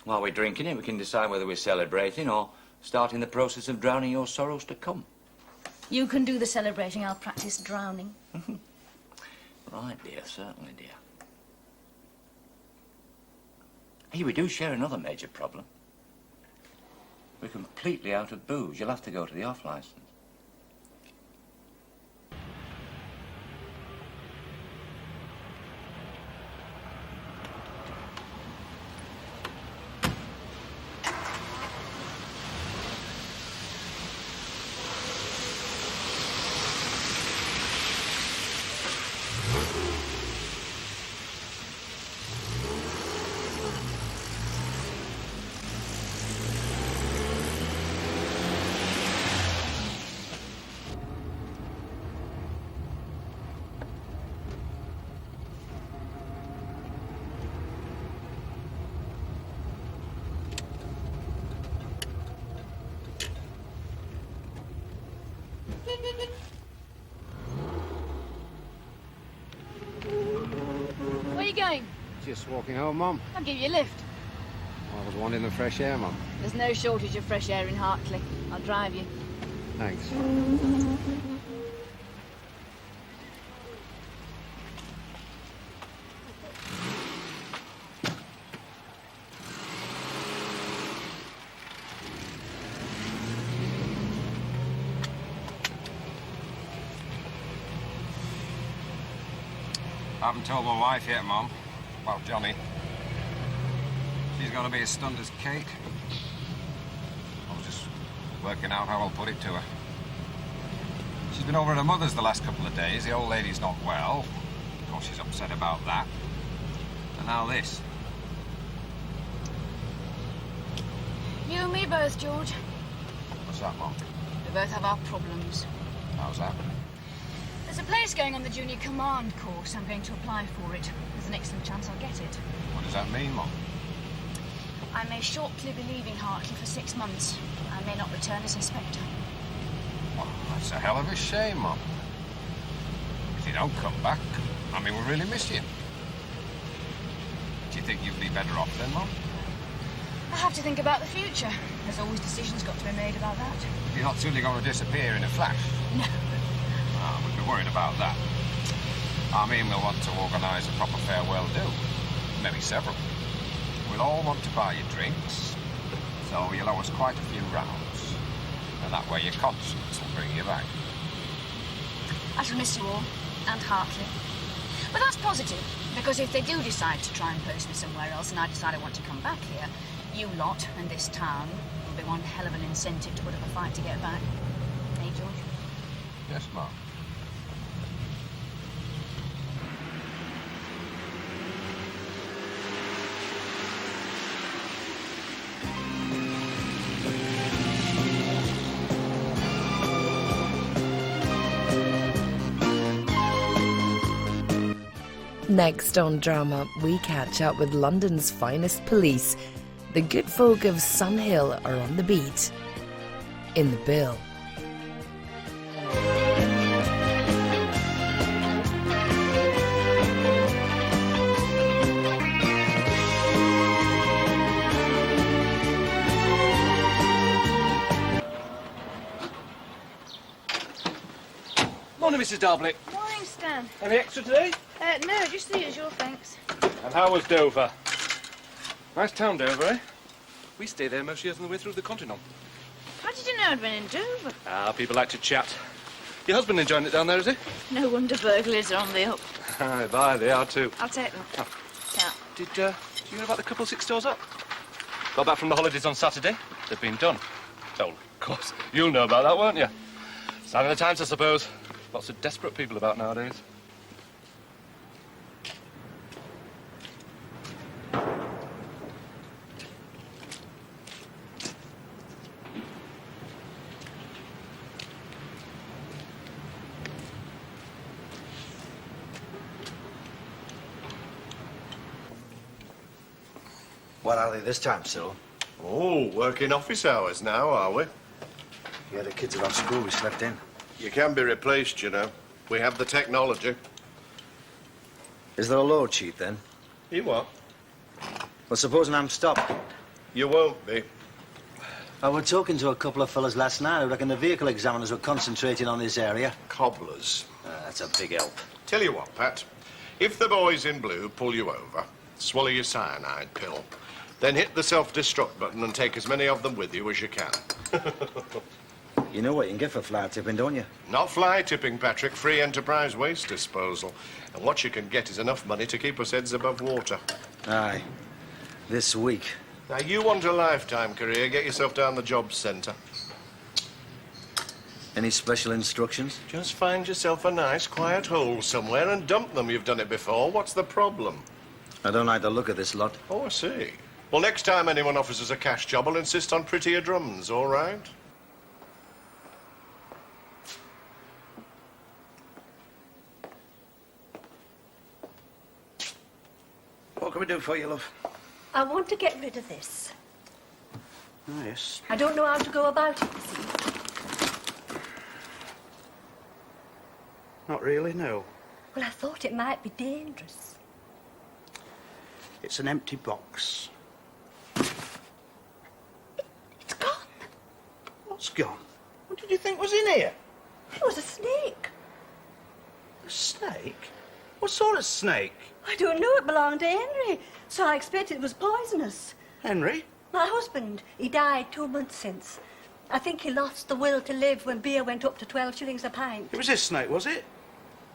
While we're drinking it, we can decide whether we're celebrating or starting the process of drowning your sorrows to come. You can do the celebrating, I'll practice drowning. Right, dear, certainly, dear. Hey, we do share another major problem. We're completely out of booze. You'll have to go to the off-licence. Where are you going? Just walking home, Mum. I'll give you a lift. I was wanting the fresh air, Mum. There's no shortage of fresh air in Hartley. I'll drive you. Thanks. I haven't told my wife yet, Mum. About Johnny. She's going to be as stunned as cake. I was just working out how I'll put it to her. She's been over at her mother's the last couple of days. The old lady's not well. Of course, she's upset about that. And now this. You and me both, George. What's that, Mum? We both have our problems. How's that? There's a place going on the junior command course. I'm going to apply for it. There's an excellent chance I'll get it. What does that mean, Mum? I may shortly be leaving Hartley for 6 months. I may not return as inspector. Well, that's a hell of a shame, Mum. If you don't come back, I mean, we'll really miss you. Do you think you'd be better off then, Mum? I have to think about the future. There's always decisions got to be made about that. You're not simply going to disappear in a flash? No. Ah, we'd be worried about that. I mean, we'll want to organise a proper farewell do. Maybe several. We'll all want to buy you drinks, so you'll owe us quite a few rounds. And that way your conscience will bring you back. I shall miss you all, and Hartley. But that's positive, because if they do decide to try and post me somewhere else and I decide I want to come back here, you lot and this town will be one hell of an incentive to put up a fight to get back. Hey, George? Yes, Mum. Next on Drama, we catch up with London's finest police. The good folk of Sun Hill are on the beat. In the bill. Morning, Mrs. Darbley. Morning, Stan. Any extra today? No, just the usual, thanks. And how was Dover? Nice town, Dover, eh? We stay there most years on the way through the continent. How did you know I'd been in Dover? Ah, people like to chat. Your husband enjoying it down there, is he? No wonder burglars are on the up. Aye, bye, they are too. I'll take them. Oh. Yeah. Did you hear about the couple 6 doors up? Got back from the holidays on Saturday. They've been done. Oh, of course. You'll know about that, won't you? Sign of the times, I suppose. Lots of desperate people about nowadays. What are they this time, Cyril? Oh, working office hours now, are we? Yeah, the kids are off school. We slept in. You can be replaced, you know. We have the technology. Is there a load sheet, then? You what? Well, supposing I'm stopped. You won't be. I was talking to a couple of fellas last night. I reckon the vehicle examiners were concentrating on this area. Cobblers. That's a big help. Tell you what, Pat. If the boys in blue pull you over, swallow your cyanide pill, then hit the self-destruct button and take as many of them with you as you can. You know what you can get for fly tipping, don't you? Not fly tipping, Patrick. Free enterprise waste disposal. And what you can get is enough money to keep us heads above water. Aye. This week. Now, you want a lifetime career, get yourself down the jobs centre. Any special instructions? Just find yourself a nice, quiet hole somewhere and dump them. You've done it before. What's the problem? I don't like the look of this lot. Oh, I see. Well, next time anyone offers us a cash job, I'll insist on prettier drums, all right? What can we do for you, love? I want to get rid of this. Oh, yes. I don't know how to go about it, you see. Not really, no. Well, I thought it might be dangerous. It's an empty box. It's gone. What's gone? What did you think was in here? It was a snake. A snake? What sort of snake? I don't know. It belonged to Henry, so I expected it was poisonous. Henry? My husband. He died 2 months since. I think he lost the will to live when beer went up to 12 shillings a pint. It was this snake, was it?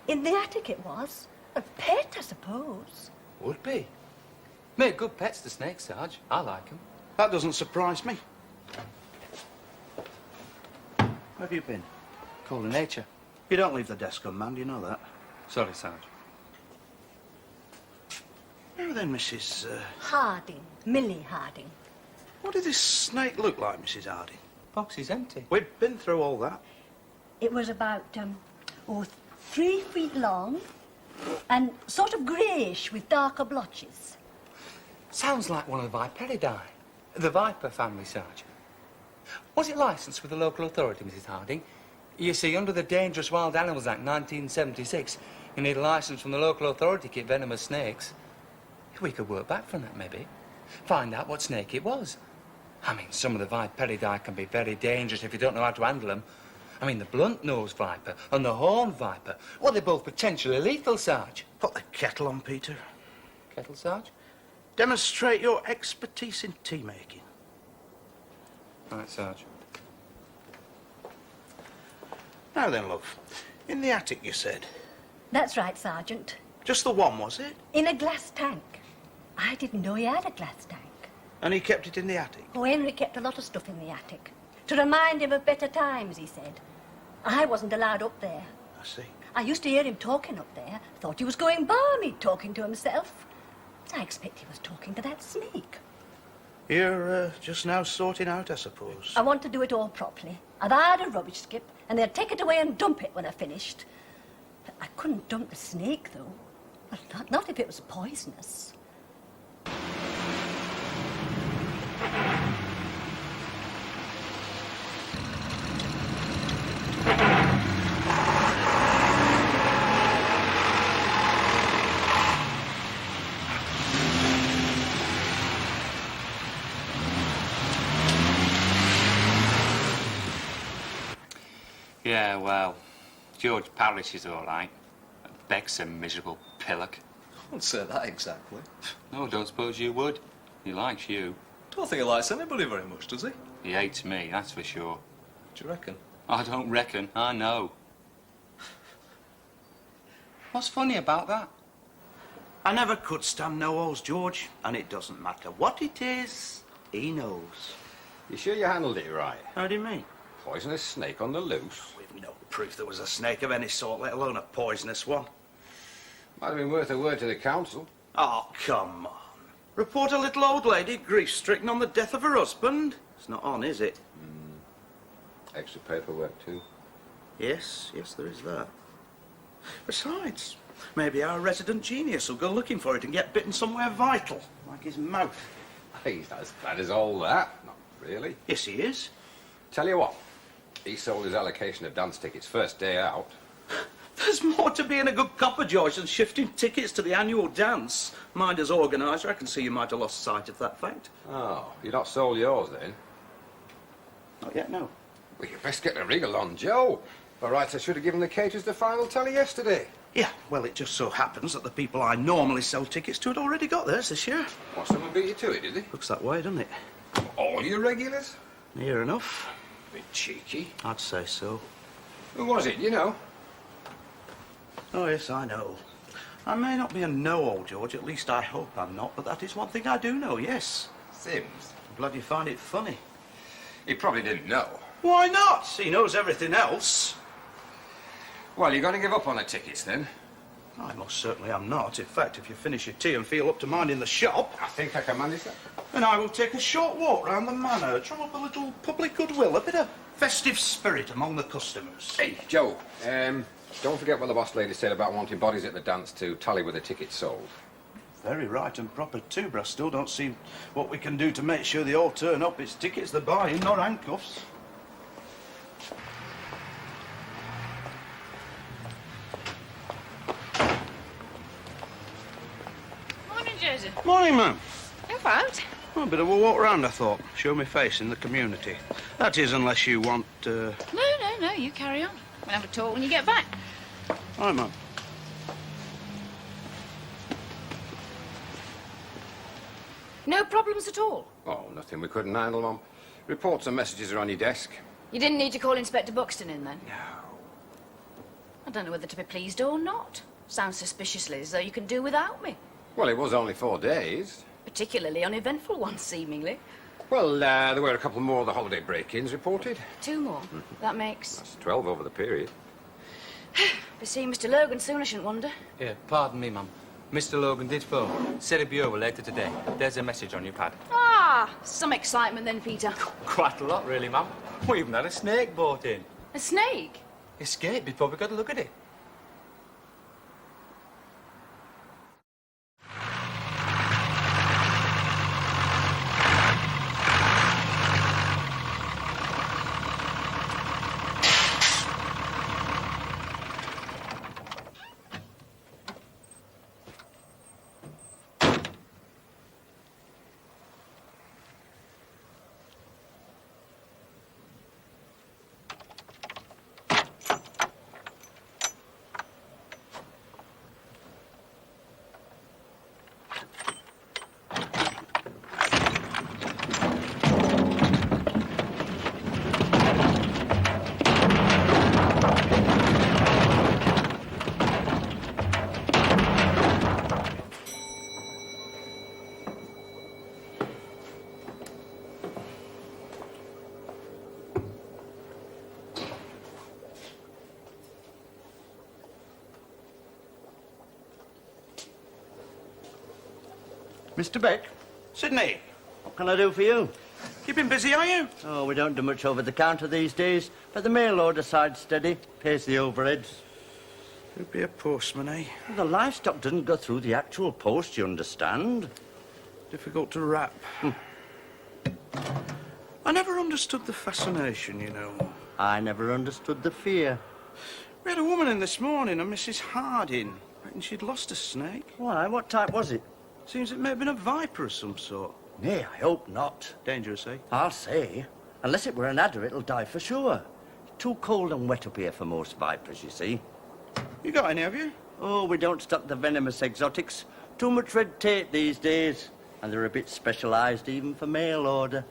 In the attic it was. A pet, I suppose. Would be. Make good pets, the snakes, Sarge. I like them. That doesn't surprise me. Where have you been? Calling nature. You don't leave the desk unmanned, you know that. Sorry, Sarge. Now then, Mrs. Harding. Millie Harding. What did this snake look like, Mrs. Harding? Box is empty. We've been through all that. It was about, 3 feet long and sort of greyish with darker blotches. Sounds like one of the Viperidae. The Viper family, Sarge. Was it licensed with the local authority, Mrs. Harding? You see, under the Dangerous Wild Animals Act 1976, you need a licence from the local authority to keep venomous snakes. We could work back from that, maybe. Find out what snake it was. I mean, some of the Viperidae can be very dangerous if you don't know how to handle them. I mean, the blunt-nosed viper and the horned viper. Well, they're both potentially lethal, Sarge. Put the kettle on, Peter. Kettle, Sarge? Demonstrate your expertise in tea-making. Right, Sarge. Now then, love. In the attic, you said? That's right, Sergeant. Just the one, was it? In a glass tank. I didn't know he had a glass tank. And he kept it in the attic? Oh, Henry kept a lot of stuff in the attic. To remind him of better times, he said. I wasn't allowed up there. I see. I used to hear him talking up there. Thought he was going balmy, talking to himself. I expect he was talking to that snake. You're just now sorting out, I suppose. I want to do it all properly. I've hired a rubbish skip, and they'll take it away and dump it when I've finished. But I couldn't dump the snake, though. Well, not if it was poisonous. Yeah, well, George Parrish is all right. Beck's a miserable pillock. I wouldn't say that exactly. No, don't suppose you would. He likes you. Don't think he likes anybody very much, does he? He hates me, that's for sure. Do you reckon? I don't reckon, I know. What's funny about that? I never could stand no-holes, George, and it doesn't matter what it is, he knows. You sure you handled it right? How do you mean? Poisonous snake on the loose. We've no proof there was a snake of any sort, let alone a poisonous one. Might have been worth a word to the council. Oh, come on. Report a little old lady grief-stricken on the death of her husband? It's not on, is it? Extra paperwork, too. Yes, there is that. Besides, maybe our resident genius will go looking for it and get bitten somewhere vital, like his mouth. He's not as bad as all that. Not really. Yes, he is. Tell you what, he sold his allocation of dance tickets first day out. There's more to being a good copper, George, than shifting tickets to the annual dance. Mind as organiser, I can see you might have lost sight of that fact. Oh, you not sold yours, then? Not yet, no. Well, you best get a wriggle on, Joe. All right, I should have given the caterers the final tally yesterday. Yeah, well, it just so happens that the people I normally sell tickets to had already got theirs this year. What, someone beat you to it, did they? Looks that way, doesn't it? All your regulars? Near enough. Bit cheeky. I'd say so. Who was it, you know? Oh, yes, I know. I may not be a know-all, George, at least I hope I'm not, but that is one thing I do know, yes. Sims? I'm glad you find it funny. He probably didn't know. Why not? He knows everything else. Well, you're going to give up on the tickets, then? I most certainly am not. In fact, if you finish your tea and feel up to minding the shop... I think I can manage that. Then I will take a short walk round the manor, drum up a little public goodwill, a bit of festive spirit among the customers. Hey, Joe, don't forget what the boss lady said about wanting bodies at the dance to tally with the tickets sold. Very right and proper too, but I still don't see what we can do to make sure they all turn up. It's tickets they're buying, not handcuffs. Morning, Joseph. Morning, ma'am. Go out. Oh, a bit of a walk round, I thought. Show me face in the community. That is, unless you want, No, you carry on. We'll have a talk when you get back. Hi, ma'am. No problems at all? Oh, nothing we couldn't handle, Mum. Reports and messages are on your desk. You didn't need to call Inspector Buxton in, then? No. I don't know whether to be pleased or not. Sounds suspiciously as though you can do without me. Well, it was only 4 days. Particularly uneventful ones, seemingly. Well, there were a couple more of the holiday break-ins reported. 2 more. That makes... That's 12 over the period. Be seeing Mr. Logan soon, I shouldn't wonder. Yeah, pardon me, ma'am. Mr. Logan did phone. Said he'd be over later today. There's a message on your pad. Ah, some excitement then, Peter. Quite a lot, really, ma'am. We even had a snake brought in. A snake? Escaped before we got a look at it. Mr. Beck? Sydney. What can I do for you? Keeping busy, are you? Oh, we don't do much over the counter these days, but the mail order side's steady, pays the overheads. Could be a postman, eh? The livestock doesn't go through the actual post, you understand. Difficult to wrap. I never understood the fascination, you know. I never understood the fear. We had a woman in this morning, a Mrs. Harding. Reckon she'd lost a snake. Why? What type was it? Seems it may have been a viper of some sort. Nay, I hope not. Dangerous, eh? I'll say. Unless it were an adder, it'll die for sure. Too cold and wet up here for most vipers, you see. You got any, have you? Oh, we don't stock the venomous exotics. Too much red tape these days. And they're a bit specialised even for mail order.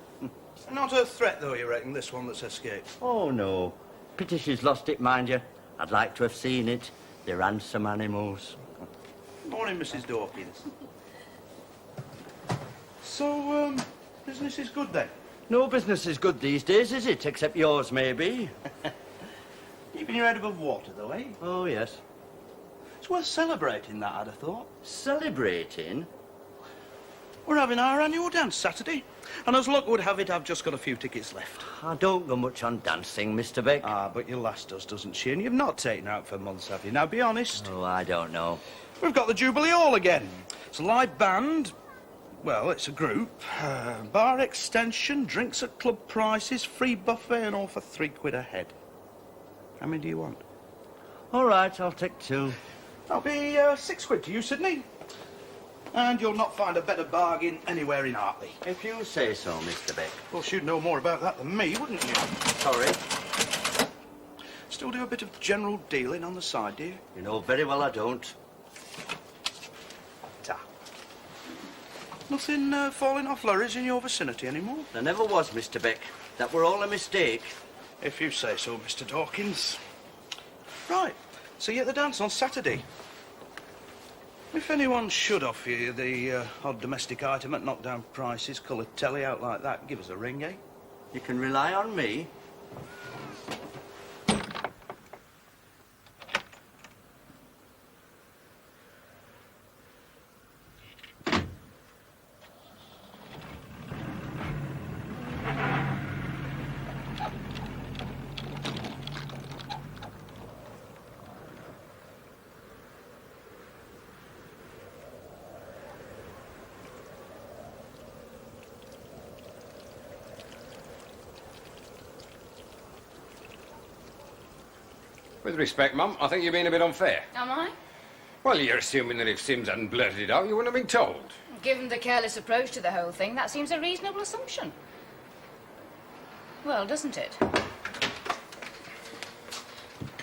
Not a threat, though, you reckon, this one that's escaped? Oh, no. Pity she's lost it, mind you. I'd like to have seen it. They're handsome animals. Morning, Mrs. Dawkins. So, business is good, then? No business is good these days, is it? Except yours, maybe. Keeping your head above water, though, eh? Oh, yes. It's worth celebrating that, I'd have thought. Celebrating? We're having our annual dance Saturday. And as luck would have it, I've just got a few tickets left. I don't go much on dancing, Mr. Beck. Ah, but your lass does, doesn't she? And you've not taken her out for months, have you? Now, be honest. Oh, I don't know. We've got the Jubilee Hall again. It's a live band. Well, it's a group. Bar extension, drinks at club prices, free buffet, and all for £3 a head. How many do you want? All right, I'll take 2. That'll be £6 to you, Sydney. And you'll not find a better bargain anywhere in Hartley. If you say so, Mr. Beck. Well, you'd know more about that than me, wouldn't you? Sorry. Still do a bit of general dealing on the side, do you? You know very well I don't. Ta. Nothing falling off lorries in your vicinity anymore? There never was, Mr. Beck. That were all a mistake. If you say so, Mr. Dawkins. Right. See you at the dance on Saturday. If anyone should offer you the odd domestic item at knockdown prices, coloured telly out like that, give us a ring, eh? You can rely on me. With respect, Mum, I think you're being a bit unfair. Am I? Well, you're assuming that if Sims hadn't blurted it out, you wouldn't have been told. Given the careless approach to the whole thing, that seems a reasonable assumption. Well, doesn't it?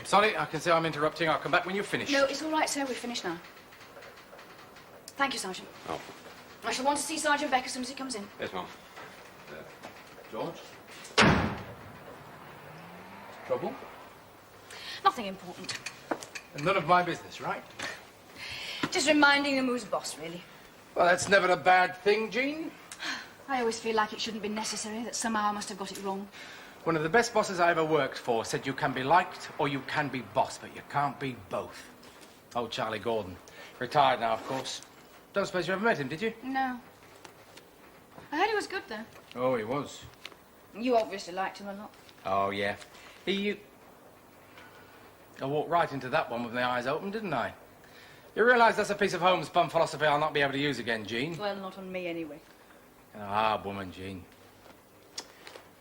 Sorry, I can see I'm interrupting. I'll come back when you've finished. No, it's all right, sir. We've finished now. Thank you, Sergeant. Oh. I shall want to see Sergeant Beck as soon as he comes in. Yes, Mum. George? Trouble? Nothing important. None of my business, right? Just reminding them who's boss, really. Well, that's never a bad thing, Jean. I always feel like it shouldn't be necessary, that somehow I must have got it wrong. One of the best bosses I ever worked for said you can be liked or you can be boss, but you can't be both. Oh, Charlie Gordon. Retired now, of course. Don't suppose you ever met him, did you? No. I heard he was good, though. Oh, he was. You obviously liked him a lot. Oh, yeah. I walked right into that one with my eyes open, didn't I? You realise that's a piece of homespun philosophy I'll not be able to use again, Jean? Well, not on me, anyway. You're a hard woman, Jean.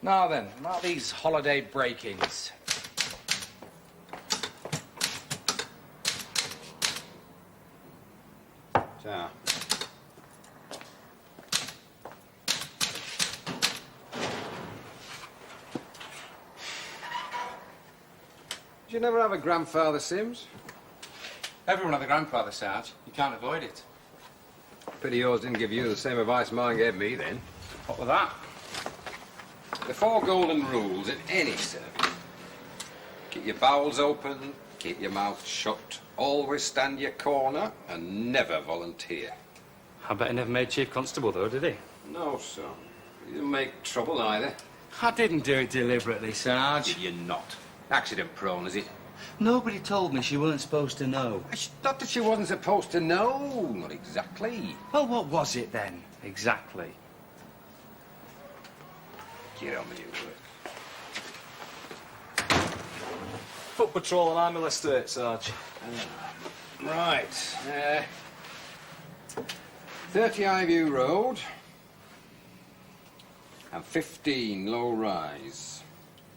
Now then, about these holiday break-ins. So. Did you never have a grandfather, Sims? Everyone had a grandfather, Sarge. You can't avoid it. Pity yours didn't give you the same advice mine gave me then. What was that? The 4 golden rules in any service. Keep your bowels open, keep your mouth shut, always stand your corner, and never volunteer. I bet he never made Chief Constable, though, did he? No, son. You didn't make trouble either. I didn't do it deliberately, Sarge. Did you not? Accident prone, is it? Nobody told me she weren't supposed to know. Not that she wasn't supposed to know. Not exactly. Well, what was it then? Exactly. Get on with your work. Foot patrol on Armill Estate, Sarge. Right. 30 Highview Road. And 15 Low Rise.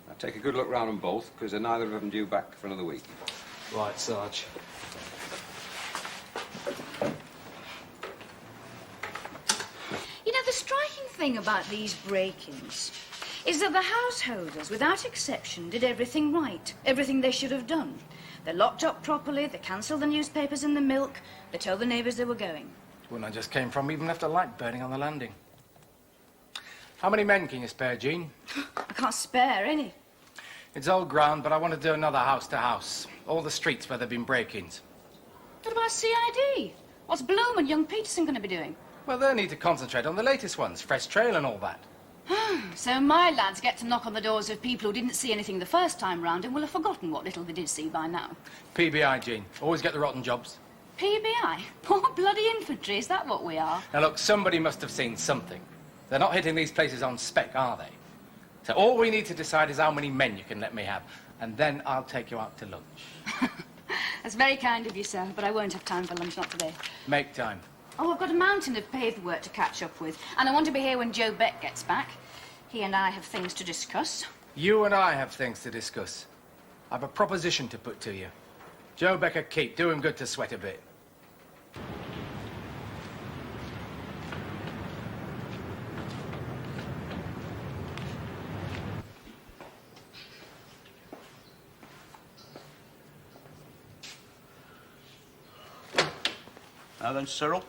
Now take a good look round them both, because they're neither of them due back for another week. Right, Sarge. You know, the striking thing about these break-ins is that the householders, without exception, did everything right, everything they should have done. They locked up properly, they cancelled the newspapers and the milk, they told the neighbours they were going. When I just came from, even left a light burning on the landing. How many men can you spare, Jean? I can't spare any. It's old ground, but I want to do another house to house. All the streets where there have been break-ins. What about CID? What's Bloom and young Peterson going to be doing? Well, they need to concentrate on the latest ones, Fresh Trail and all that. So my lads get to knock on the doors of people who didn't see anything the first time round and will have forgotten what little they did see by now. PBI, Jean. Always get the rotten jobs. PBI? Poor bloody infantry, is that what we are? Now, look, somebody must have seen something. They're not hitting these places on spec, are they? So all we need to decide is how many men you can let me have, and then I'll take you out to lunch. That's very kind of you, sir, but I won't have time for lunch, not today. Make time. Oh, I've got a mountain of paperwork to catch up with, and I want to be here when Joe Beck gets back. He and I have things to discuss. You and I have things to discuss. I've a proposition to put to you. Joe Becker keep. Do him good to sweat a bit. Now then, Cyril.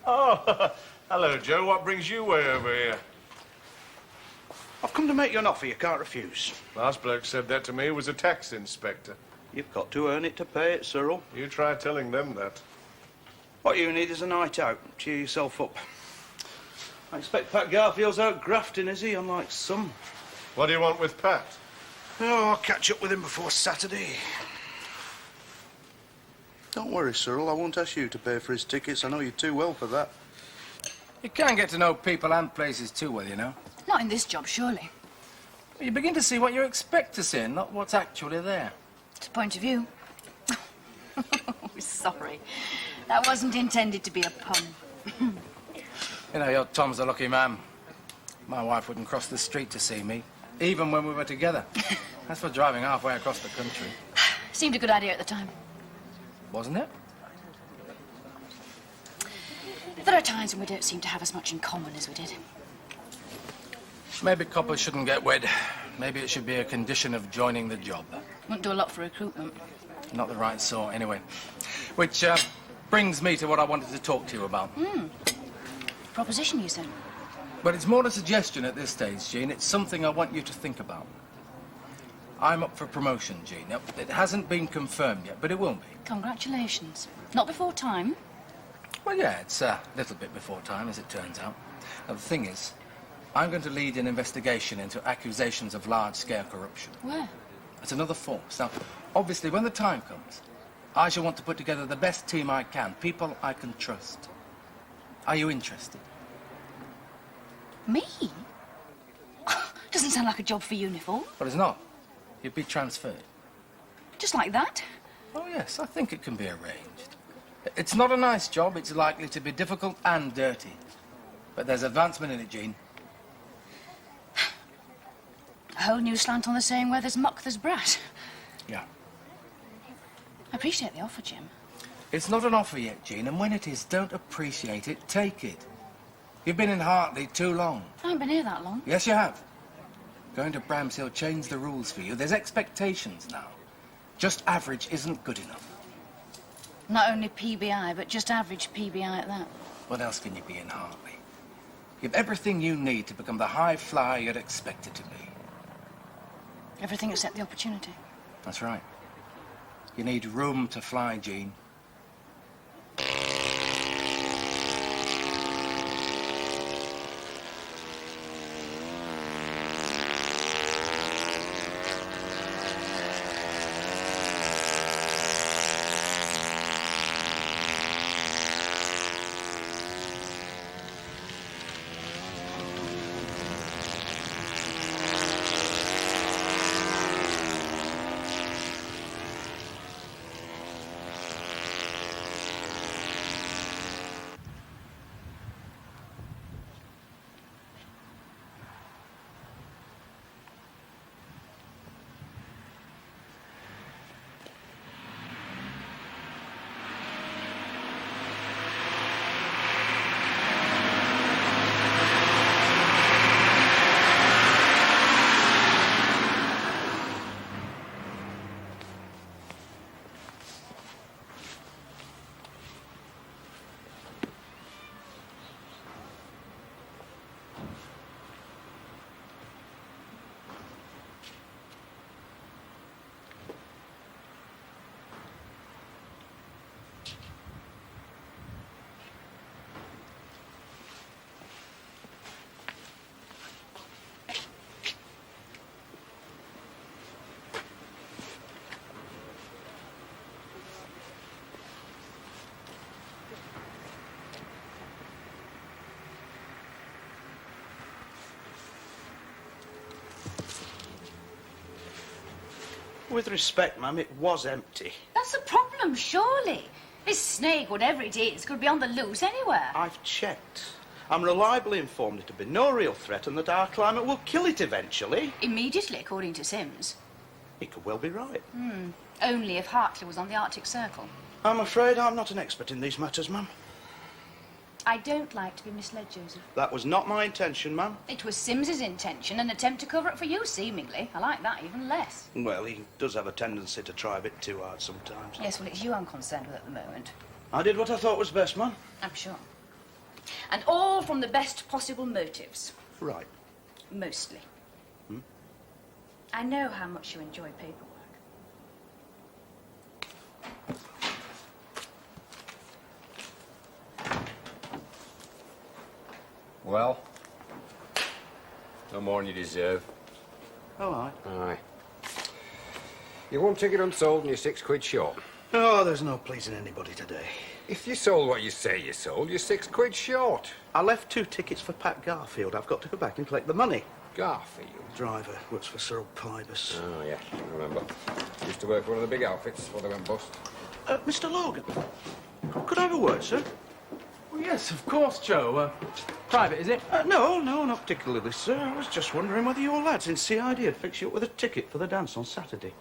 Oh, hello, Joe. What brings you way over here? I've come to make you an offer you can't refuse. Last bloke said that to me was a tax inspector. You've got to earn it to pay it, Cyril. You try telling them that. What you need is a night out. Cheer yourself up. I expect Pat Garfield's out grafting, is he? Unlike some. What do you want with Pat? Oh, I'll catch up with him before Saturday. Don't worry, Cyril. I won't ask you to pay for his tickets. I know you too well for that. You can get to know people and places too well, you know. Not in this job, surely. You begin to see what you expect to see and not what's actually there. It's a point of view. Sorry. That wasn't intended to be a pun. You know, your Tom's a lucky man. My wife wouldn't cross the street to see me, even when we were together. That's for driving halfway across the country. Seemed a good idea at the time. Wasn't it? There are times when we don't seem to have as much in common as we did. Maybe coppers shouldn't get wed. Maybe it should be a condition of joining the job. Wouldn't do a lot for recruitment. Not the right sort, anyway. Which brings me to what I wanted to talk to you about. Proposition, you said? But it's more a suggestion at this stage, Jean. It's something I want you to think about. I'm up for promotion, Jean. It hasn't been confirmed yet, but it will be. Congratulations. Not before time? Well, yeah, it's a little bit before time, as it turns out. Now, the thing is, I'm going to lead an investigation into accusations of large-scale corruption. Where? It's another force. Now, obviously, when the time comes, I shall want to put together the best team I can, people I can trust. Are you interested? Me? Doesn't sound like a job for uniform. But it's not. You'd be transferred. Just like that? Oh, yes, I think it can be arranged. It's not a nice job. It's likely to be difficult and dirty. But there's advancement in it, Jean. A whole new slant on the saying, where there's muck, there's brat. Yeah. I appreciate the offer, Jim. It's not an offer yet, Jean, and when it is, don't appreciate it, take it. You've been in Hartley too long. I haven't been here that long. Yes, you have. Going to Bramshill changed the rules for you. There's expectations now. Just average isn't good enough. Not only PBI, but just average PBI at that. What else can you be in Hartley? You've everything you need to become the high flyer you'd expected to be. Everything except the opportunity. That's right. You need room to fly, Jean. With respect, ma'am, it was empty. That's the problem, surely. This snake, whatever it is, could be on the loose anywhere. I've checked. I'm reliably informed it'll be no real threat and that our climate will kill it eventually. Immediately, according to Sims. He could well be right. Only if Hartley was on the Arctic Circle. I'm afraid I'm not an expert in these matters, ma'am. I don't like to be misled, Joseph. That was not my intention, ma'am. It was Sims's intention, an attempt to cover up for you, seemingly. I like that even less. Well, he does have a tendency to try a bit too hard sometimes. Yes, well, it's you I'm concerned with at the moment. I did what I thought was best, ma'am. I'm sure. And all from the best possible motives. Right. Mostly. I know how much you enjoy paperwork. Well, no more than you deserve. All right. Aye. You won't take it unsold and you're £6 short. Oh, there's no pleasing anybody today. If you sold what you say you sold, you're £6 short. I left 2 tickets for Pat Garfield. I've got to go back and collect the money. Garfield? Driver, works for Cyril Pybus. Oh, yeah, I remember. Used to work for one of the big outfits before they went bust. Mr. Logan, could I have a word, sir? Well, yes, of course, Joe. Private, is it? No, not particularly, sir. I was just wondering whether your lads in CID had fixed you up with a ticket for the dance on Saturday.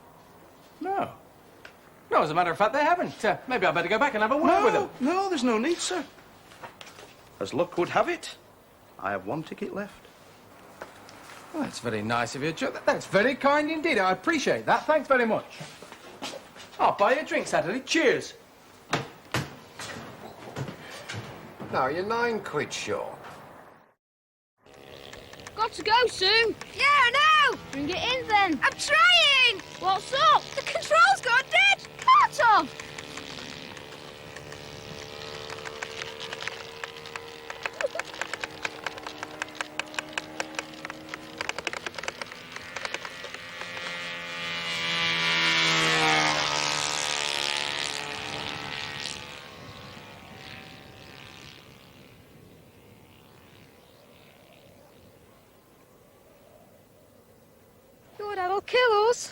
No. No, as a matter of fact, they haven't. Maybe I'd better go back and have a word with them. No, there's no need, sir. As luck would have it, I have 1 ticket left. Well, that's very nice of you, Joe. That's very kind indeed. I appreciate that. Thanks very much. I'll buy you a drink Saturday. Cheers. No, you're £9 short. Got to go soon. Yeah, I know. Bring it in then. I'm trying. What's up? The controls got dead. Part of. Your dad will kill us.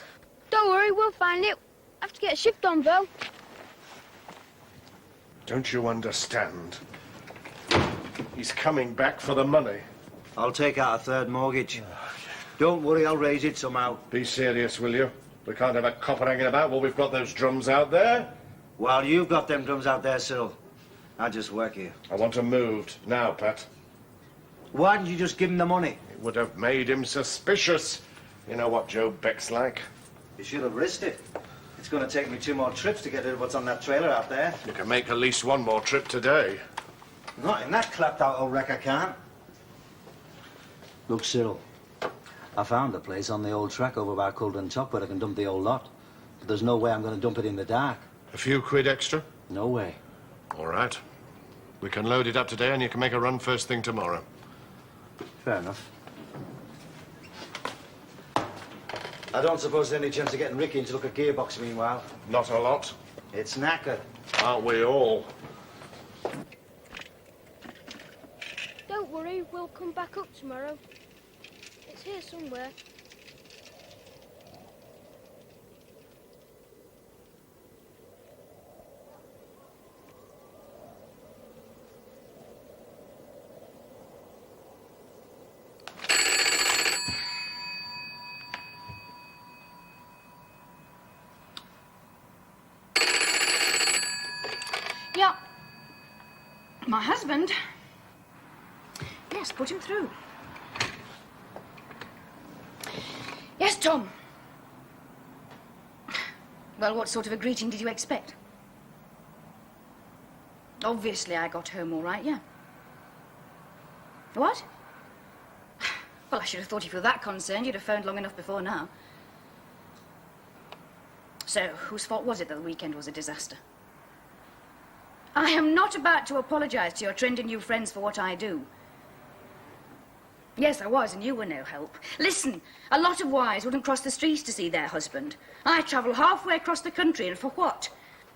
Don't worry, we'll find it. Have to get a shift on, though. Don't you understand? He's coming back for the money. I'll take out a 3rd mortgage. Don't worry, I'll raise it somehow. Be serious, will you? We can't have a copper hanging about while we've got those drums out there. While you've got them drums out there, Cyril, I just work here. I want him moved. Now, Pat. Why didn't you just give him the money? It would have made him suspicious. You know what Joe Beck's like. You should have risked it. It's going to take me 2 more trips to get rid of what's on that trailer out there. You can make at least 1 more trip today. Not in that clapped-out old wreck, I can't. Look, Cyril, I found a place on the old track over by Coulden Top where I can dump the old lot. But there's no way I'm going to dump it in the dark. A few quid extra? No way. All right. We can load it up today and you can make a run first thing tomorrow. Fair enough. I don't suppose there's any chance of getting Ricky in to look at gearbox meanwhile? Not a lot. It's knackered. Aren't we all? Don't worry, we'll come back up tomorrow. It's here somewhere. Yeah. My husband. Yes, put him through. Yes, Tom. Well, what sort of a greeting did you expect? Obviously, I got home all right, yeah. What? Well, I should have thought if you were that concerned, you'd have phoned long enough before now. So, whose fault was it that the weekend was a disaster? I am not about to apologise to your trendy new friends for what I do. Yes, I was, and you were no help. Listen, a lot of wives wouldn't cross the streets to see their husband. I travel halfway across the country, and for what?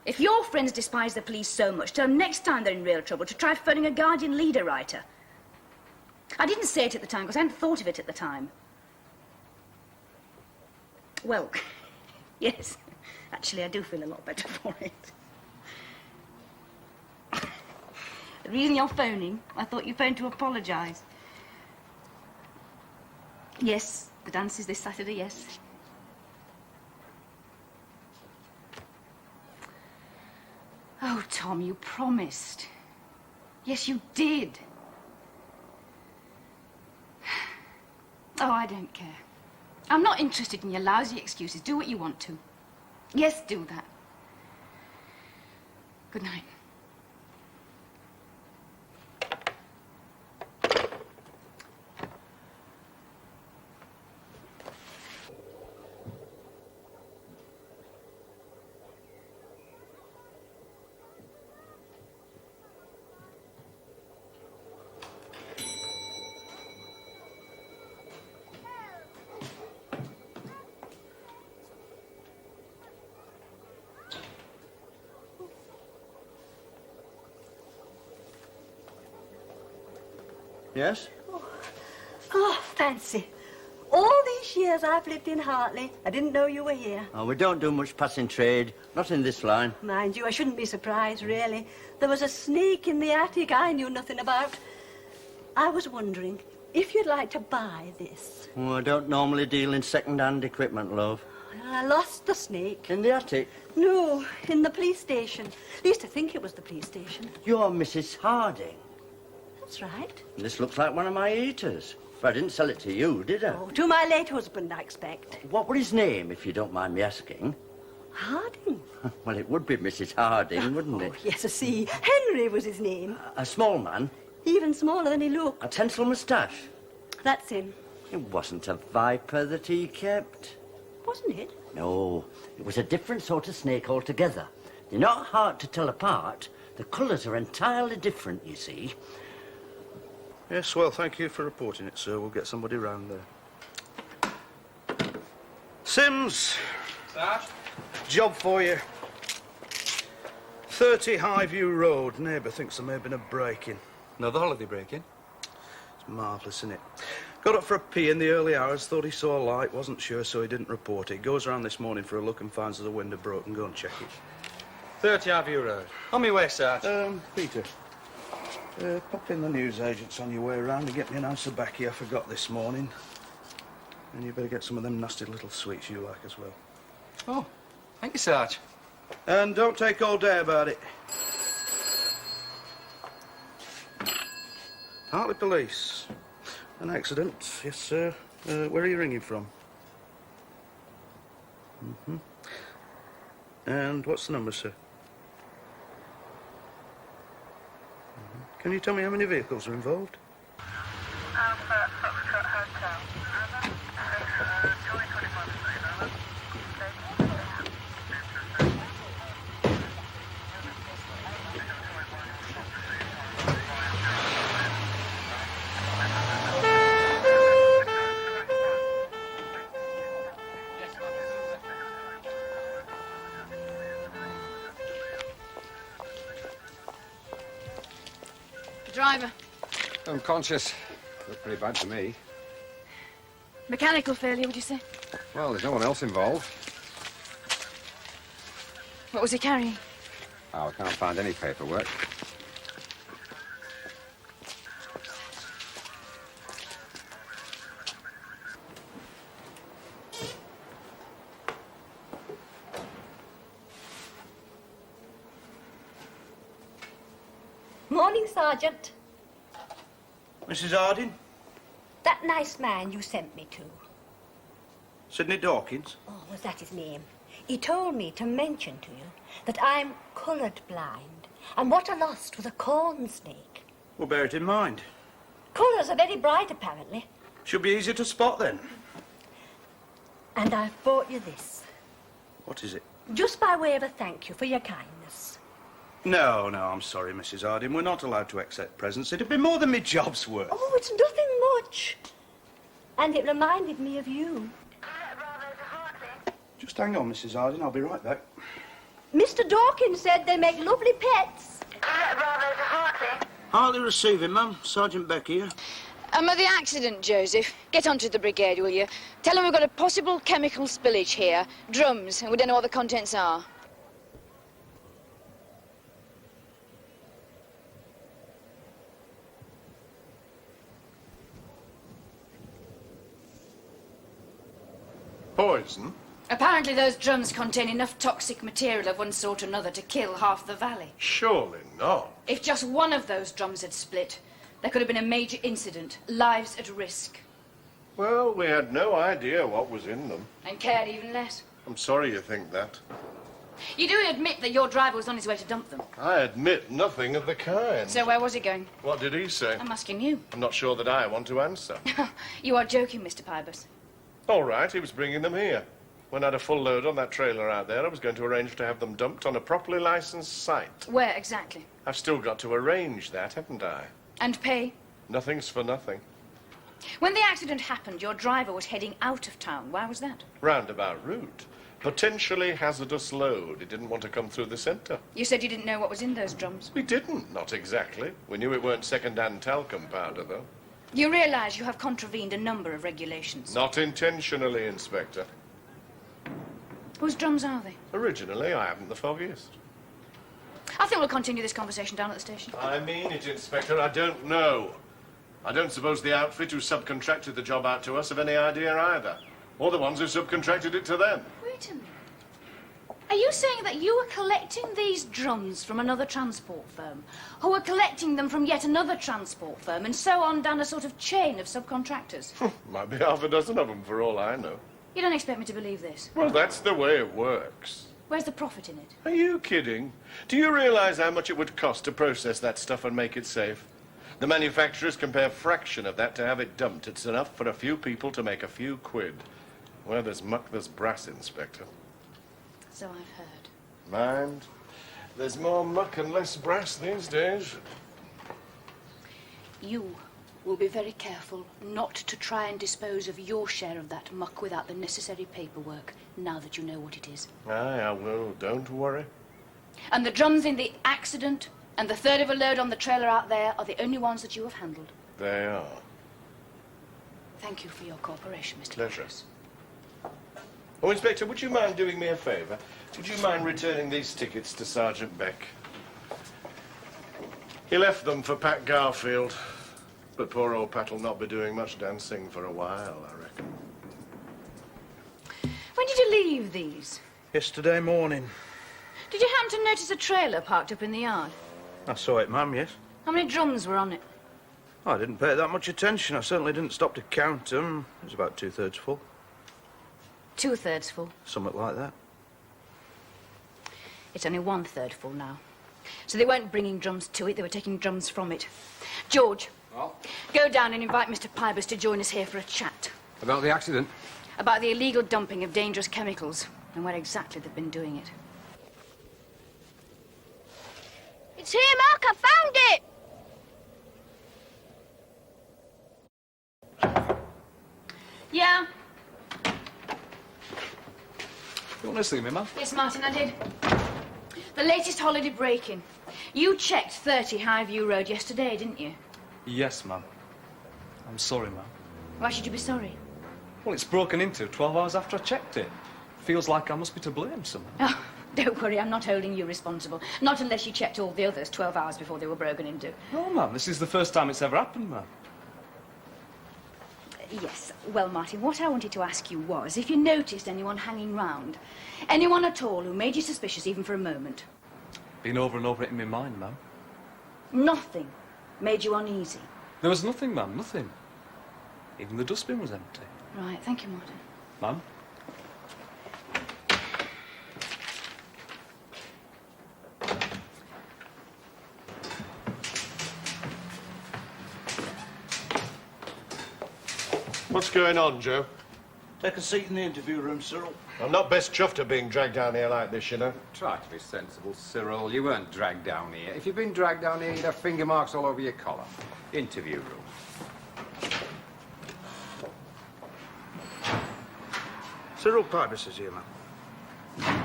If your friends despise the police so much, tell them next time they're in real trouble to try phoning a Guardian leader writer. I didn't say it at the time, because I hadn't thought of it at the time. Well, Yes. Actually, I do feel a lot better for it. The reason you're phoning, I thought you phoned to apologise. Yes, the dance is this Saturday, yes. Oh, Tom, you promised. Yes, you did. Oh, I don't care. I'm not interested in your lousy excuses. Do what you want to. Yes, do that. Good night. Yes? Oh, fancy. All these years I've lived in Hartley, I didn't know you were here. Oh, we don't do much passing trade. Not in this line. Mind you, I shouldn't be surprised, really. There was a snake in the attic I knew nothing about. I was wondering if you'd like to buy this. Oh, I don't normally deal in second-hand equipment, love. I lost the snake. In the attic? No, in the police station. I used to think it was the police station. You're Mrs. Harding. That's right. This looks like one of my eaters. But I didn't sell it to you, did I? Oh, to my late husband, I expect. What was his name, if you don't mind me asking? Harding? Well, it would be Mrs. Harding, wouldn't it? Oh, yes, I see. Henry was his name. A small man? Even smaller than he looked. A tinsel moustache? That's him. It wasn't a viper that he kept. Wasn't it? No, it was a different sort of snake altogether. They're not hard to tell apart. The colours are entirely different, you see. Yes, well, thank you for reporting it, sir. We'll get somebody round there. Sims. Sarge? Job for you. 30 Highview Road. Neighbour thinks there may have been a break-in. Another holiday break-in? It's marvellous, isn't it? Got up for a pee in the early hours, thought he saw a light, wasn't sure, so he didn't report it. Goes around this morning for a look and finds there's a window broken. Go and check it. 30 Highview Road. On my way, Sarge. Peter. Pop in the newsagents on your way around and get me an ounce of baccy I forgot this morning. And you better get some of them nasty little sweets you like as well. Oh, thank you, Sarge. And don't take all day about it. Hartley Police. An accident, yes, sir. Where are you ringing from? Mm-hmm. And what's the number, sir? Can you tell me how many vehicles are involved? Driver. Unconscious. Looked pretty bad to me. Mechanical failure, would you say? Well, there's no one else involved. What was he carrying? Oh, I can't find any paperwork. Morning, Sergeant. Mrs. Harding? That nice man you sent me to. Sidney Dawkins? Oh, was that his name? He told me to mention to you that I'm coloured blind, and what I lost was a corn snake. We'll bear it in mind. Colours are very bright, apparently. Should be easy to spot then. And I've brought you this, What is it? just by way of a thank you for your kindness. No, I'm sorry, Mrs. Harding. We're not allowed to accept presents. It'd be more than my job's worth. Oh, it's nothing much. And it reminded me of you. Just hang on, Mrs. Harding. I'll be right back. Mr. Dawkins said they make lovely pets. Hartley receiving, ma'am. Sergeant Beck here. At the accident, Joseph. Get onto the brigade, will you? Tell them we've got a possible chemical spillage here. Drums, and we don't know what the contents are. Poison? Apparently those drums contain enough toxic material of one sort or another to kill half the valley. Surely not. If just one of those drums had split, there could have been a major incident, lives at risk. Well, we had no idea what was in them. And cared even less. I'm sorry you think that. You do admit that your driver was on his way to dump them. I admit nothing of the kind. So where was he going? What did he say? I'm asking you. I'm not sure that I want to answer. You are joking, Mr. Pybus. All right, he was bringing them here. When I had a full load on that trailer out there, I was going to arrange to have them dumped on a properly licensed site. Where exactly? I've still got to arrange that, haven't I? And pay? Nothing's for nothing. When the accident happened, your driver was heading out of town. Why was that? Roundabout route. Potentially hazardous load. He didn't want to come through the centre. You said you didn't know what was in those drums. We didn't, not exactly. We knew it weren't second-hand talcum powder, though. You realise you have contravened a number of regulations. Not intentionally, Inspector. Whose drums are they? Originally, I haven't the foggiest. I think we'll continue this conversation down at the station. I mean it, Inspector. I don't know. I don't suppose the outfit who subcontracted the job out to us have any idea either. Or the ones who subcontracted it to them. Wait a minute. Are you saying that you were collecting these drums from another transport firm, who were collecting them from yet another transport firm, and so on down a sort of chain of subcontractors? Might be half a dozen of them, for all I know. You don't expect me to believe this? Well, that's the way it works. Where's the profit in it? Are you kidding? Do you realise how much it would cost to process that stuff and make it safe? The manufacturers can pay a fraction of that to have it dumped. It's enough for a few people to make a few quid. Where there's muck, there's brass, Inspector. So I've heard. Mind, there's more muck and less brass these days. You will be very careful not to try and dispose of your share of that muck without the necessary paperwork, now that you know what it is. Aye, I will. Don't worry. And the drums in the accident and the third of a load on the trailer out there are the only ones that you have handled. They are. Thank you for your cooperation, Mr. Pleasure. Pybus. Oh, Inspector, would you mind doing me a favour? Would you mind returning these tickets to Sergeant Beck? He left them for Pat Garfield. But poor old Pat will not be doing much dancing for a while, I reckon. When did you leave these? Yesterday morning. Did you happen to notice a trailer parked up in the yard? I saw it, ma'am, yes. How many drums were on it? I didn't pay that much attention. I certainly didn't stop to count them. It was about 2/3 full. 2/3 full. Something like that. It's only 1/3 full now. So they weren't bringing drums to it, they were taking drums from it. George, go down and invite Mr. Pybus to join us here for a chat. About the accident? About the illegal dumping of dangerous chemicals and where exactly they've been doing it. It's here, Mark. I found it. Yeah? You want to see me, ma'am? Yes, Martin, I did. The latest holiday break-in. You checked 30 Highview Road yesterday, didn't you? Yes, ma'am. I'm sorry, ma'am. Why should you be sorry? Well, it's broken into 12 hours after I checked it. Feels like I must be to blame somehow. Oh, don't worry, I'm not holding you responsible. Not unless you checked all the others 12 hours before they were broken into. No, ma'am. This is the first time it's ever happened, ma'am. Yes. Well, Martin, what I wanted to ask you was if you noticed anyone hanging round. Anyone at all who made you suspicious even for a moment. Been over and over it in my mind, ma'am. Nothing made you uneasy. There was nothing, ma'am. Nothing. Even the dustbin was empty. Right, thank you, Martin. Ma'am? What's going on, Joe? Take a seat in the interview room, Cyril. I'm not best chuffed at being dragged down here like this, you know. Try to be sensible, Cyril. You weren't dragged down here. If you'd been dragged down here, you'd have finger marks all over your collar. Interview room. Cyril Pybus is here, ma'am.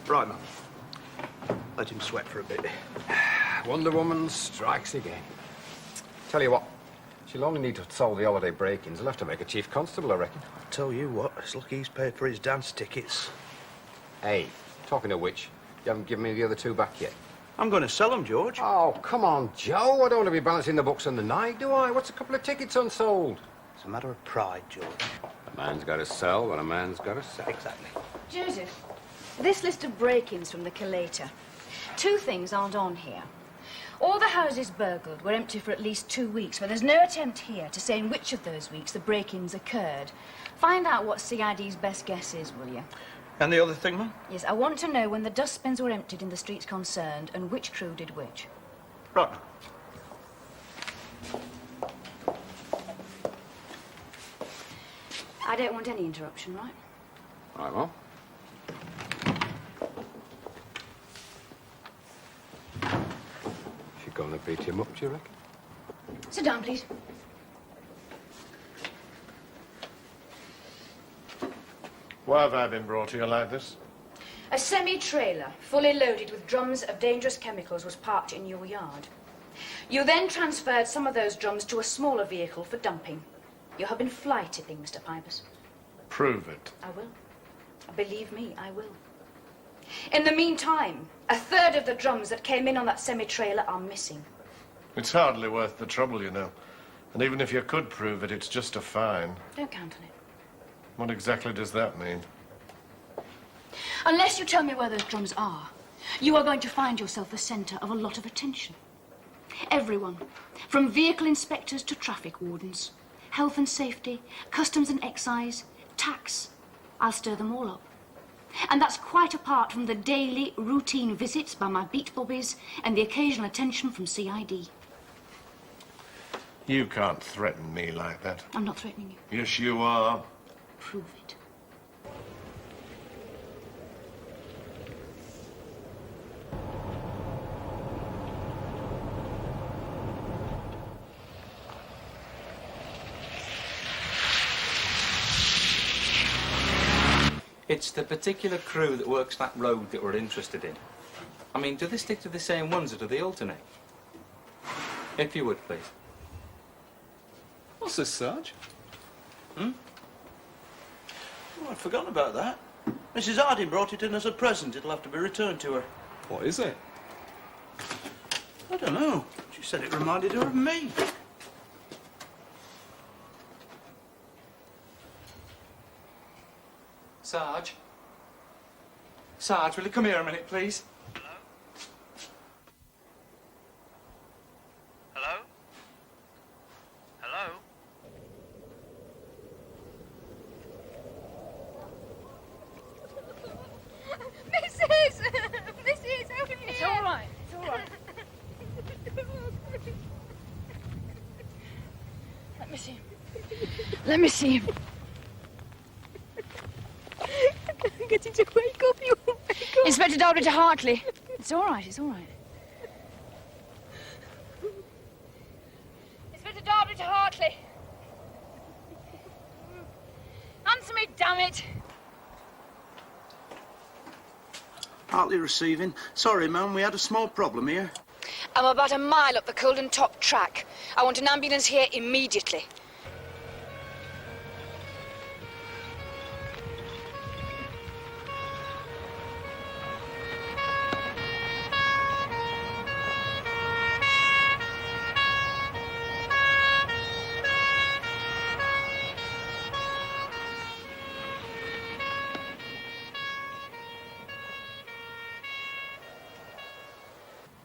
Right, ma'am. Let him sweat for a bit. Wonder Woman strikes again. Tell you what, She'll only need to solve the holiday break-ins. He'll have to make a chief constable, I reckon. I tell you what, it's lucky he's paid for his dance tickets. Hey, talking of which, you haven't given me the other two back yet. I'm going to sell them, George. Oh, come on, Joe. I don't want to be balancing the books on the night, do I? What's a couple of tickets unsold? It's a matter of pride, George. A man's got to sell what a man's got to sell. Exactly. Joseph, this list of break-ins from the collator. Two things aren't on here. All the houses burgled were empty for at least 2 weeks, but there's no attempt here to say in which of those weeks the break-ins occurred. Find out what CID's best guess is, will you? And the other thing, Mum? Yes, I want to know when the dustbins were emptied in the streets concerned and which crew did which. Right. I don't want any interruption, right? Right, well. She gonna beat him up, do you reckon? Sit down, please. Why have I been brought here like this? A semi-trailer, fully loaded with drums of dangerous chemicals, was parked in your yard. You then transferred some of those drums to a smaller vehicle for dumping. You have been fly tipping, Mr. Pybus. Prove it. I will. Believe me, I will. In the meantime, a third of the drums that came in on that semi-trailer are missing. It's hardly worth the trouble, you know. And even if you could prove it, it's just a fine. Don't count on it. What exactly does that mean? Unless you tell me where those drums are, you are going to find yourself the centre of a lot of attention. Everyone, from vehicle inspectors to traffic wardens, health and safety, customs and excise, tax, I'll stir them all up. And that's quite apart from the daily, routine visits by my beat bobbies and the occasional attention from CID. You can't threaten me like that. I'm not threatening you. Yes, you are. Prove it. It's the particular crew that works that road that we're interested in. I mean, do they stick to the same ones or do they alternate? If you would, please. What's this, Sarge? Oh, I'd forgotten about that. Mrs. Harding brought it in as a present. It'll have to be returned to her. What is it? I don't know. She said it reminded her of me. Sarge? Sarge, will you come here a minute, please? Hello? Hello? Mrs! Mrs, open here! It's all right. It's all right. Let me see him. Let me see him. Get him to wake up, you won't wake up. Inspector Dalbridge Hartley. It's all right. It's all right. Inspector Dalbridge Hartley. Answer me, damn it. Hartley receiving. Sorry, ma'am, we had a small problem here. I'm about a mile up the Colden Top track. I want an ambulance here immediately.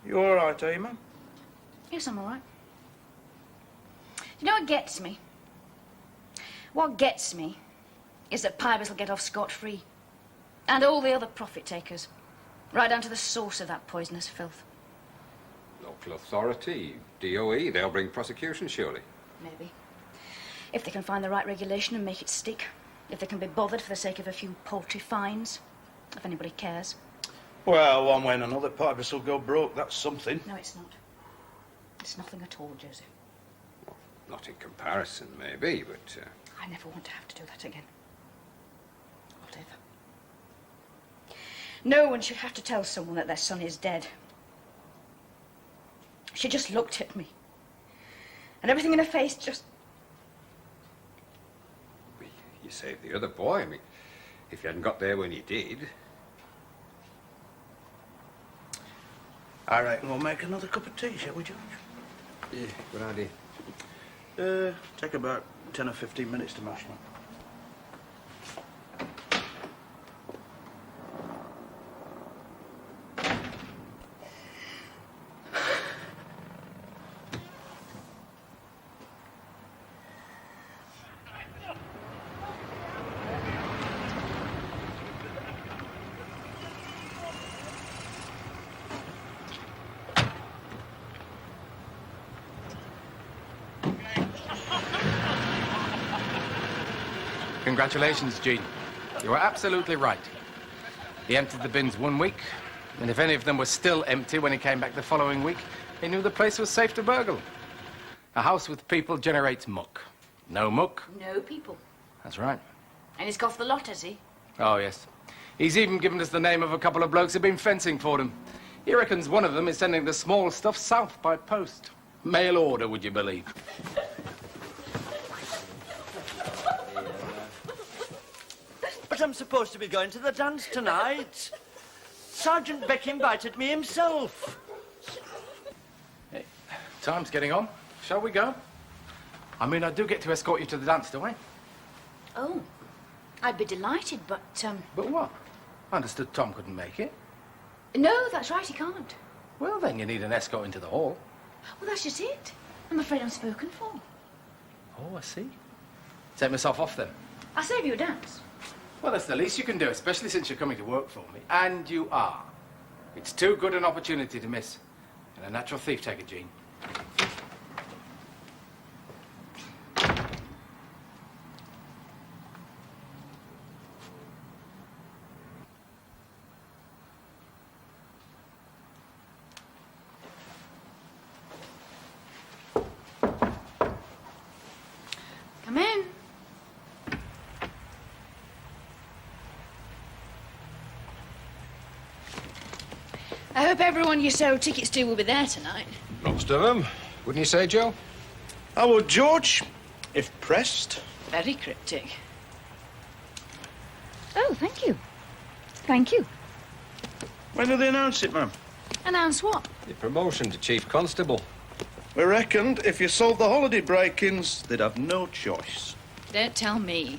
You all right, are you, ma'am? Yes, I'm all right. You know what gets me? What gets me is that Pybus will get off scot-free. And all the other profit takers. Right down to the source of that poisonous filth. Local authority, DOE, they'll bring prosecution, surely. Maybe. If they can find the right regulation and make it stick. If they can be bothered for the sake of a few paltry fines. If anybody cares. Well, one way and another, Pybus will go broke. That's something. No, it's not. It's nothing at all, Joseph. Not in comparison, maybe, but... I never want to have to do that again. Whatever. No one should have to tell someone that their son is dead. She just looked at me. And everything in her face just... You saved the other boy. I mean, if you hadn't got there when you did. I reckon we'll make another cup of tea, shall we, George? Yeah, good idea. Take about 10 or 15 minutes to mash them. Congratulations, Jean. You were absolutely right. He emptied the bins 1 week, and if any of them were still empty when he came back the following week, he knew the place was safe to burgle. A house with people generates muck. No muck. No people. That's right. And he's got off the lot, has he? Oh, yes. He's even given us the name of a couple of blokes who've been fencing for him. He reckons one of them is sending the small stuff south by post. Mail order, would you believe? But I'm supposed to be going to the dance tonight. Sergeant Beck invited me himself. Hey, time's getting on. Shall we go? I mean, I do get to escort you to the dance, do I? Oh, I'd be delighted, but, But what? I understood Tom couldn't make it. No, that's right, he can't. Well, then you need an escort into the hall. Well, that's just it. I'm afraid I'm spoken for. Oh, I see. Take myself off, then. I'll save you a dance. Well, that's the least you can do, especially since you're coming to work for me. And you are. It's too good an opportunity to miss. And a natural thief take it, Jean. Come in. I hope everyone you sold tickets to will be there tonight. Most of them. Wouldn't you say, Joe? I would, George, if pressed. Very cryptic. Oh, thank you. Thank you. When will they announce it, ma'am? Announce what? Your promotion to Chief Constable. We reckoned if you sold the holiday break-ins, they'd have no choice. Don't tell me.